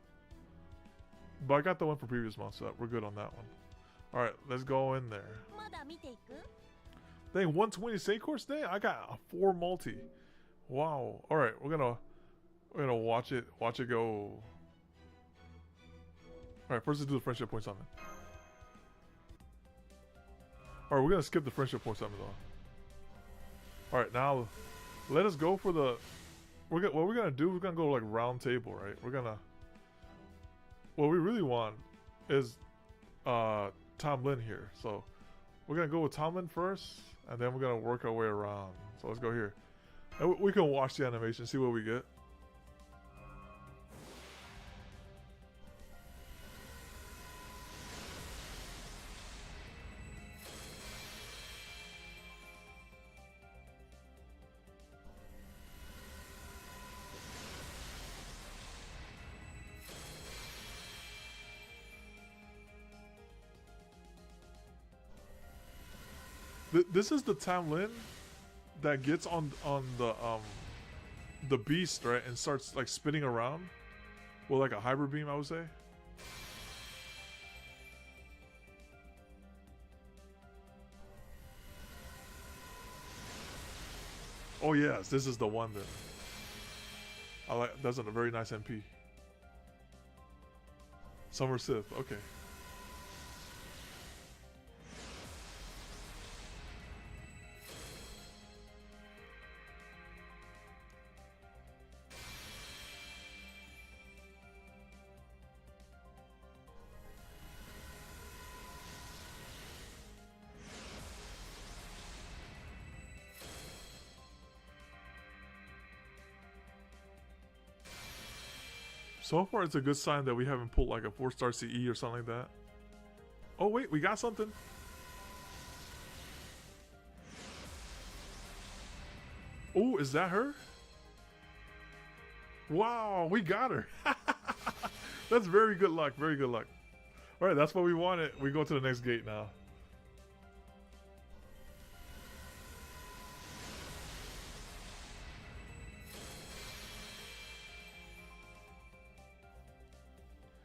But I got the one for previous month, so we're good on that one. All right, let's go in there. Dang, 120 Say course day. I got a 4 multi. Wow. All right, we're gonna watch it go. All right, first let's do the friendship point summon. All right, we're gonna skip the friendship point summon though. All right, now let us go for the. What we're gonna do? We're gonna go like round table, right? We're gonna. What we really want is Tom Lin here, so we're gonna go with Tom Lin first, and then we're gonna work our way around. So let's go here. And we can watch the animation, see what we get. This is the Tam Lin that gets on the beast, right, and starts like spinning around with like a hybrid beam, I would say. Oh yes, this is the one then. I like, that's a very nice MP. Summer Sith, okay. So far, it's a good sign that we haven't pulled like a 4-star CE or something like that. Oh wait, we got something. Oh, is that her? Wow, we got her. That's very good luck, very good luck. All right, that's what we wanted. We go to the next gate now.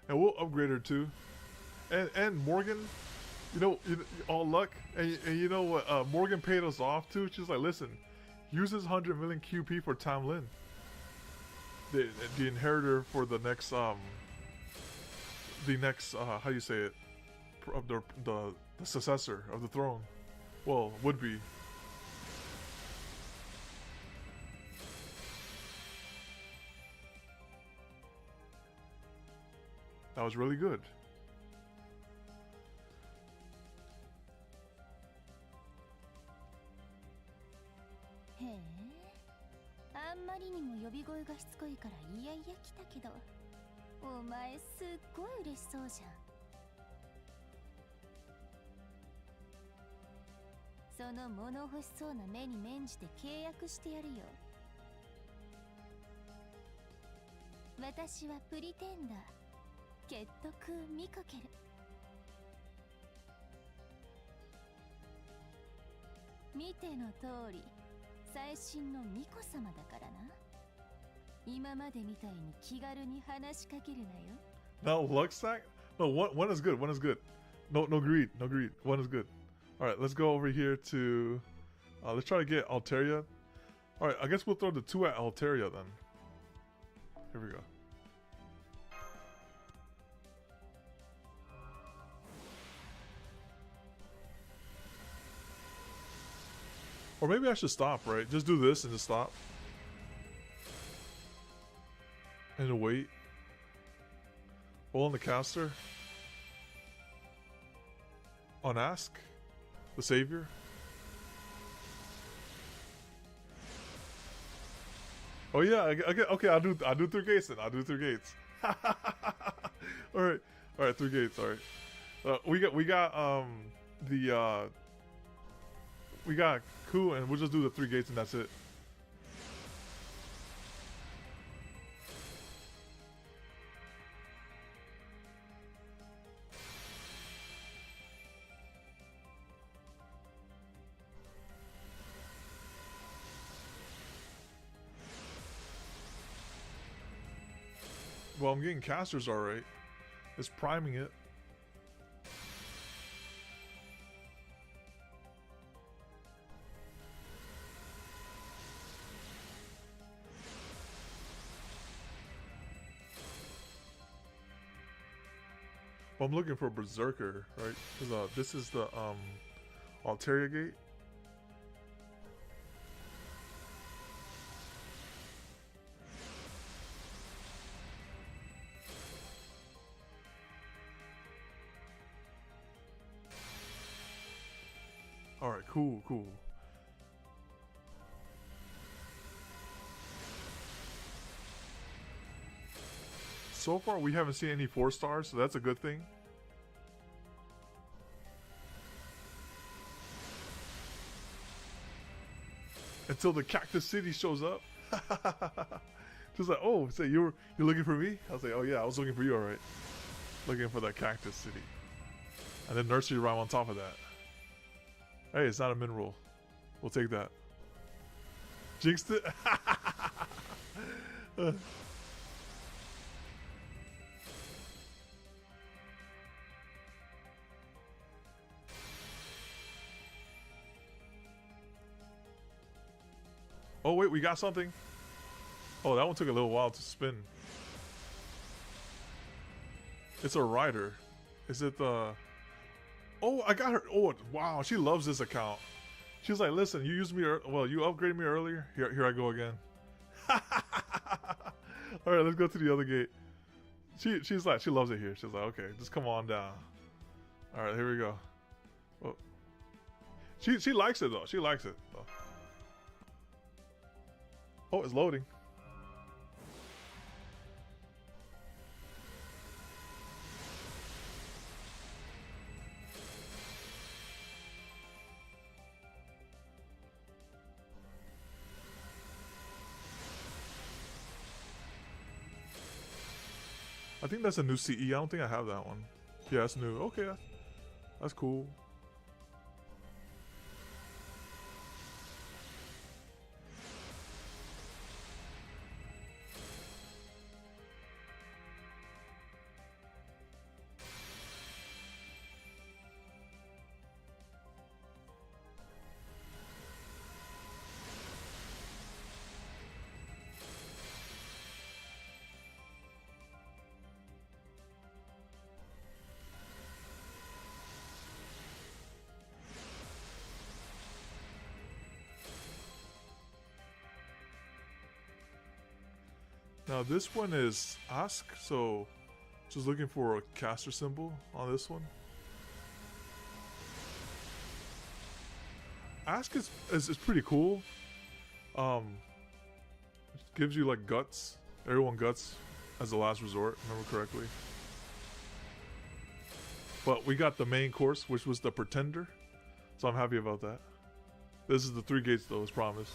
And we'll upgrade her too. And Morgan, you know all luck. And you know what? Morgan paid us off too. She's like, listen, use this 100 million QP for Tam Lin, the inheritor for the next how do you say it? The successor of the throne. Well, would be. That was really good. Hey, あんまりにも呼び声がしつこいからいやいや来たけど、お前すっごい嬉しそうじゃん。その物欲しそうな目に免じて契約してやるよ。私はプリテンダー。結徳見かける。見ての通り、最新の巫女様だからな。今までみたいに気軽に話しかけるなよ。No, Luxac? No, one is good, one is good. No greed, no greed. One is good. Alright, let's go over here to... let's try to get Altaria. Alright, I guess we'll throw the 2 at Altaria then. Here we go. Or maybe I should stop, right? Just do this and just stop. And wait. Roll on the caster. On Ask. The Savior. Oh yeah, okay, I'll do 3 gates then. I'll do 3 gates. Alright, 3 gates, alright. We got the we got Ku, and we'll just do the 3 gates and that's it. Well, I'm getting casters alright. It's priming it. Well, I'm looking for Berserker, right? Because this is the Altaria gate. Alright, cool, cool. So far, we haven't seen any 4 stars, so that's a good thing. Until the Cactus City shows up. Just like, oh, say you're looking for me? I was like, oh yeah, I was looking for you, alright. Looking for that Cactus City. And then Nursery Rhyme on top of that. Hey, it's not a mineral. We'll take that. Jinxed it? Oh wait, we got something. Oh, that one took a little while to spin. It's a rider. Is it the... Oh, I got her. Oh, wow, she loves this account. She's like, listen, you used me, well, you upgraded me earlier. Here I go again. All right, let's go to the other gate. She's like, she loves it here. She's like, okay, just come on down. All right, here we go. Oh. She likes it though. She likes it though. Oh, it's loading. I think that's a new CE. I don't think I have that one. Yeah, it's new. Okay, that's cool. Now this one is Ask, so just looking for a caster symbol on this one. Ask is pretty cool. It gives you like guts, everyone guts as the last resort, remember correctly. But we got the main course, which was the Pretender, so I'm happy about that. This is the 3 gates though, as promised.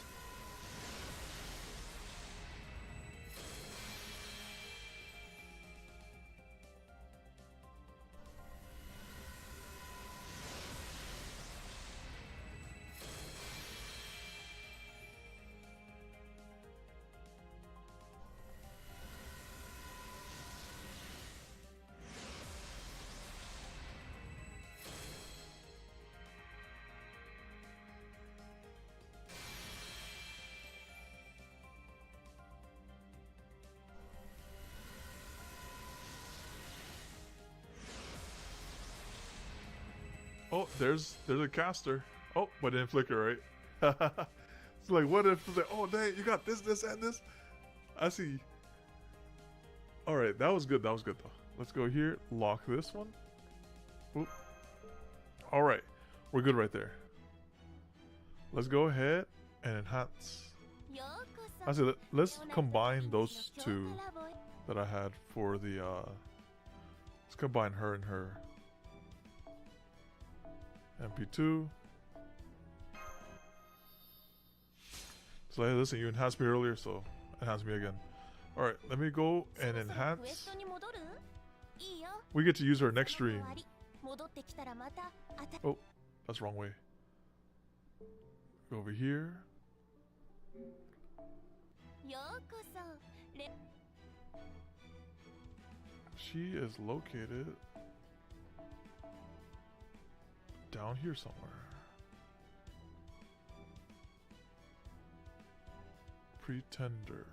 Oh, there's a caster. Oh, but it didn't flicker, right? It's like, what if, like, oh, dang, you got this, and this? I see. All right, that was good. That was good, though. Let's go here. Lock this one. Oop. All right. We're good right there. Let's go ahead and enhance. I said, let's combine those 2 that I had for the, let's combine her and her. MP2. So hey, listen, you enhanced me earlier, so enhance me again. Alright, let me go and enhance. We get to use our next stream. Oh, that's the wrong way. Go over here. She is located down here somewhere. Pretender.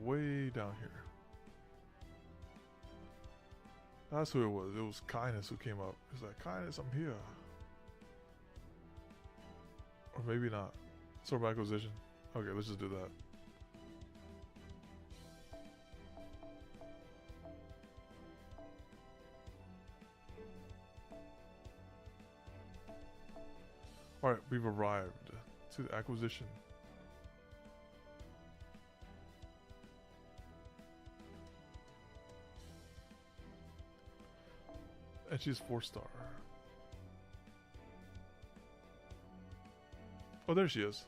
Way down here. That's who it was. It was Kindness who came up. He's like, Kindness, I'm here. Or maybe not. Sort of acquisition. Okay, let's just do that. Alright, we've arrived to the acquisition. And she's 4-star. Oh, there she is.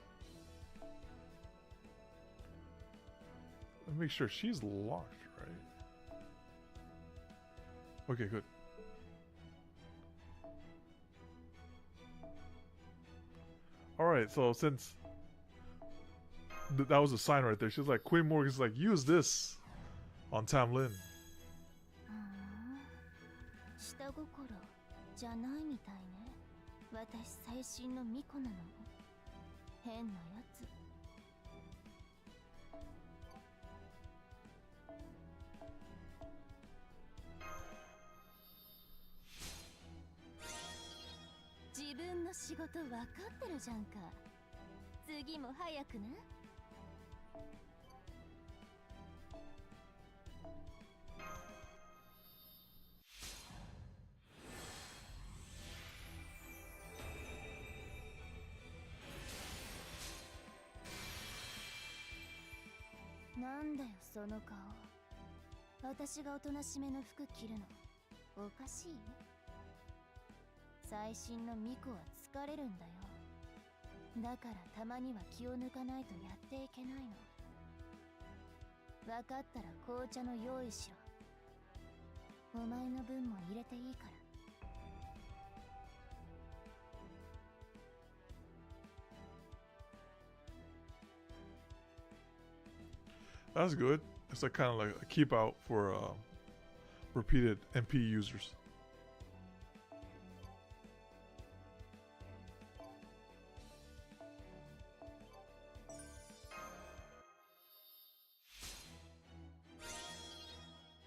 Let me make sure she's locked, right? Okay, good. Alright, so since that was a sign right there, she's like, Queen Morgan's like, use this on Tam Lin. 下心じゃないみたいね。私最新の巫女なの。変なやつ。自分の仕事分かってるじゃんか。次も早くな。なんだよその顔。私がおとなしめの服着るのおかしい？最新の巫女は疲れるんだよ。だからたまには気を抜かないとやっていけないの。分かったら紅茶の用意しろ。お前の分も入れていいから。That's good. It's like kind of like a keep out for repeated MP users.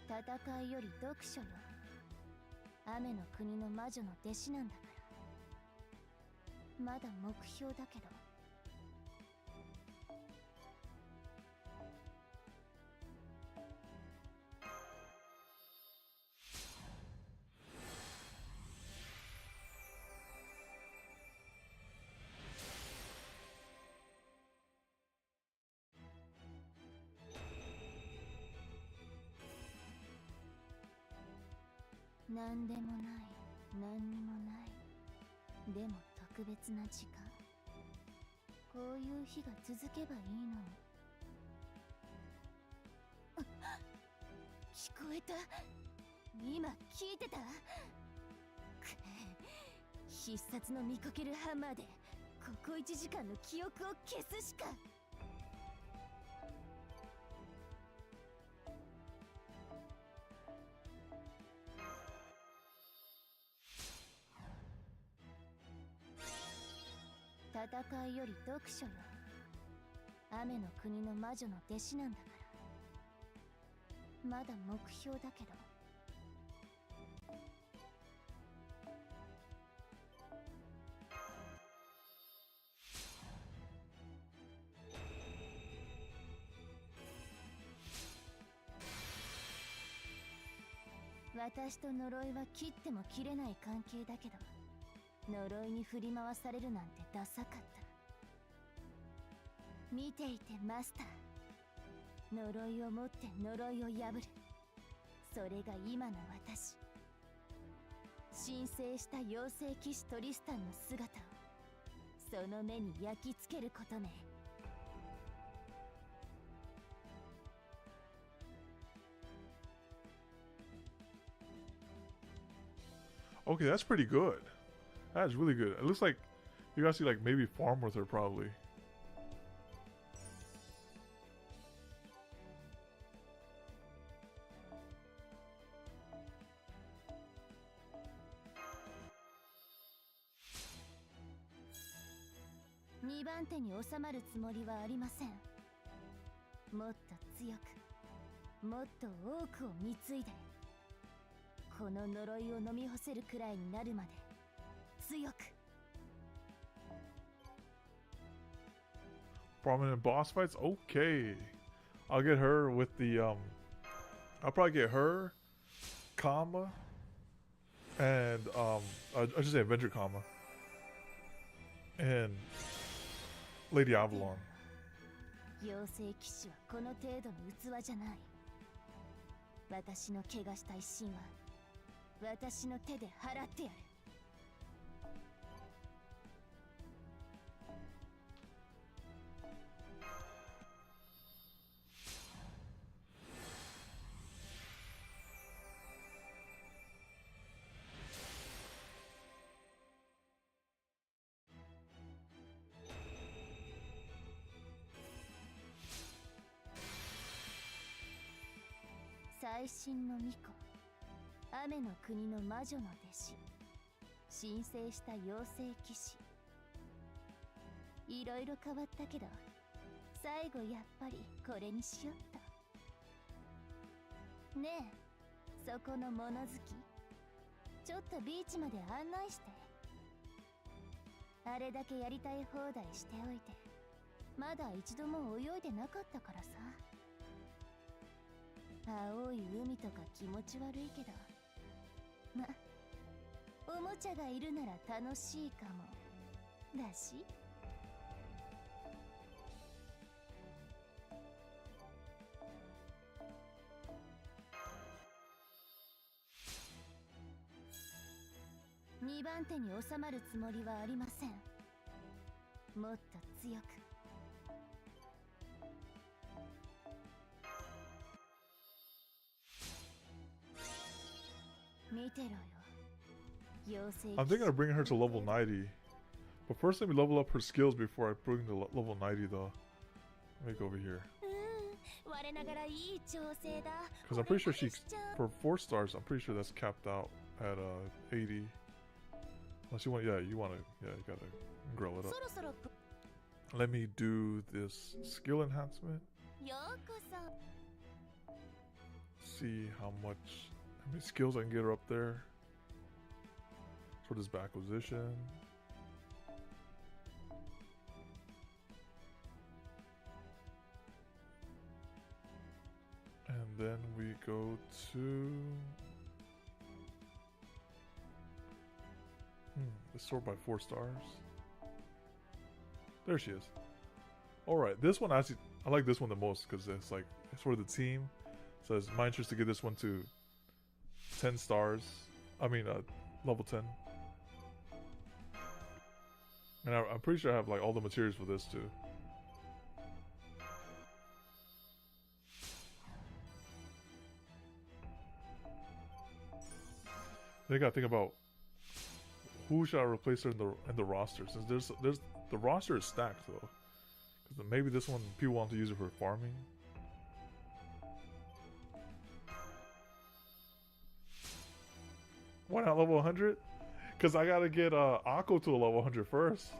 戦いより読書よ。雨の国の魔女の弟子なんだから。まだ目標だけど。なんでもない、なんにもない。でも特別な時間。こういう日が続けばいいのに。聞こえた？今聞いてた？必殺の見かけるハンマーでここ1時間の記憶を消すしか。戦いより読書よ。雨の国の魔女の弟子なんだから。まだ目標だけど。私と呪いは切っても切れない関係だけど、呪いに振り回されるなんてダサかった。見ていてマスター。呪いを持って呪いを破る。それが今の私。神聖した妖精騎士トリスタンの姿をその目に焼き付けることね。Okay, that's pretty good. That's really good. It looks like you guys see like maybe farm with her probably.2番手に収まるつもりはありません。もっと強く、もっと多くを貢いで、この呪いを飲み干せるくらいになるまで強く。Prominent boss fights? Okay. I'll get her with the I'll probably get her, Kama, and I should say Avenger Kama. And Lady Avalon. 妖精騎士はこの程度の器じゃない。私の怪我した一心は私の手で払ってやる。最新の巫女、雨の国の魔女の弟子、神聖した妖精騎士。いろいろ変わったけど、最後やっぱりこれにしよっと。ねえ、そこの物好き、ちょっとビーチまで案内して。あれだけやりたい放題しておいて、まだ一度も泳いでなかったからさ。青い海とか気持ち悪いけど、ま、おもちゃがいるなら楽しいかもだし。2番手に収まるつもりはありません。もっと強く。見てろよ。妖精。 I'm thinking of bringing her to level 90. But first let me level up her skills before I bring the level 90 though. Let me go over here. Because I'm pretty sure she, for 4 stars, I'm pretty sure that's capped out at 80. Unless you want, yeah, you gotta grow it up. Let me do this skill enhancement. See how many skills I can get her up there. For this back position. And then we go to let's sort by 4 stars. There she is. Alright, this one actually, I like this one the most because it's like, it's for the team. So it's my interest to get this one to 10 stars. I mean, level 10. And I'm pretty sure I have like all the materials for this too. Then I gotta think about who should I replace her in the roster, since there's the roster is stacked though. Because maybe this one people want to use it for farming. Why not level 100? Because I gotta get Akko to a level 100 first.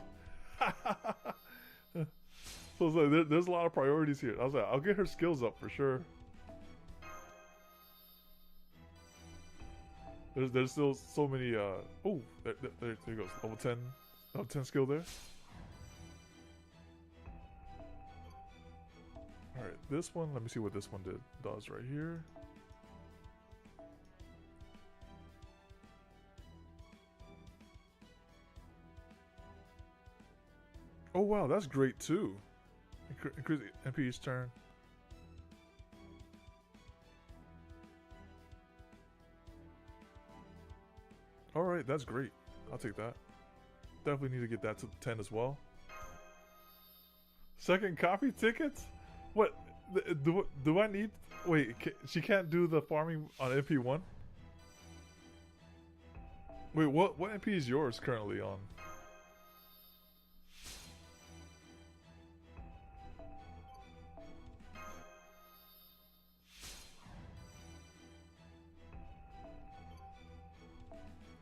So it's like, there's a lot of priorities here. I was like, I'll get her skills up for sure. There's still so many. Oh, there goes level 10 skill there. All right, this one. Let me see what this one does right here. Oh wow, that's great too. Increase MP each turn. All right, that's great. I'll take that. Definitely need to get that to 10 as well. Second copy tickets? What? Do I need... Wait, she can't do the farming on MP1? Wait, what MP is yours currently on?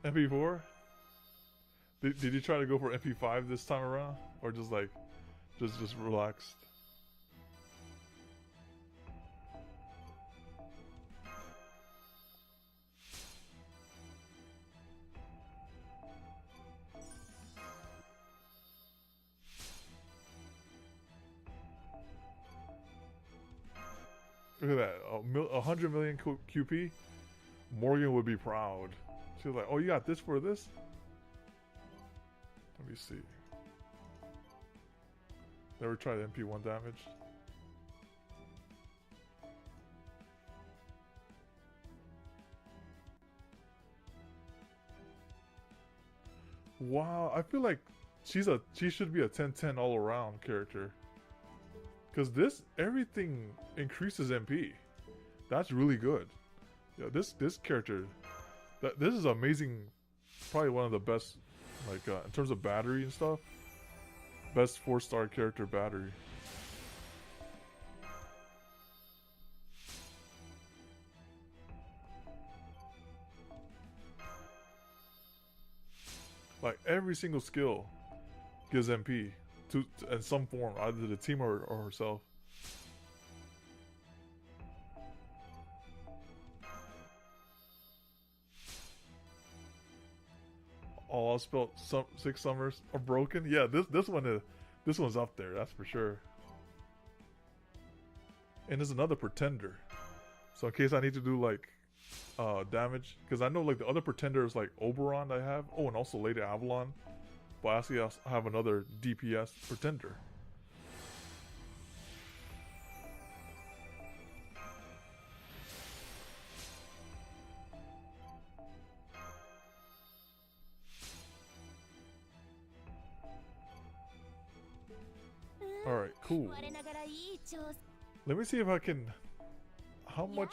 MP4? Did you try to go for MP5 this time around? Or just like, just relaxed? Look at that, 100 million QP? Morgan would be proud. She was like, oh, you got this for this? Let me see. Never tried MP1 damage. Wow, I feel like she should be a 10-10 all around character. Cause everything increases MP. That's really good. Yeah, this character, this is amazing. Probably one of the best, like in terms of battery and stuff. Best 4-star character battery. Like every single skill gives MP to in some form, either the team or herself. All Lostbelt 6 summers are broken. Yeah, this one's up there, that's for sure. And there's another pretender. So in case I need to do like damage, because I know like the other pretenders like Oberon I have. Oh, and also Lady Avalon. But I actually have another DPS pretender. Alright, cool. Let me see if I can... How much...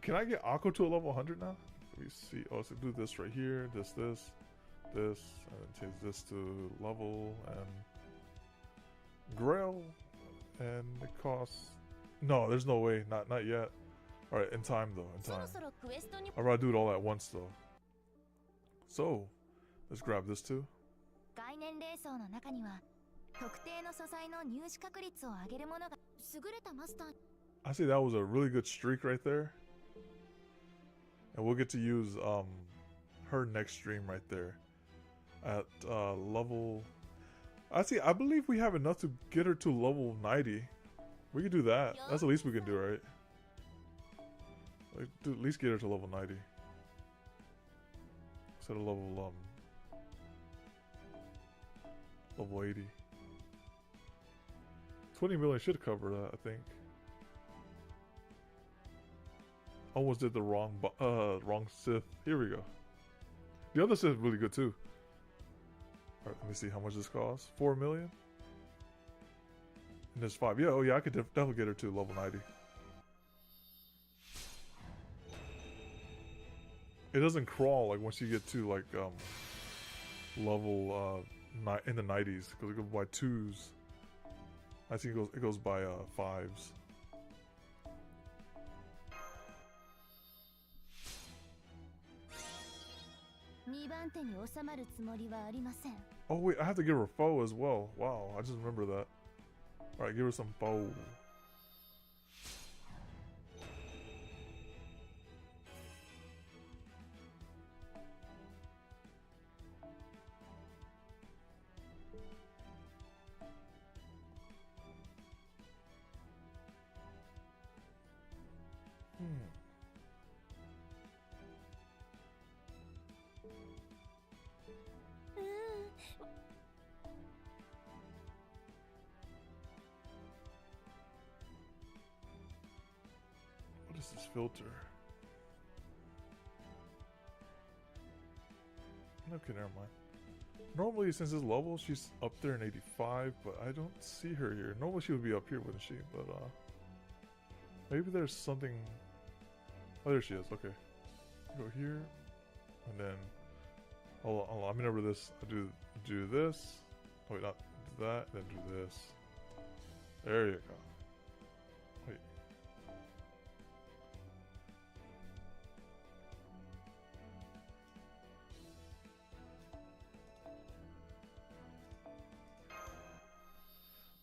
Can I get Aqua to a level 100 now? Let me see. Oh, so do this right here. This, and then change this to level, and... Grail. And it costs... No, there's no way. Not yet. Alright, in time though. In time. I'd rather do it all at once though. So, let's grab this too. I see that was a really good streak right there. And we'll get to use her next stream right there. At level... I believe we have enough to get her to level 90. We can do that. That's the least we can do, right? Like, at least get her to level 90. Instead of level 80. 20 million should cover that, I think. Almost did the wrong Sith. Here we go. The other Sith is really good too. Alright, let me see how much this costs. 4 million? And there's 5. Yeah, oh yeah, I could definitely get her to level 90. It doesn't crawl like once you get to like level in the 90s, because it goes by 2s. I think it goes by 5s. Oh wait, I have to give her foe as well. Wow, I just remember that. Alright, give her some foe. What is this filter? Okay, never mind. Normally, since this level, she's up there in 85, but I don't see her here. Normally, she would be up here, wouldn't she? But, maybe there's something... Oh, there she is. Okay. Go here. And then... Hold on, let me remember this. I do this. Oh, wait, not do that. Then do this. There you go. Wait.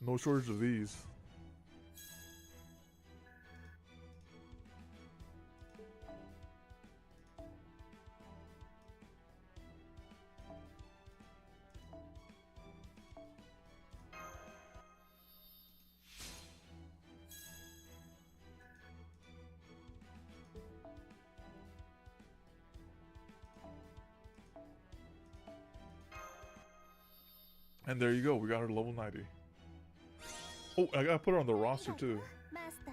No shortage of these. And there you go, we got her level 90. Oh, I gotta put her on the roster too. Master,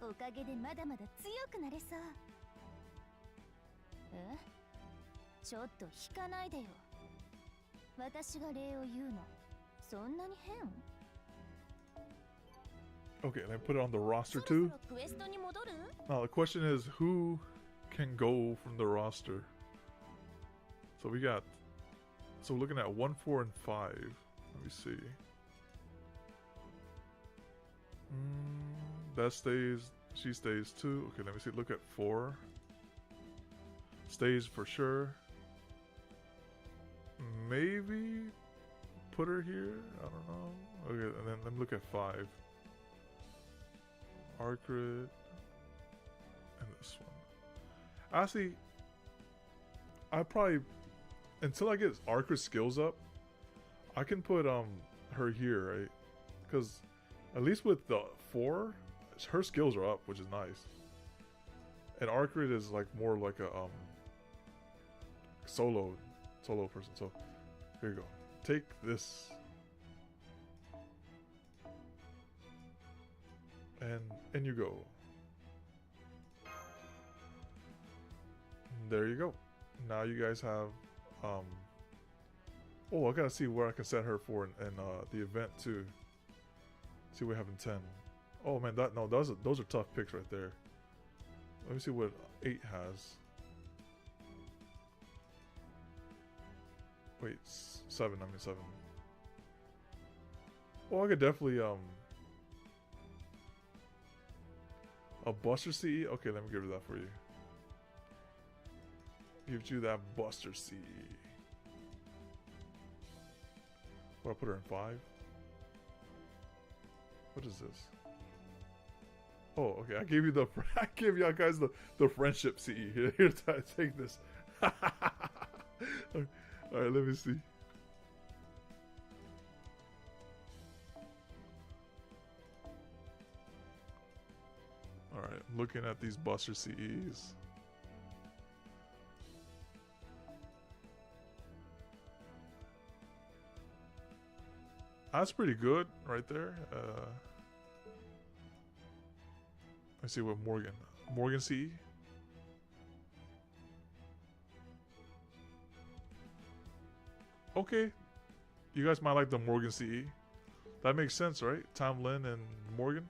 おかげでまだまだ強くなれそう。え？ちょっと引かないでよ。私が礼を言うの、そんなに変？ Okay, and I put it on the roster too. Now the question is, who can go from the roster? So we got. So we're looking at 1, 4, and 5. Let me see. That stays. She stays too. Okay, let me see. Look at 4. Stays for sure. Maybe put her here. I don't know. Okay, and then let me look at 5. Arcrid. And this one. Actually, I probably, until I get Arcrid skills up, I can put her here, right? Because at least with the 4, her skills are up, which is nice. And Arcrid is like more like a solo person. So here you go. Take this. And you go. There you go. Now you guys have oh, I gotta see where I can set her for in the event too. See what we have in 10. Oh man, those are tough picks right there. Let me see what 8 has. Wait, 7, I mean 7. Oh, I could definitely a Buster CE? Okay, let me give her that for you. Give you that Buster CE. What, I put her in 5? What is this? Oh, okay. I gave you I gave y'all guys the friendship CE. Here, take this. Alright, let me see. Alright, I'm looking at these Buster CEs. That's pretty good right there. Let's see what Morgan CE. Okay, you guys might like the Morgan CE. That makes sense, right? Tom Lin and Morgan.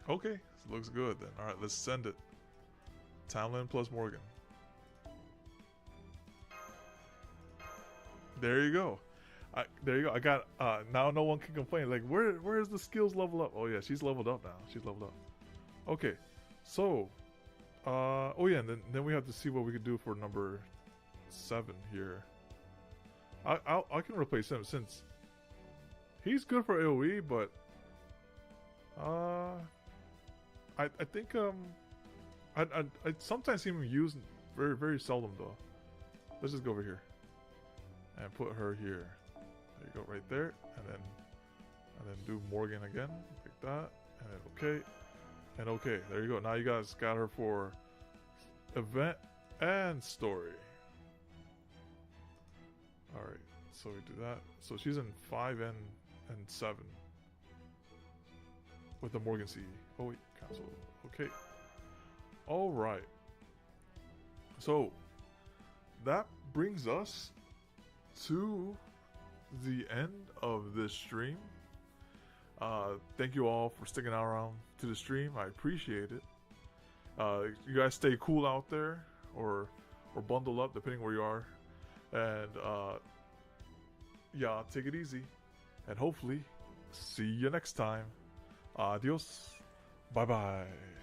Okay, looks good then. All right, let's send it. Tamlin plus Morgan. There you go. There you go. I got now no one can complain. Like where's the skills level up? Oh yeah, she's leveled up now. She's leveled up. Okay, so oh yeah, and then we have to see what we could do for number 7 here. I can replace him since he's good for AoE, but I think I sometimes see him used very, very seldom though. Let's just go over here and put her here. There you go, right there, and then do Morgan again like that, and then okay, and okay. There you go. Now you guys got her for event and story. All right. So we do that. So she's in 5 and 7 with the Morgan C. Oh wait, cancel. Okay. All right. So that brings us to the end of this stream. Thank you all for sticking around to the stream. I appreciate it. You guys stay cool out there, or bundle up depending where you are, and yeah, take it easy, and hopefully see you next time. Adios. Bye bye.